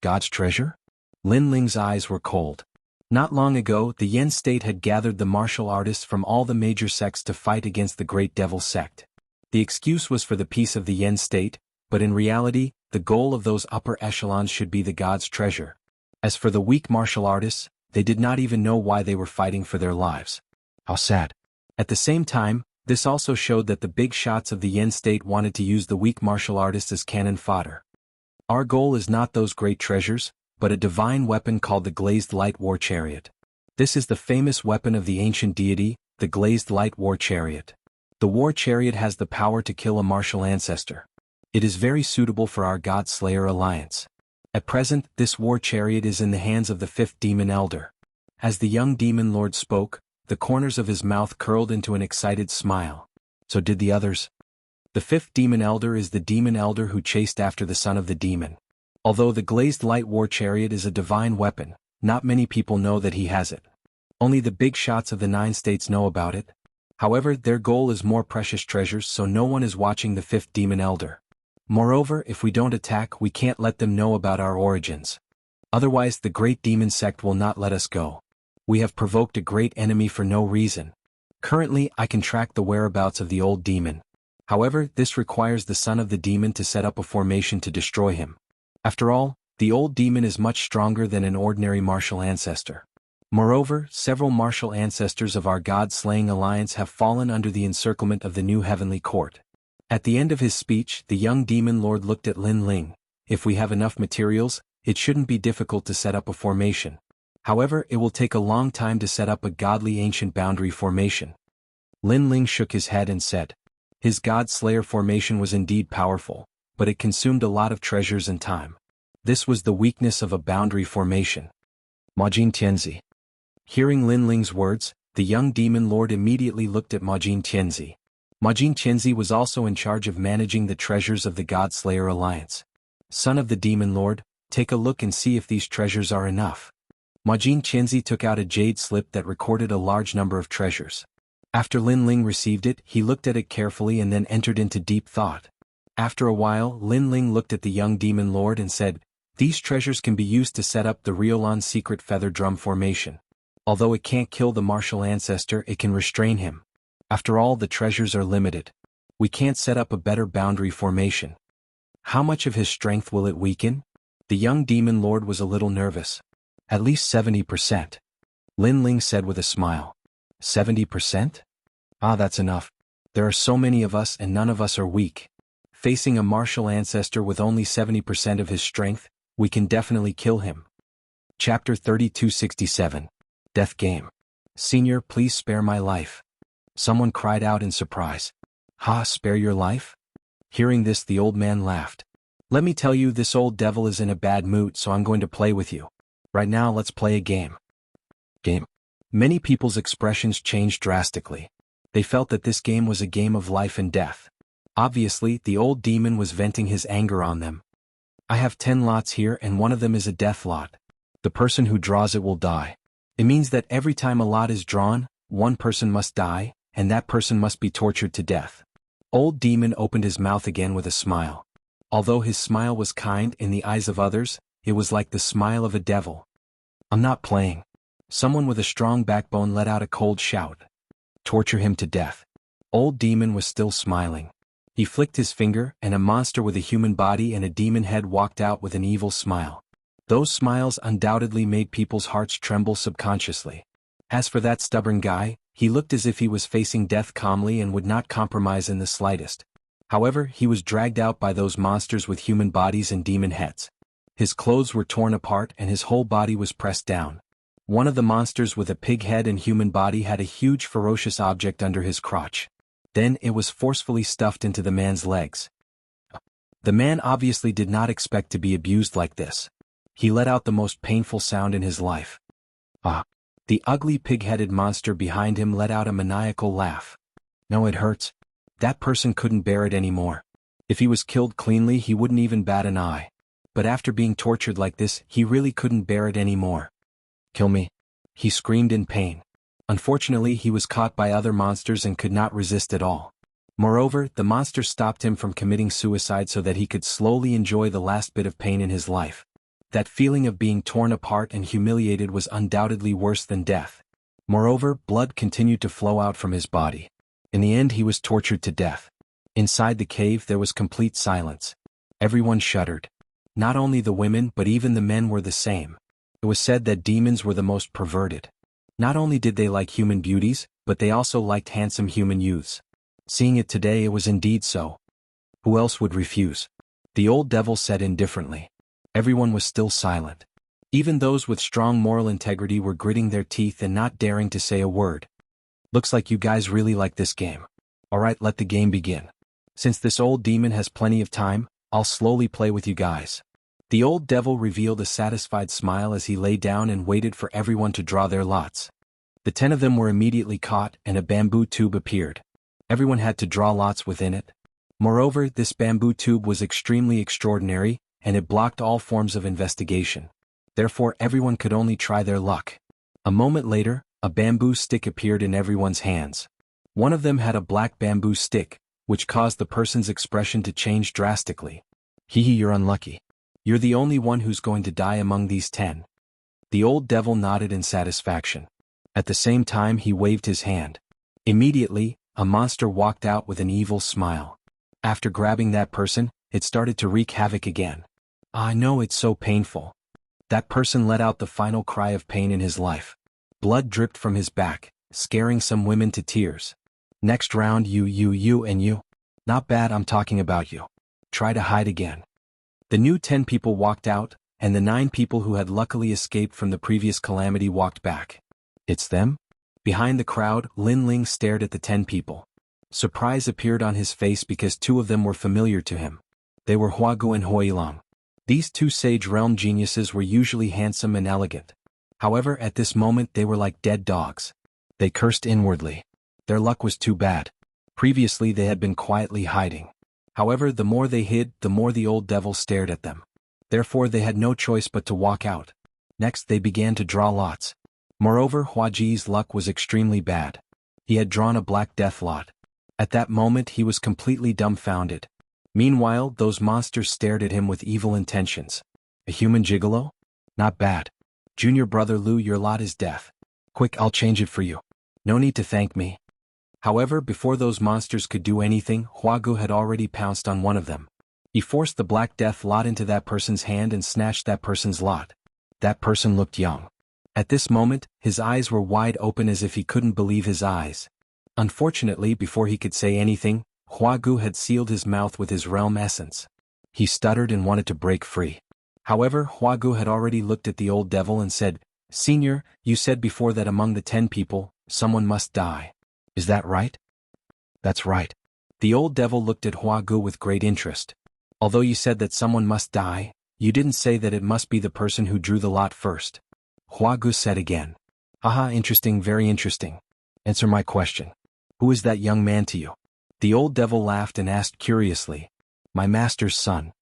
God's treasure? Lin Ling's eyes were cold. Not long ago, the Yen state had gathered the martial artists from all the major sects to fight against the Great Devil sect. The excuse was for the peace of the Yen state, but in reality, the goal of those upper echelons should be the god's treasure. As for the weak martial artists, they did not even know why they were fighting for their lives. How sad. At the same time, this also showed that the big shots of the Yen state wanted to use the weak martial artists as cannon fodder. Our goal is not those great treasures, but a divine weapon called the Glazed Light War Chariot. This is the famous weapon of the ancient deity, the Glazed Light War Chariot. The War Chariot has the power to kill a martial ancestor. It is very suitable for our God Slayer alliance. At present, this War Chariot is in the hands of the 5th Demon Elder. As the young demon lord spoke, the corners of his mouth curled into an excited smile. So did the others. The 5th Demon Elder is the Demon Elder who chased after the son of the demon. Although the Glazed Light War Chariot is a divine weapon, not many people know that he has it. Only the big shots of the 9 states know about it. However, their goal is more precious treasures, so no one is watching the 5th Demon Elder. Moreover, if we don't attack, we can't let them know about our origins. Otherwise, the great demon sect will not let us go. We have provoked a great enemy for no reason. Currently, I can track the whereabouts of the old demon. However, this requires the son of the demon to set up a formation to destroy him. After all, the old demon is much stronger than an ordinary martial ancestor. Moreover, several martial ancestors of our god-slaying alliance have fallen under the encirclement of the new heavenly court. At the end of his speech, the young demon lord looked at Lin Ling. If we have enough materials, it shouldn't be difficult to set up a formation. However, it will take a long time to set up a godly ancient boundary formation. Lin Ling shook his head and said. His God-Slayer formation was indeed powerful, but it consumed a lot of treasures and time. This was the weakness of a boundary formation. Majin Tianzi. Hearing Lin Ling's words, the young demon lord immediately looked at Majin Tianzi. Majin Tianzi was also in charge of managing the treasures of the God-Slayer alliance. Son of the demon lord, take a look and see if these treasures are enough. Majin Tianzi took out a jade slip that recorded a large number of treasures. After Lin Ling received it, he looked at it carefully and then entered into deep thought. After a while, Lin Ling looked at the young demon lord and said, these treasures can be used to set up the Riolan secret feather drum formation. Although it can't kill the martial ancestor, it can restrain him. After all, the treasures are limited. We can't set up a better boundary formation. How much of his strength will it weaken? The young demon lord was a little nervous. At least 70%. Lin Ling said with a smile. 70%? Ah, that's enough. There are so many of us and none of us are weak. Facing a martial ancestor with only 70% of his strength, we can definitely kill him. Chapter 3267. Death Game. Senior, please spare my life. Someone cried out in surprise. Ha, spare your life? Hearing this, the old man laughed. Let me tell you, this old devil is in a bad mood, so I'm going to play with you. Right now, let's play a game. Game. Many people's expressions changed drastically. They felt that this game was a game of life and death. Obviously, the old demon was venting his anger on them. I have 10 lots here and one of them is a death lot. The person who draws it will die. It means that every time a lot is drawn, one person must die, and that person must be tortured to death. Old demon opened his mouth again with a smile. Although his smile was kind in the eyes of others, it was like the smile of a devil. I'm not playing. Someone with a strong backbone let out a cold shout. Torture him to death. Old demon was still smiling. He flicked his finger, and a monster with a human body and a demon head walked out with an evil smile. Those smiles undoubtedly made people's hearts tremble subconsciously. As for that stubborn guy, he looked as if he was facing death calmly and would not compromise in the slightest. However, he was dragged out by those monsters with human bodies and demon heads. His clothes were torn apart and his whole body was pressed down. One of the monsters with a pig head and human body had a huge ferocious object under his crotch. Then it was forcefully stuffed into the man's legs. The man obviously did not expect to be abused like this. He let out the most painful sound in his life. Ah! The ugly pig-headed monster behind him let out a maniacal laugh. No, it hurts. That person couldn't bear it anymore. If he was killed cleanly, he wouldn't even bat an eye. But after being tortured like this, he really couldn't bear it anymore. Kill me. He screamed in pain. Unfortunately, he was caught by other monsters and could not resist at all. Moreover, the monster stopped him from committing suicide so that he could slowly enjoy the last bit of pain in his life. That feeling of being torn apart and humiliated was undoubtedly worse than death. Moreover, blood continued to flow out from his body. In the end, he was tortured to death. Inside the cave, there was complete silence. Everyone shuddered. Not only the women but even the men were the same. It was said that demons were the most perverted. Not only did they like human beauties, but they also liked handsome human youths. Seeing it today, it was indeed so. Who else would refuse? The old devil said indifferently. Everyone was still silent. Even those with strong moral integrity were gritting their teeth and not daring to say a word. Looks like you guys really like this game. Alright, let the game begin. Since this old demon has plenty of time, I'll slowly play with you guys. The old devil revealed a satisfied smile as he lay down and waited for everyone to draw their lots. The 10 of them were immediately caught and a bamboo tube appeared. Everyone had to draw lots within it. Moreover, this bamboo tube was extremely extraordinary, and it blocked all forms of investigation. Therefore, everyone could only try their luck. A moment later, a bamboo stick appeared in everyone's hands. One of them had a black bamboo stick, which caused the person's expression to change drastically. Hee, you're unlucky. You're the only one who's going to die among these 10. The old devil nodded in satisfaction. At the same time, he waved his hand. Immediately, a monster walked out with an evil smile. After grabbing that person, it started to wreak havoc again. I know, it's so painful. That person let out the final cry of pain in his life. Blood dripped from his back, scaring some women to tears. Next round, you and you. Not bad, I'm talking about you. Try to hide again. The new 10 people walked out, and the 9 people who had luckily escaped from the previous calamity walked back. It's them? Behind the crowd, Lin Ling stared at the 10 people. Surprise appeared on his face because 2 of them were familiar to him. They were Huagu and Huilang. These 2 Sage Realm geniuses were usually handsome and elegant. However, at this moment they were like dead dogs. They cursed inwardly. Their luck was too bad. Previously they had been quietly hiding. However, the more they hid, the more the old devil stared at them. Therefore they had no choice but to walk out. Next they began to draw lots. Moreover, Huaji's luck was extremely bad. He had drawn a black death lot. At that moment he was completely dumbfounded. Meanwhile, those monsters stared at him with evil intentions. A human gigolo? Not bad. Junior brother Lu, your lot is death. Quick, I'll change it for you. No need to thank me. However, before those monsters could do anything, Huagu had already pounced on one of them. He forced the black death lot into that person's hand and snatched that person's lot. That person looked young. At this moment, his eyes were wide open as if he couldn't believe his eyes. Unfortunately, before he could say anything, Huagu had sealed his mouth with his realm essence. He stuttered and wanted to break free. However, Huagu had already looked at the old devil and said, Senior, you said before that among the 10 people, someone must die. Is that right? That's right. The old devil looked at Huagu with great interest. Although you said that someone must die, you didn't say that it must be the person who drew the lot first. Huagu said again. Haha, interesting, very interesting. Answer my question. Who is that young man to you? The old devil laughed and asked curiously. My master's son.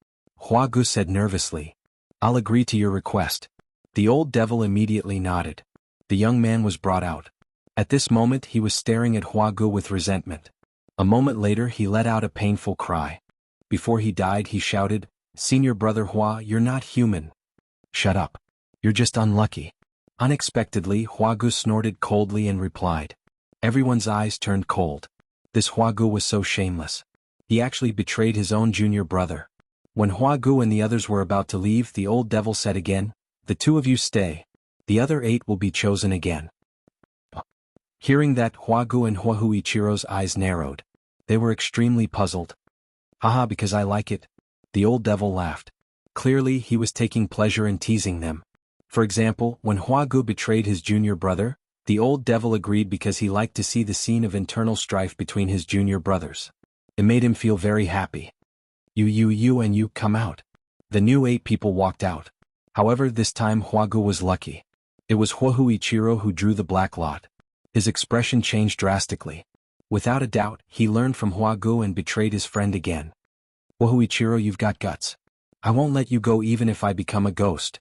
Huagu said nervously. I'll agree to your request. The old devil immediately nodded. The young man was brought out. At this moment he was staring at Huagu with resentment. A moment later he let out a painful cry. Before he died he shouted, Senior brother Hua, you're not human. Shut up. You're just unlucky. Unexpectedly, Huagu snorted coldly and replied. Everyone's eyes turned cold. This Huagu was so shameless. He actually betrayed his own junior brother. When Hua Gu and the others were about to leave, the old devil said again, "The two of you stay. The other 8 will be chosen again." Hearing that, Hua Gu and Hua Huichiro's eyes narrowed. They were extremely puzzled. "Haha, because I like it." The old devil laughed. Clearly, he was taking pleasure in teasing them. For example, when Hua Gu betrayed his junior brother, the old devil agreed because he liked to see the scene of internal strife between his junior brothers. It made him feel very happy. You and you come out." The new 8 people walked out. However, this time Hua Gu was lucky. It was Hua Huichiro who drew the black lot. His expression changed drastically. Without a doubt, he learned from Hua Gu and betrayed his friend again. "Hua Huichiro, you've got guts. I won't let you go even if I become a ghost."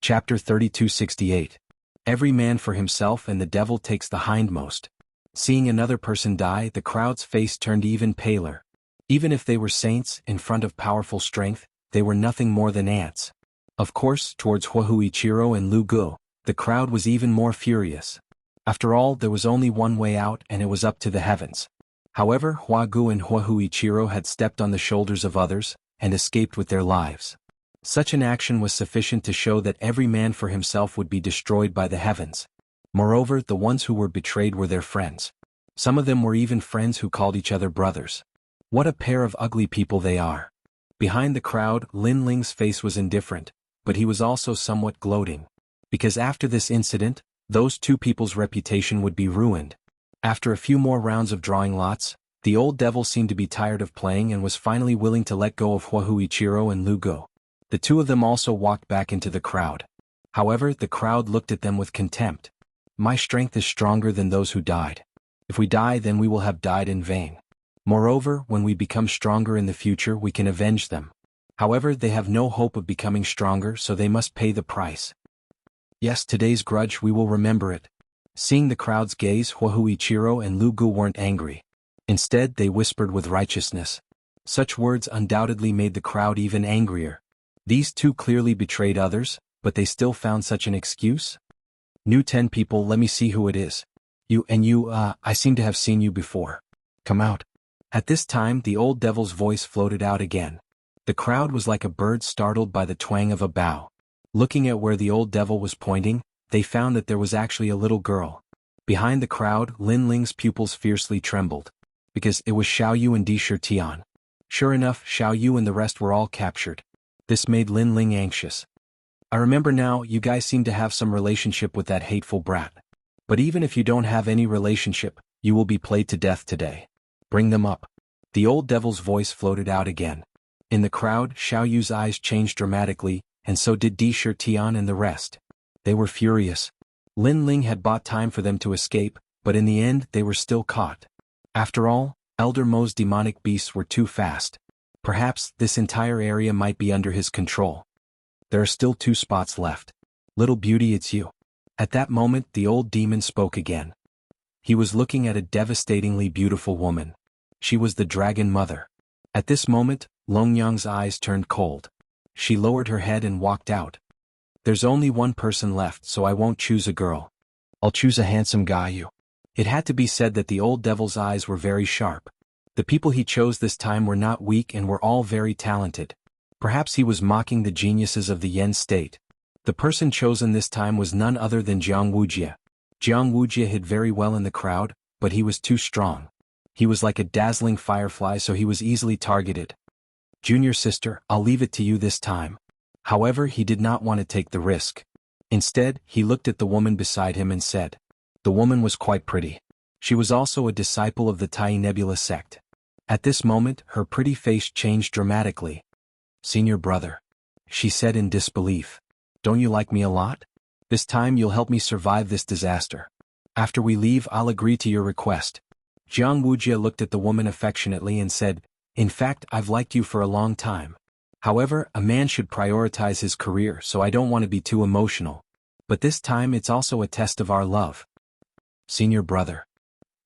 Chapter 3268. Every man for himself and the devil takes the hindmost. Seeing another person die, the crowd's face turned even paler. Even if they were saints, in front of powerful strength, they were nothing more than ants. Of course, towards Hua Huichiro and Lu Gu, the crowd was even more furious. After all, there was only one way out and it was up to the heavens. However, Hua Gu and Hua Huichiro had stepped on the shoulders of others, and escaped with their lives. Such an action was sufficient to show that every man for himself would be destroyed by the heavens. Moreover, the ones who were betrayed were their friends. Some of them were even friends who called each other brothers. What a pair of ugly people they are. Behind the crowd, Lin Ling's face was indifferent, but he was also somewhat gloating. Because after this incident, those 2 people's reputation would be ruined. After a few more rounds of drawing lots, the old devil seemed to be tired of playing and was finally willing to let go of Hua Huichiro and Lu Gu. The 2 of them also walked back into the crowd. However, the crowd looked at them with contempt. "My strength is stronger than those who died. If we die, then we will have died in vain. Moreover, when we become stronger in the future, we can avenge them. However, they have no hope of becoming stronger, so they must pay the price. Yes, today's grudge, we will remember it." Seeing the crowd's gaze, Hua Huichiro and Lu Gu weren't angry. Instead, they whispered with righteousness. Such words undoubtedly made the crowd even angrier. These 2 clearly betrayed others, but they still found such an excuse? "New 10 people, let me see who it is. You and you, I seem to have seen you before. Come out." At this time, the old devil's voice floated out again. The crowd was like a bird startled by the twang of a bow. Looking at where the old devil was pointing, they found that there was actually a little girl. Behind the crowd, Lin Ling's pupils fiercely trembled. Because it was Xiao Yu and Di Shitian. Sure enough, Xiao Yu and the rest were all captured. This made Lin Ling anxious. "I remember now, you guys seem to have some relationship with that hateful brat. But even if you don't have any relationship, you will be played to death today. Bring them up." The old devil's voice floated out again. In the crowd, Xiao Yu's eyes changed dramatically, and so did Di Shitian and the rest. They were furious. Lin Ling had bought time for them to escape, but in the end they were still caught. After all, Elder Mo's demonic beasts were too fast. Perhaps this entire area might be under his control. There are still 2 spots left. "Little beauty, it's you." At that moment, the old demon spoke again. He was looking at a devastatingly beautiful woman. She was the Dragon Mother. At this moment, Longyang's eyes turned cold. She lowered her head and walked out. "There's only one person left, so I won't choose a girl. I'll choose a handsome guy. It had to be said that the old devil's eyes were very sharp. The people he chose this time were not weak and were all very talented. Perhaps he was mocking the geniuses of the Yen state. The person chosen this time was none other than Jianghu. Jianghu hid very well in the crowd, but he was too strong. He was like a dazzling firefly, so he was easily targeted. "Junior sister, I'll leave it to you this time." However, he did not want to take the risk. Instead, he looked at the woman beside him and said. The woman was quite pretty. She was also a disciple of the Tai Nebula sect. At this moment, her pretty face changed dramatically. "Senior brother," she said in disbelief. "Don't you like me a lot? This time you'll help me survive this disaster. After we leave, I'll agree to your request." Jianghu looked at the woman affectionately and said, "In fact, I've liked you for a long time. However, a man should prioritize his career, so I don't want to be too emotional. But this time it's also a test of our love." "Senior brother."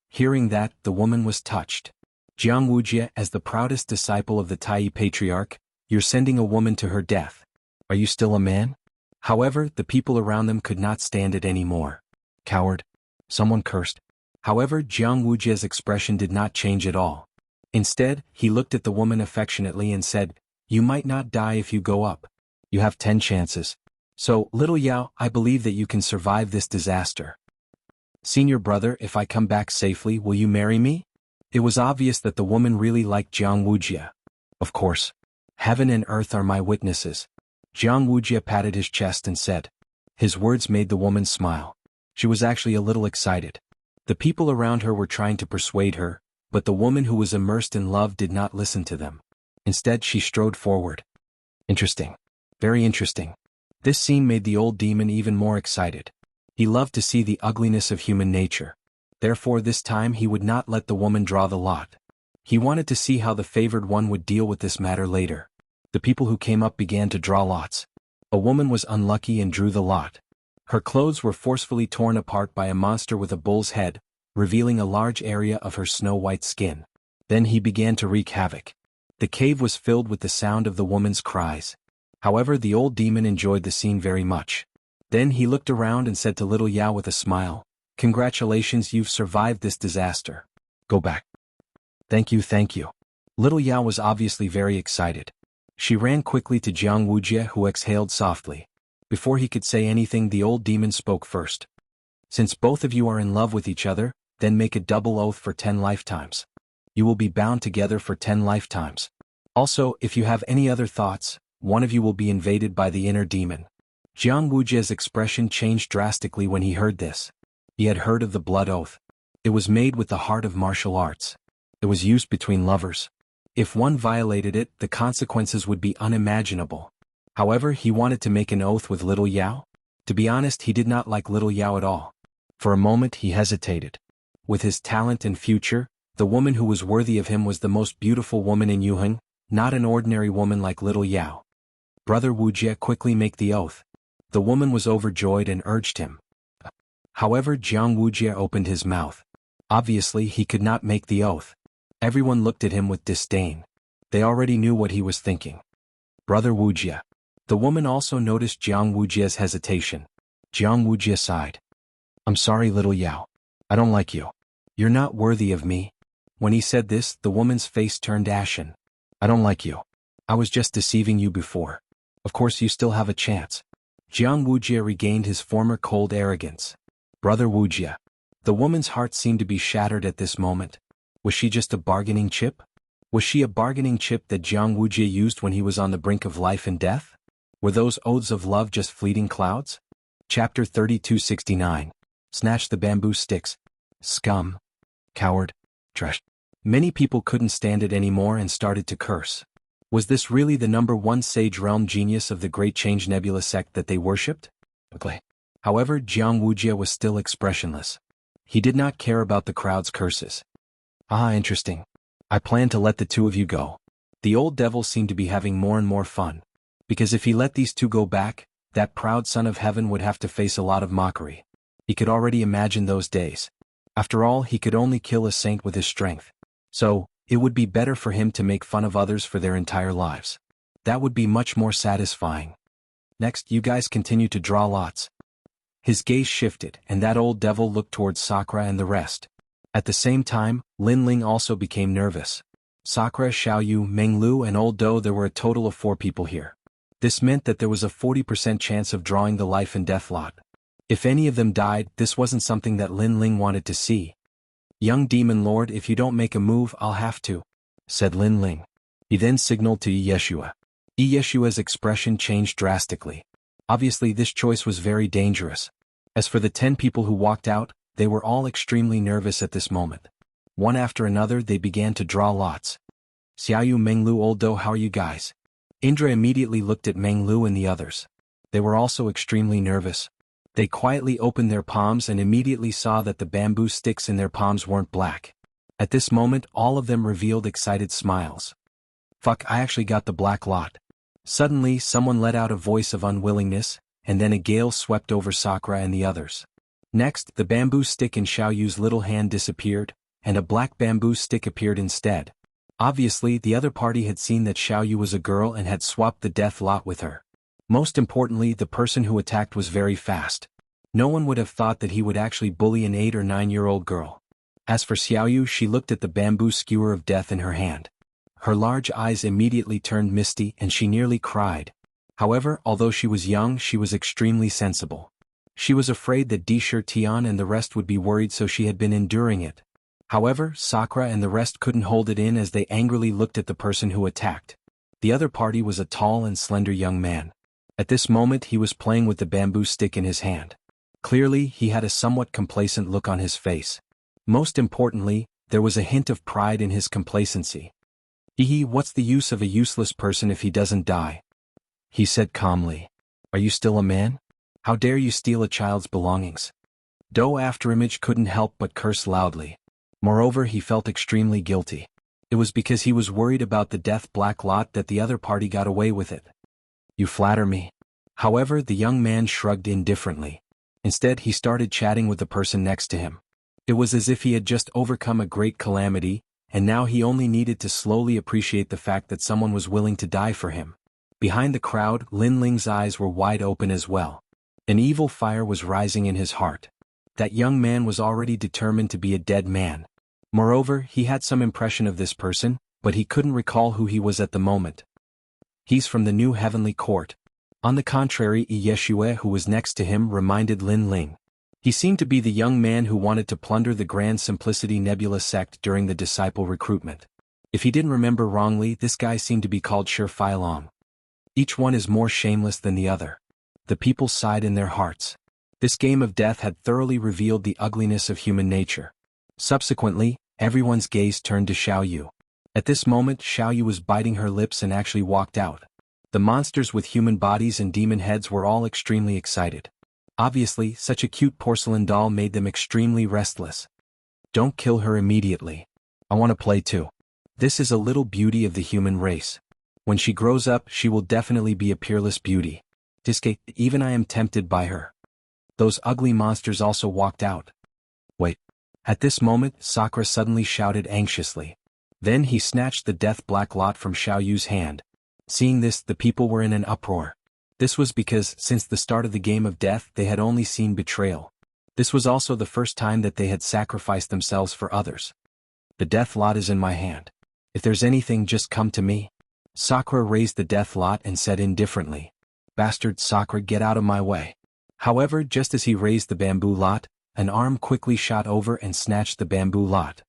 Hearing that, the woman was touched. "Jianghu, as the proudest disciple of the Tai Patriarch, you're sending a woman to her death. Are you still a man?" However, the people around them could not stand it anymore. "Coward." Someone cursed. However, Jianghu's expression did not change at all. Instead, he looked at the woman affectionately and said, "You might not die if you go up. You have 10 chances. So, little Yao, I believe that you can survive this disaster. Senior brother, if I come back safely, will you marry me?" It was obvious that the woman really liked Wuxia. "Of course. Heaven and earth are my witnesses." Wuxia patted his chest and said. His words made the woman smile. She was actually a little excited. The people around her were trying to persuade her, but the woman who was immersed in love did not listen to them. Instead, she strode forward. Interesting. Very interesting. This scene made the old demon even more excited. He loved to see the ugliness of human nature. Therefore this time he would not let the woman draw the lot. He wanted to see how the favored one would deal with this matter later. The people who came up began to draw lots. A woman was unlucky and drew the lot. Her clothes were forcefully torn apart by a monster with a bull's head, revealing a large area of her snow-white skin. Then he began to wreak havoc. The cave was filled with the sound of the woman's cries. However, the old demon enjoyed the scene very much. Then he looked around and said to little Yao with a smile, "Congratulations, you've survived this disaster. Go back." Thank you, thank you." Little Yao was obviously very excited. She ran quickly to Wuxia, who exhaled softly. Before he could say anything, the old demon spoke first. "Since both of you are in love with each other, then make a double oath for 10 lifetimes. You will be bound together for 10 lifetimes. Also, if you have any other thoughts, one of you will be invaded by the inner demon." Wuxia's expression changed drastically when he heard this. He had heard of the blood oath. It was made with the heart of martial arts. It was used between lovers. If one violated it, the consequences would be unimaginable. However, he wanted to make an oath with little Yao. To be honest, he did not like little Yao at all. For a moment he hesitated. With his talent and future, the woman who was worthy of him was the most beautiful woman in Yuheng, not an ordinary woman like little Yao. "Brother Wuxia, quickly make the oath." The woman was overjoyed and urged him. However, Wuxia opened his mouth. Obviously, he could not make the oath. Everyone looked at him with disdain. They already knew what he was thinking. "Brother Wuxia." The woman also noticed Wuxia's hesitation. Wuxia sighed. "I'm sorry, little Yao. I don't like you. You're not worthy of me." When he said this, the woman's face turned ashen. "I don't like you. I was just deceiving you before. Of course you still have a chance." Wuxia regained his former cold arrogance. "Brother Wuxia." The woman's heart seemed to be shattered at this moment. Was she just a bargaining chip? Was she a bargaining chip that Wuxia used when he was on the brink of life and death? Were those oaths of love just fleeting clouds? Chapter 3269. Snatch the bamboo sticks. Scum. Coward. Trash. Many people couldn't stand it anymore and started to curse. Was this really the #1 sage realm genius of the Great Change Nebula sect that they worshipped? Ugly. However, Wuxia was still expressionless. He did not care about the crowd's curses. "Ah, interesting. I plan to let the two of you go." The old devil seemed to be having more and more fun. Because if he let these two go back, that proud son of heaven would have to face a lot of mockery. He could already imagine those days. After all, he could only kill a saint with his strength. So, it would be better for him to make fun of others for their entire lives. That would be much more satisfying. Next, you guys continue to draw lots. His gaze shifted, and that old devil looked towards Sakura and the rest. At the same time, Lin Ling also became nervous. Sakura, Xiaoyu, Menglu and Old Do, there were a total of 4 people here. This meant that there was a 40% chance of drawing the life and death lot. If any of them died, this wasn't something that Lin Ling wanted to see. "Young Demon Lord, if you don't make a move, I'll have to," said Lin Ling. He then signaled to Yeshua. Yeshua's expression changed drastically. Obviously this choice was very dangerous. As for the 10 people who walked out, they were all extremely nervous at this moment. One after another they began to draw lots. "Xiaoyu, Menglu, Old Do, how are you guys?" Indra immediately looked at Menglu and the others. They were also extremely nervous. They quietly opened their palms and immediately saw that the bamboo sticks in their palms weren't black. At this moment, all of them revealed excited smiles. "Fuck, I actually got the black lot." Suddenly, someone let out a voice of unwillingness, and then a gale swept over Sakura and the others. Next, the bamboo stick in Xiaoyu's little hand disappeared, and a black bamboo stick appeared instead. Obviously, the other party had seen that Xiaoyu was a girl and had swapped the death lot with her. Most importantly, the person who attacked was very fast. No one would have thought that he would actually bully an 8 or 9-year-old girl. As for Xiaoyu, she looked at the bamboo skewer of death in her hand. Her large eyes immediately turned misty and she nearly cried. However, although she was young, she was extremely sensible. She was afraid that Tian and the rest would be worried, so she had been enduring it. However, Sakura and the rest couldn't hold it in as they angrily looked at the person who attacked. The other party was a tall and slender young man. At this moment he was playing with the bamboo stick in his hand. Clearly, he had a somewhat complacent look on his face. Most importantly, there was a hint of pride in his complacency. What's the use of a useless person if he doesn't die? He said calmly. Are you still a man? How dare you steal a child's belongings? Do Afterimage couldn't help but curse loudly. Moreover, he felt extremely guilty. It was because he was worried about the death black lot that the other party got away with it. You flatter me. However, the young man shrugged indifferently. Instead, he started chatting with the person next to him. It was as if he had just overcome a great calamity, and now he only needed to slowly appreciate the fact that someone was willing to die for him. Behind the crowd, Lin Ling's eyes were wide open as well. An evil fire was rising in his heart. That young man was already determined to be a dead man. Moreover, he had some impression of this person, but he couldn't recall who he was at the moment. He's from the new heavenly court. On the contrary, Yeshue, who was next to him, reminded Lin Ling. He seemed to be the young man who wanted to plunder the Grand Simplicity Nebula sect during the disciple recruitment. If he didn't remember wrongly, this guy seemed to be called Shi Feilong. Each one is more shameless than the other. The people sighed in their hearts. This game of death had thoroughly revealed the ugliness of human nature. Subsequently, everyone's gaze turned to Xiaoyu. At this moment, Xiaoyu was biting her lips and actually walked out. The monsters with human bodies and demon heads were all extremely excited. Obviously, such a cute porcelain doll made them extremely restless. Don't kill her immediately. I want to play too. This is a little beauty of the human race. When she grows up, she will definitely be a peerless beauty. Even I am tempted by her. Those ugly monsters also walked out. Wait. At this moment, Sakura suddenly shouted anxiously. Then he snatched the death black lot from Xiaoyu's hand. Seeing this, the people were in an uproar. This was because, since the start of the game of death, they had only seen betrayal. This was also the first time that they had sacrificed themselves for others. The death lot is in my hand. If there's anything, just come to me. Sakura raised the death lot and said indifferently. Bastard Sakura, get out of my way. However, just as he raised the bamboo lot, an arm quickly shot over and snatched the bamboo lot.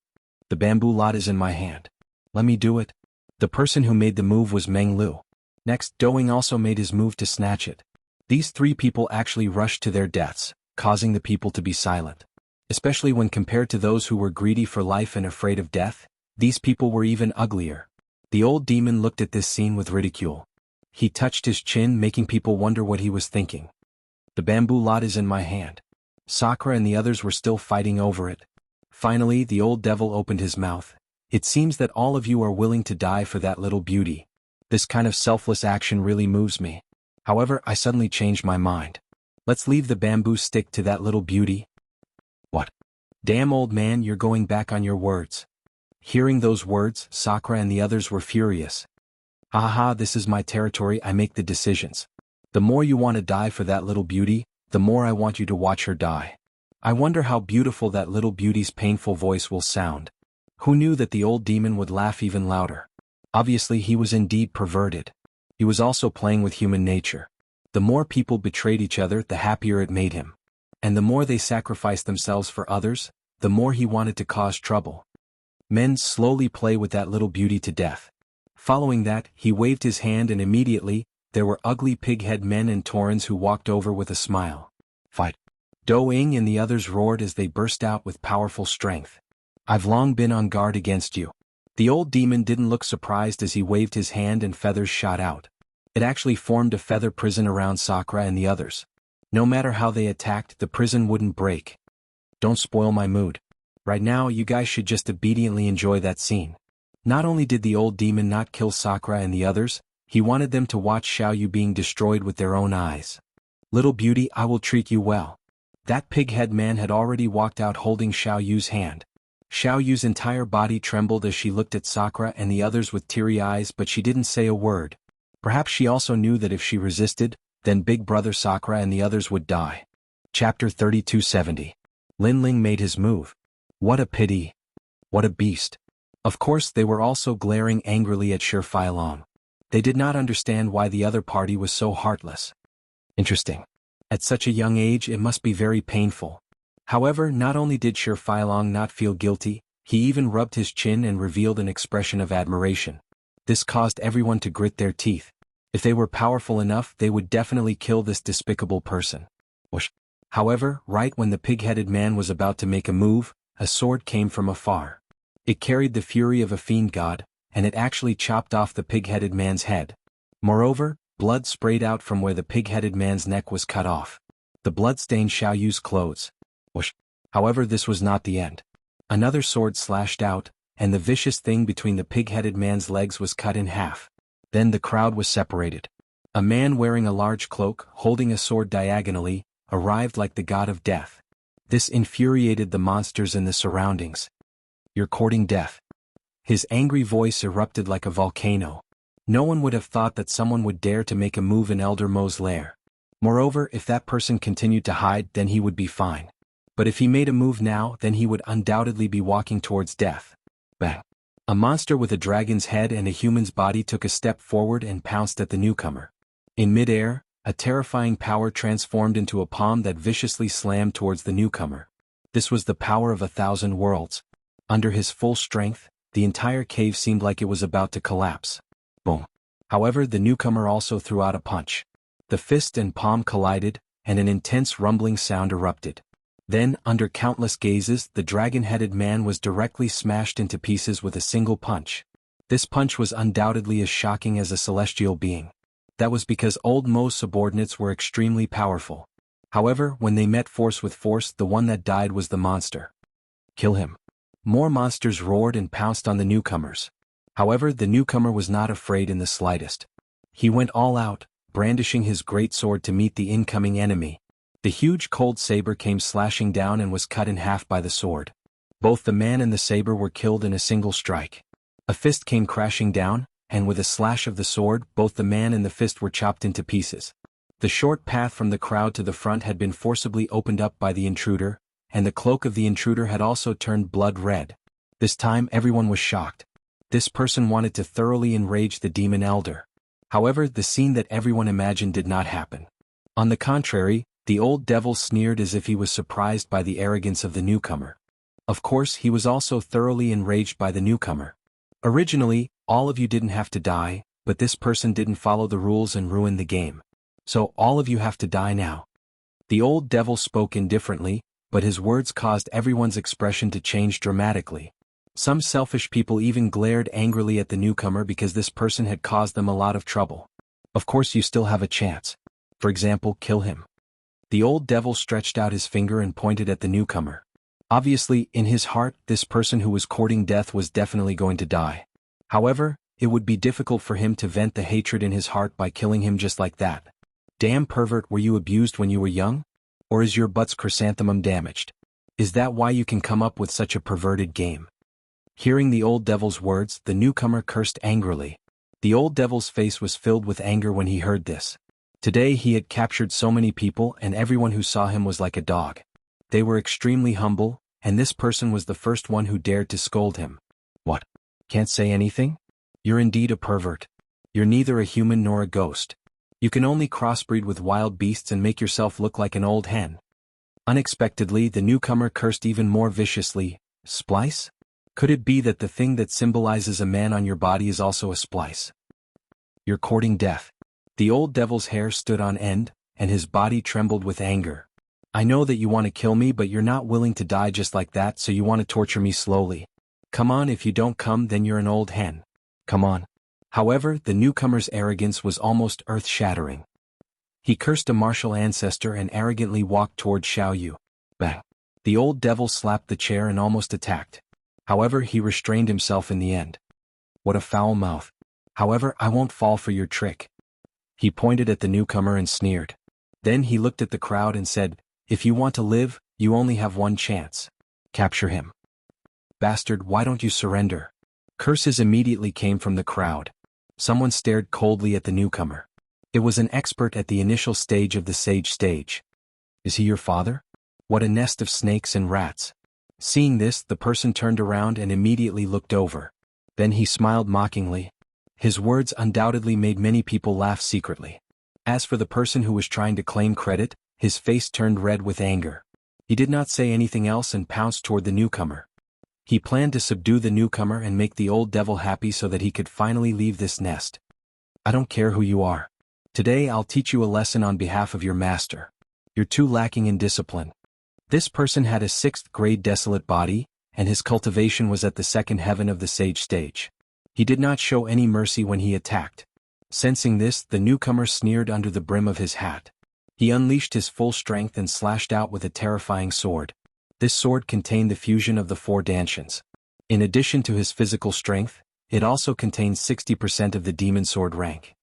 The bamboo lot is in my hand. Let me do it. The person who made the move was Meng Lu. Next, Doing also made his move to snatch it. These three people actually rushed to their deaths, causing the people to be silent. Especially when compared to those who were greedy for life and afraid of death, these people were even uglier. The old demon looked at this scene with ridicule. He touched his chin, making people wonder what he was thinking. The bamboo lot is in my hand. Sakura and the others were still fighting over it. Finally, the old devil opened his mouth. It seems that all of you are willing to die for that little beauty. This kind of selfless action really moves me. However, I suddenly changed my mind. Let's leave the bamboo stick to that little beauty. What? Damn old man, you're going back on your words. Hearing those words, Sakura and the others were furious. Haha, this is my territory, I make the decisions. The more you want to die for that little beauty, the more I want you to watch her die. I wonder how beautiful that little beauty's painful voice will sound. Who knew that the old demon would laugh even louder? Obviously he was indeed perverted. He was also playing with human nature. The more people betrayed each other, the happier it made him. And the more they sacrificed themselves for others, the more he wanted to cause trouble. Men slowly play with that little beauty to death. Following that, he waved his hand and immediately, there were ugly pig-head men and Taurans who walked over with a smile. Fight! Do-ing and the others roared as they burst out with powerful strength. I've long been on guard against you. The old demon didn't look surprised as he waved his hand and feathers shot out. It actually formed a feather prison around Sakura and the others. No matter how they attacked, the prison wouldn't break. Don't spoil my mood. Right now, you guys should just obediently enjoy that scene. Not only did the old demon not kill Sakura and the others, he wanted them to watch Xiaoyu being destroyed with their own eyes. Little beauty, I will treat you well. That pig-head man had already walked out holding Xiaoyu's hand. Xiaoyu's entire body trembled as she looked at Sakura and the others with teary eyes, but she didn't say a word. Perhaps she also knew that if she resisted, then Big Brother Sakura and the others would die. Chapter 3270. Lin Ling made his move. What a pity. What a beast. Of course they were also glaring angrily at Shi Feilong. They did not understand why the other party was so heartless. Interesting. At such a young age it must be very painful. However, not only did Shi Feilong not feel guilty, he even rubbed his chin and revealed an expression of admiration. This caused everyone to grit their teeth. If they were powerful enough, they would definitely kill this despicable person. Whoosh. However, right when the pig-headed man was about to make a move, a sword came from afar. It carried the fury of a fiend god, and it actually chopped off the pig-headed man's head. Moreover, blood sprayed out from where the pig-headed man's neck was cut off. The blood stained Xiao Yu's clothes. Whoosh. However, this was not the end. Another sword slashed out, and the vicious thing between the pig-headed man's legs was cut in half. Then the crowd was separated. A man wearing a large cloak, holding a sword diagonally, arrived like the god of death. This infuriated the monsters in the surroundings. You're courting death. His angry voice erupted like a volcano. No one would have thought that someone would dare to make a move in Elder Mo's lair. Moreover, if that person continued to hide, then he would be fine. But if he made a move now, then he would undoubtedly be walking towards death. Bang. A monster with a dragon's head and a human's body took a step forward and pounced at the newcomer. In midair, a terrifying power transformed into a palm that viciously slammed towards the newcomer. This was the power of 1,000 worlds. Under his full strength, the entire cave seemed like it was about to collapse. Boom. However, the newcomer also threw out a punch. The fist and palm collided, and an intense rumbling sound erupted. Then, under countless gazes, the dragon-headed man was directly smashed into pieces with a single punch. This punch was undoubtedly as shocking as a celestial being. That was because Old Mo's subordinates were extremely powerful. However, when they met force with force, the one that died was the monster. Kill him. More monsters roared and pounced on the newcomers. However, the newcomer was not afraid in the slightest. He went all out, brandishing his great sword to meet the incoming enemy. The huge cold saber came slashing down and was cut in half by the sword. Both the man and the saber were killed in a single strike. A fist came crashing down, and with a slash of the sword, both the man and the fist were chopped into pieces. The short path from the crowd to the front had been forcibly opened up by the intruder, and the cloak of the intruder had also turned blood red. This time everyone was shocked. This person wanted to thoroughly enrage the demon elder. However, the scene that everyone imagined did not happen. On the contrary, the old devil sneered as if he was surprised by the arrogance of the newcomer. Of course, he was also thoroughly enraged by the newcomer. Originally, all of you didn't have to die, but this person didn't follow the rules and ruined the game. So all of you have to die now. The old devil spoke indifferently, but his words caused everyone's expression to change dramatically. Some selfish people even glared angrily at the newcomer because this person had caused them a lot of trouble. Of course you still have a chance. For example, kill him. The old devil stretched out his finger and pointed at the newcomer. Obviously, in his heart, this person who was courting death was definitely going to die. However, it would be difficult for him to vent the hatred in his heart by killing him just like that. Damn pervert, were you abused when you were young? Or is your butt's chrysanthemum damaged? Is that why you can come up with such a perverted game? Hearing the old devil's words, the newcomer cursed angrily. The old devil's face was filled with anger when he heard this. Today he had captured so many people and everyone who saw him was like a dog. They were extremely humble, and this person was the first one who dared to scold him. What? Can't say anything? You're indeed a pervert. You're neither a human nor a ghost. You can only crossbreed with wild beasts and make yourself look like an old hen. Unexpectedly, the newcomer cursed even more viciously. Splice? Could it be that the thing that symbolizes a man on your body is also a splice? You're courting death. The old devil's hair stood on end, and his body trembled with anger. I know that you want to kill me, but you're not willing to die just like that, so you want to torture me slowly. Come on, if you don't come, then you're an old hen. Come on. However, the newcomer's arrogance was almost earth-shattering. He cursed a martial ancestor and arrogantly walked toward Xiao Yu. Bang. The old devil slapped the chair and almost attacked. However, he restrained himself in the end. What a foul mouth. However, I won't fall for your trick. He pointed at the newcomer and sneered. Then he looked at the crowd and said, if you want to live, you only have one chance. Capture him. Bastard, why don't you surrender? Curses immediately came from the crowd. Someone stared coldly at the newcomer. It was an expert at the initial stage of the sage stage. Is he your father? What a nest of snakes and rats. Seeing this, the person turned around and immediately looked over. Then he smiled mockingly. His words undoubtedly made many people laugh secretly. As for the person who was trying to claim credit, his face turned red with anger. He did not say anything else and pounced toward the newcomer. He planned to subdue the newcomer and make the old devil happy so that he could finally leave this nest. I don't care who you are. Today I'll teach you a lesson on behalf of your master. You're too lacking in discipline. This person had a 6th grade desolate body, and his cultivation was at the 2nd heaven of the sage stage. He did not show any mercy when he attacked. Sensing this, the newcomer sneered under the brim of his hat. He unleashed his full strength and slashed out with a terrifying sword. This sword contained the fusion of the 4 dantians. In addition to his physical strength, it also contained 60% of the demon sword rank.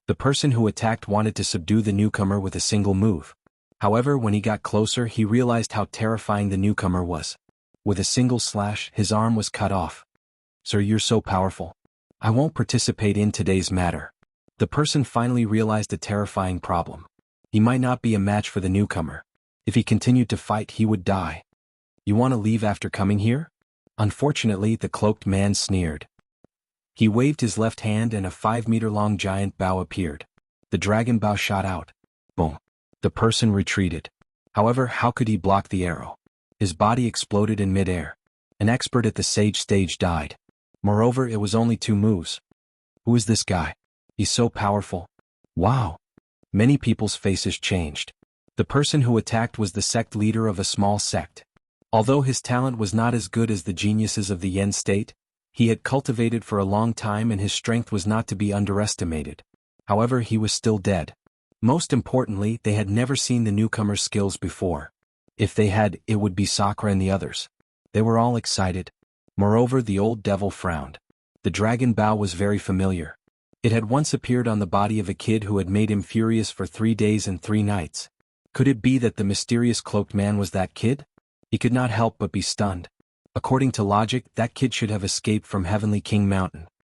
The person who attacked wanted to subdue the newcomer with a single move. However, when he got closer, he realized how terrifying the newcomer was. With a single slash, his arm was cut off. Sir, you're so powerful. I won't participate in today's matter. The person finally realized a terrifying problem. He might not be a match for the newcomer. If he continued to fight, he would die. You want to leave after coming here? Unfortunately, the cloaked man sneered. He waved his left hand and a 5-meter-long giant bow appeared. The dragon bow shot out. Boom. The person retreated. However, how could he block the arrow? His body exploded in midair. An expert at the sage stage died. Moreover, it was only 2 moves. Who is this guy? He's so powerful. Wow. Many people's faces changed. The person who attacked was the sect leader of a small sect. Although his talent was not as good as the geniuses of the Yen state, he had cultivated for a long time and his strength was not to be underestimated. However, he was still dead. Most importantly, they had never seen the newcomer's skills before. If they had, it would be Sakura and the others. They were all excited. Moreover, the old devil frowned. The dragon bow was very familiar. It had once appeared on the body of a kid who had made him furious for 3 days and 3 nights. Could it be that the mysterious cloaked man was that kid? He could not help but be stunned. According to logic, that kid should have escaped from Heavenly King Mountain.